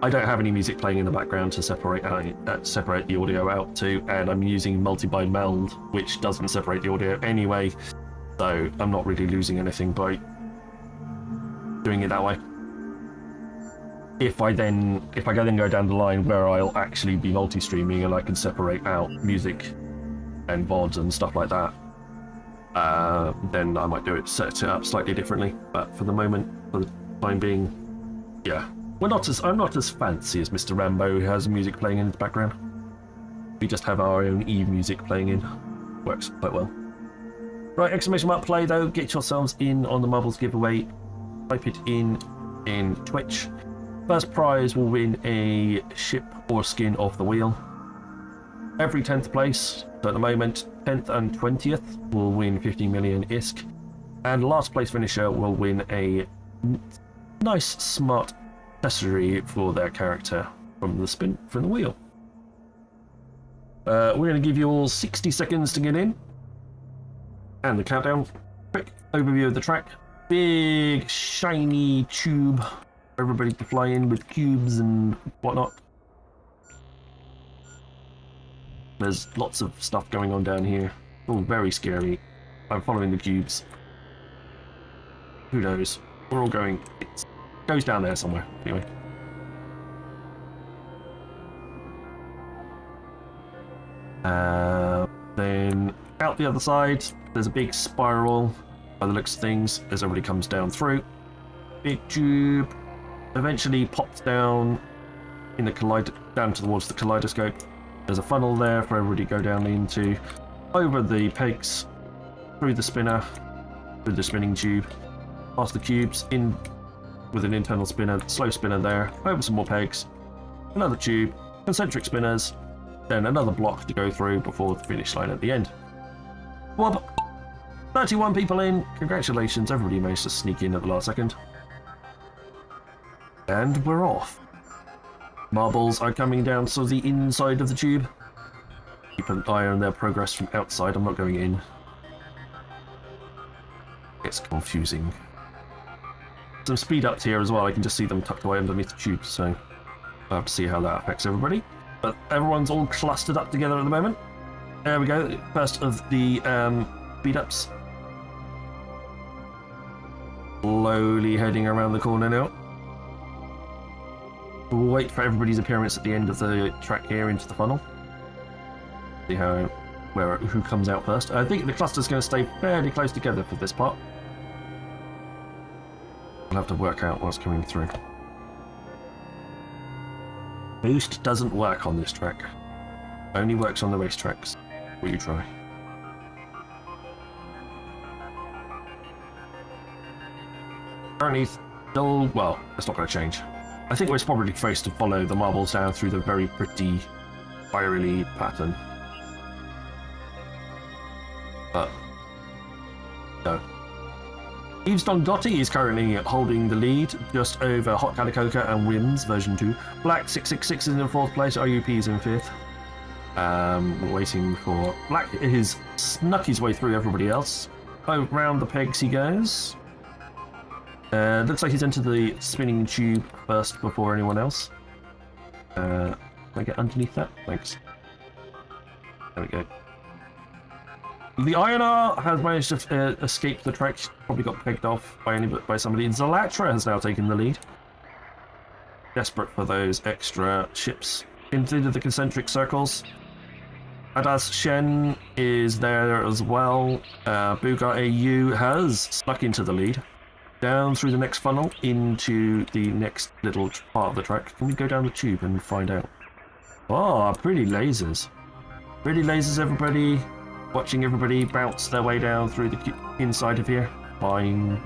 I don't have any music playing in the background to separate the audio out to, and I'm using multi-bind meld, which doesn't separate the audio anyway, so I'm not really losing anything by doing it that way. If I then go down the line where I'll actually be multi-streaming and I can separate out music and VODs and stuff like that, then I might set it up slightly differently. But for the moment, for the time being, yeah. I'm not as fancy as Mr. Rambo, who has music playing in the background. We just have our own Eve music playing in. Works quite well. Right, exclamation mark play though. Get yourselves in on the Marbles giveaway. Type it in Twitch. First prize will win a ship or skin off the wheel. Every 10th place, so at the moment 10th and 20th, will win 50 million ISK. And last place finisher will win a nice smart accessory for their character from the wheel. We're going to give you all 60 seconds to get in. And the countdown. Quick overview of the track. Big shiny tube for everybody to fly in with cubes and whatnot. There's lots of stuff going on down here. All very scary. I'm following the cubes. Who knows? We're all going. It goes down there somewhere. Anyway. Then out the other side, there's a big spiral. By the looks of things, as everybody comes down through. Big tube eventually pops down in the down towards the kaleidoscope. There's a funnel there for everybody to go down into, over the pegs, through the spinner, through the spinning tube, past the cubes, in with an internal spinner, slow spinner there, over some more pegs, another tube, concentric spinners, then another block to go through before the finish line at the end. Whoop! 31 people in. Congratulations, everybody managed to sneak in at the last second. And we're off. Marbles are coming down to the inside of the tube. Keep an eye on their progress from outside. I'm not going in. It's confusing. Some speed ups here as well. I can just see them tucked away underneath the tube, so I'll have to see how that affects everybody. But everyone's all clustered up together at the moment. There we go. First of the speed ups. Slowly heading around the corner now. We'll wait for everybody's appearance at the end of the track here into the funnel. See who comes out first. I think the cluster's going to stay fairly close together for this part. We'll have to work out what's coming through. Boost doesn't work on this track. Only works on the racetracks. Will you try? Currently still, well, that's not going to change. I think we're probably supposed to follow the marbles down through the very pretty spirally pattern. But no. Eves Dondotti is currently holding the lead just over Hot Calicoca and Wims version 2. Black 666 is in 4th place, IUP is in 5th. We're waiting for Black. He's snuck his way through everybody else. Oh, round the pegs he goes. Looks like he's entered the spinning tube first before anyone else. Can I get underneath that? Thanks. There we go. The INR has managed to escape the track. Probably got pegged off by somebody. Zalatra has now taken the lead. Desperate for those extra ships. Into the concentric circles. Adas Shen is there as well. Buga AU has snuck into the lead. Down through the next funnel into the next little part of the track. Can we go down the tube and find out? Oh, pretty lasers. Pretty lasers, everybody. Watching everybody bounce their way down through the inside of here. Fine.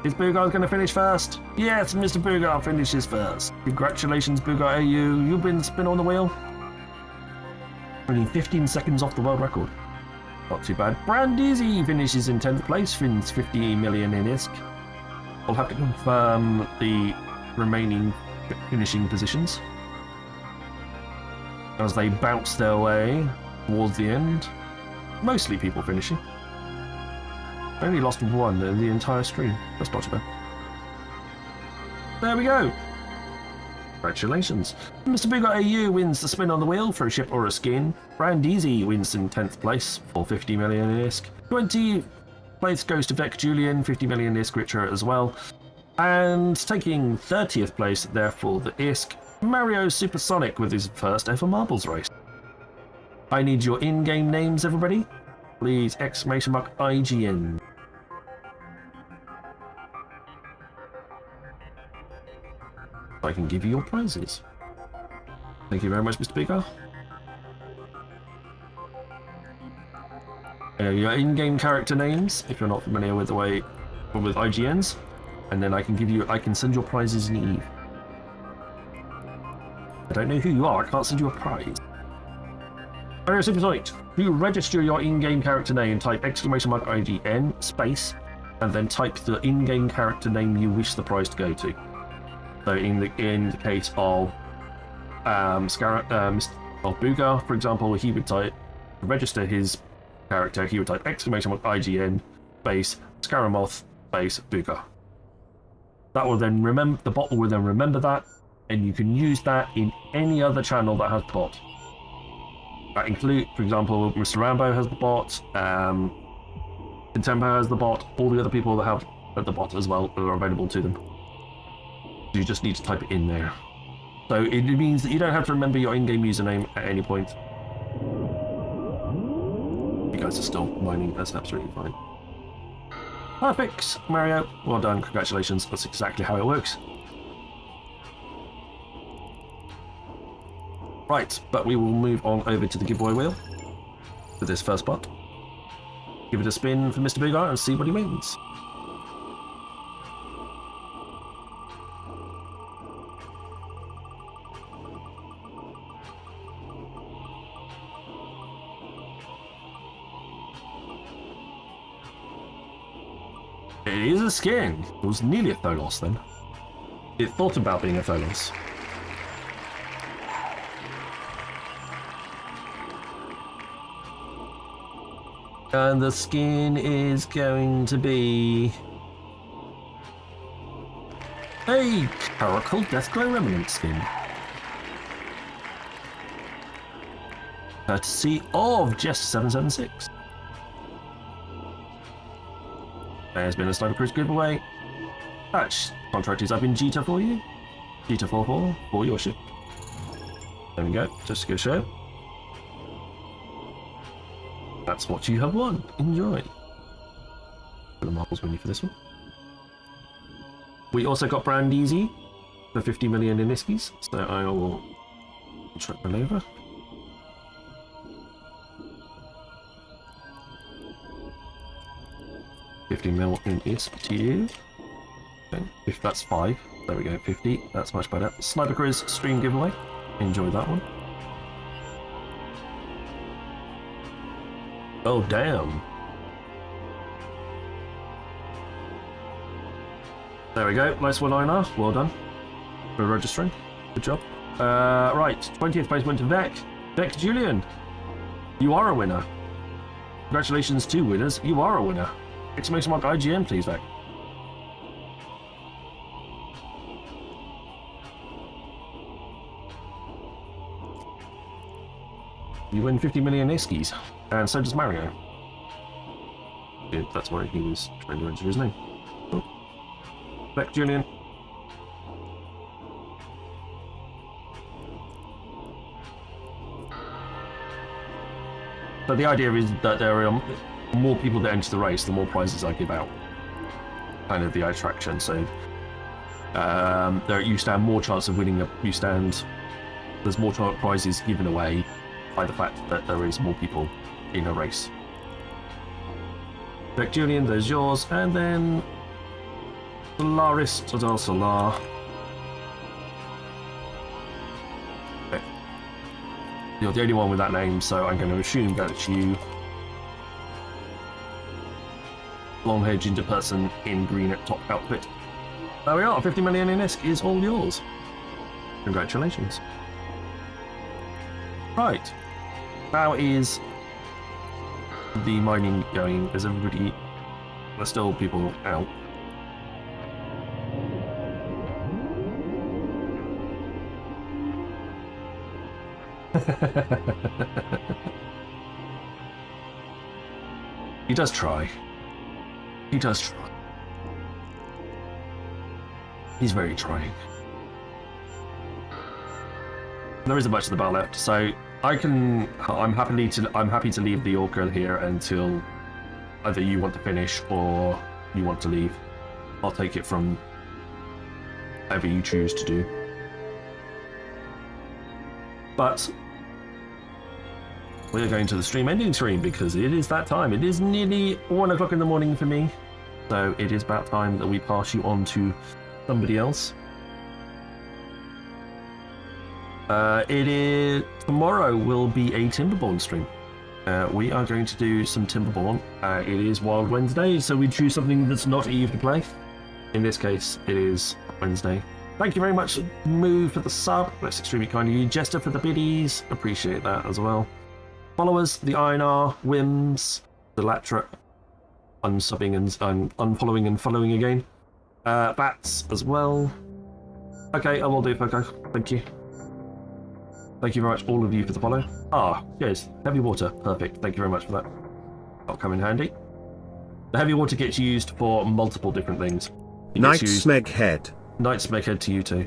Is Bugard going to finish first? Yes, Mr. Bugard finishes first. Congratulations, Bugard AU. You've been spin on the wheel. Only 15 seconds off the world record. Not too bad. Brandisi finishes in 10th place, wins 50 million in ISK. I'll have to confirm the remaining finishing positions as they bounce their way towards the end. Mostly people finishing. I only lost one in the entire stream. That's not too bad. There we go. Congratulations. Mr. Bigger AU wins the spin on the wheel for a ship or a skin. Brandisi wins in 10th place for 50 million ISK. 20th place goes to Vec Julian, 50 million ISK richer as well. And taking 30th place, therefore, the ISK, Mario Supersonic with his first ever marbles race. I need your in-game names, everybody. Please, exclamation mark IGN. I can give you your prizes. Thank you very much, Mr. Bigger. Your in-game character names, if you're not familiar with the way with IGNs, and then I can send your prizes in Eve. I don't know who you are. I can't send you a prize. Mario Supersonic, you register your in-game character name, type exclamation mark IGN space, and then type the in-game character name you wish the prize to go to. So in the case of Booga, for example, he would type register his character. He would type exclamation mark IGN space Scaramoth space Booga. That will then the bot will then remember that, and you can use that in any other channel that has bot. That include, for example, Mr. Rambo has the bot, Contempo has the bot, all the other people that have the bot as well are available to them. You just need to type it in there. So it means that you don't have to remember your in-game username at any point. You guys are still mining, that's absolutely fine. Perfect, Mario. Well done, congratulations. That's exactly how it works. Right, but we will move on over to the giveaway wheel for this first part. Give it a spin for Mr. Big Eye and see what he wins. It is a skin. It was nearly a Tholos then. It thought about being a Tholos. And the skin is going to be a Caracal Deathglow Remnant skin. Courtesy of Jess776. There's been a Sniper Cruise giveaway. Patch contract is up in Jita for you. Jita 44 for your ship. There we go, just to go show. That's what you have won. Enjoy. The marbles menu for this one. We also got Brandisi for 50 million in Iskies, so I will track them over. $50 million in ISP to you. Okay, if that's 5, there we go, 50. That's much better. Sniper Quiz stream giveaway. Enjoy that one. Oh, damn. There we go. Nice one, Einar. Well done for registering. Good job. Right. 20th place went to Vec. Vec Julian. You are a winner. Congratulations, 2 winners. You are a winner. Exclamation mark IGN, please, Vec. You win 50 million Iskies. And so does Mario. Yeah, that's why he was trying to enter his name. Oh. Back, Julian. But the idea is that there are more people that enter the race, the more prizes I give out. Kind of the attraction. So you stand more chance of winning. There's more prizes given away by the fact that there is more people in a race. Beck Julian, there's yours, and then Solaris Tadal Solar. Okay. You're the only one with that name, so I'm going to assume that it's you. Long-haired ginger person in green at top outfit. There we are, 50 million in ISK is all yours. Congratulations. Right. How is the mining going? Is everybody... There's still people out. He does try. He does try. He's very trying. There isn't much of the bar left, so I'm happy to leave the Orca here until either you want to finish or you want to leave. I'll take it from whatever you choose to do. But we're going to the stream ending screen because it is that time. It is nearly 1 o'clock in the morning for me, so it is about time that we pass you on to somebody else. Tomorrow will be a Timberborn stream. We are going to do some Timberborn. It is Wild Wednesday, so we choose something that's not Eve to play. In this case, it is Wednesday. Thank you very much, Moo, for the sub. That's extremely kind of you. Jester for the biddies. Appreciate that as well. Followers, the INR, Wims, the Latra, unsubbing and unfollowing and following again. Bats as well. Okay, I will do, Poco. Thank you. Thank you very much, all of you, for the follow. Ah, yes, heavy water. Perfect. Thank you very much for that. That'll come in handy. The heavy water gets used for multiple different things. Night Smeghead. Night Smeghead to you too.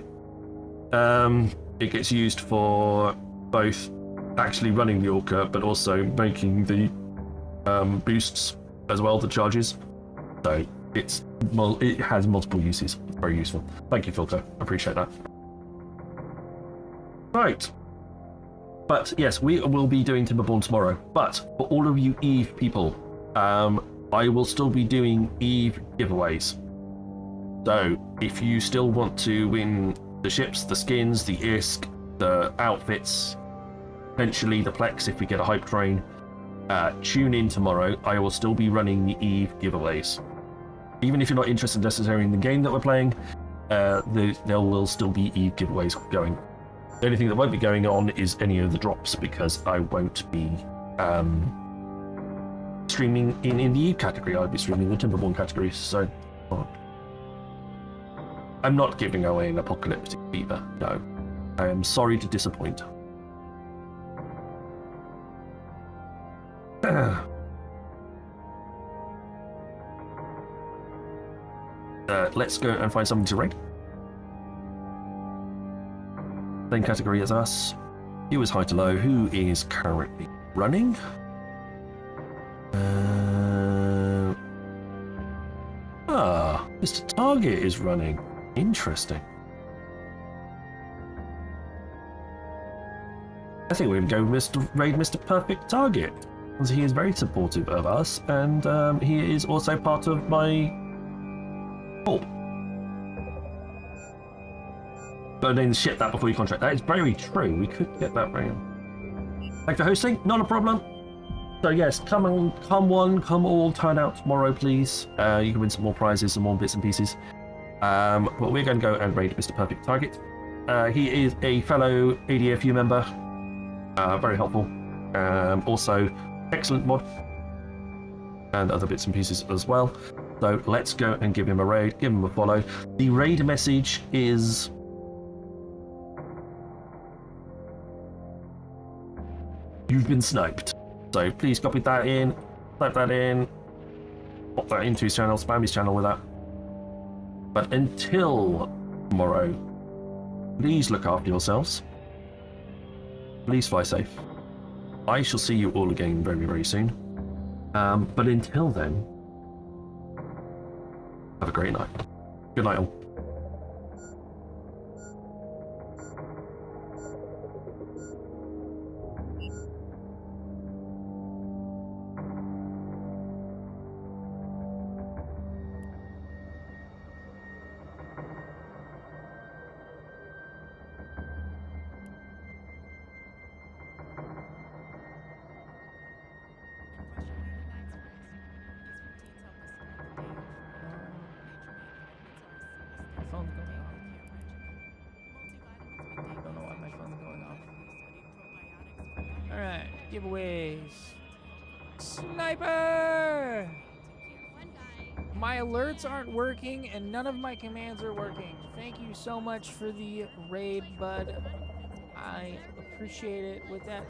It gets used for both actually running the Orca, but also making the boosts as well, the charges. So it has multiple uses. It's very useful. Thank you, Filter. Appreciate that. Right. But yes, we will be doing Timberborn tomorrow. But for all of you Eve people, I will still be doing Eve giveaways. So if you still want to win the ships, the skins, the ISK, the outfits, potentially the Plex if we get a hype train, tune in tomorrow. I will still be running the Eve giveaways. Even if you're not interested necessarily in the game that we're playing, there will still be Eve giveaways going. The only thing that won't be going on is any of the drops, because I won't be streaming in the Eve category. I'll be streaming the Timberborn category, so I'm not giving away an apocalyptic either. No, I am sorry to disappoint. Let's go and find something to raid. Same category as us. Who is high to low? Who is currently running? Mr. Target is running. Interesting. I think we're going to go with raid Mr. Perfect Target, because he is very supportive of us, and he is also part of my corp. But then ship that before you contract. That is very true. We could get that right. Thanks for hosting. Not a problem. So yes, come all, turn out tomorrow, please. You can win some more prizes, some more bits and pieces. But we're going to go and raid Mr. Perfect Target. He is a fellow ADFU member. Very helpful. Also, excellent mod. And other bits and pieces as well. So let's go and give him a raid, give him a follow. The raid message is... You've been sniped. So please copy that in, type that in, pop that into his channel, spam his channel with that. But until tomorrow, please look after yourselves. Please fly safe. I shall see you all again very, very soon. But until then, have a great night. Good night all. Alright, giveaways. Sniper! My alerts aren't working, and none of my commands are working. Thank you so much for the raid, bud. I appreciate it. With that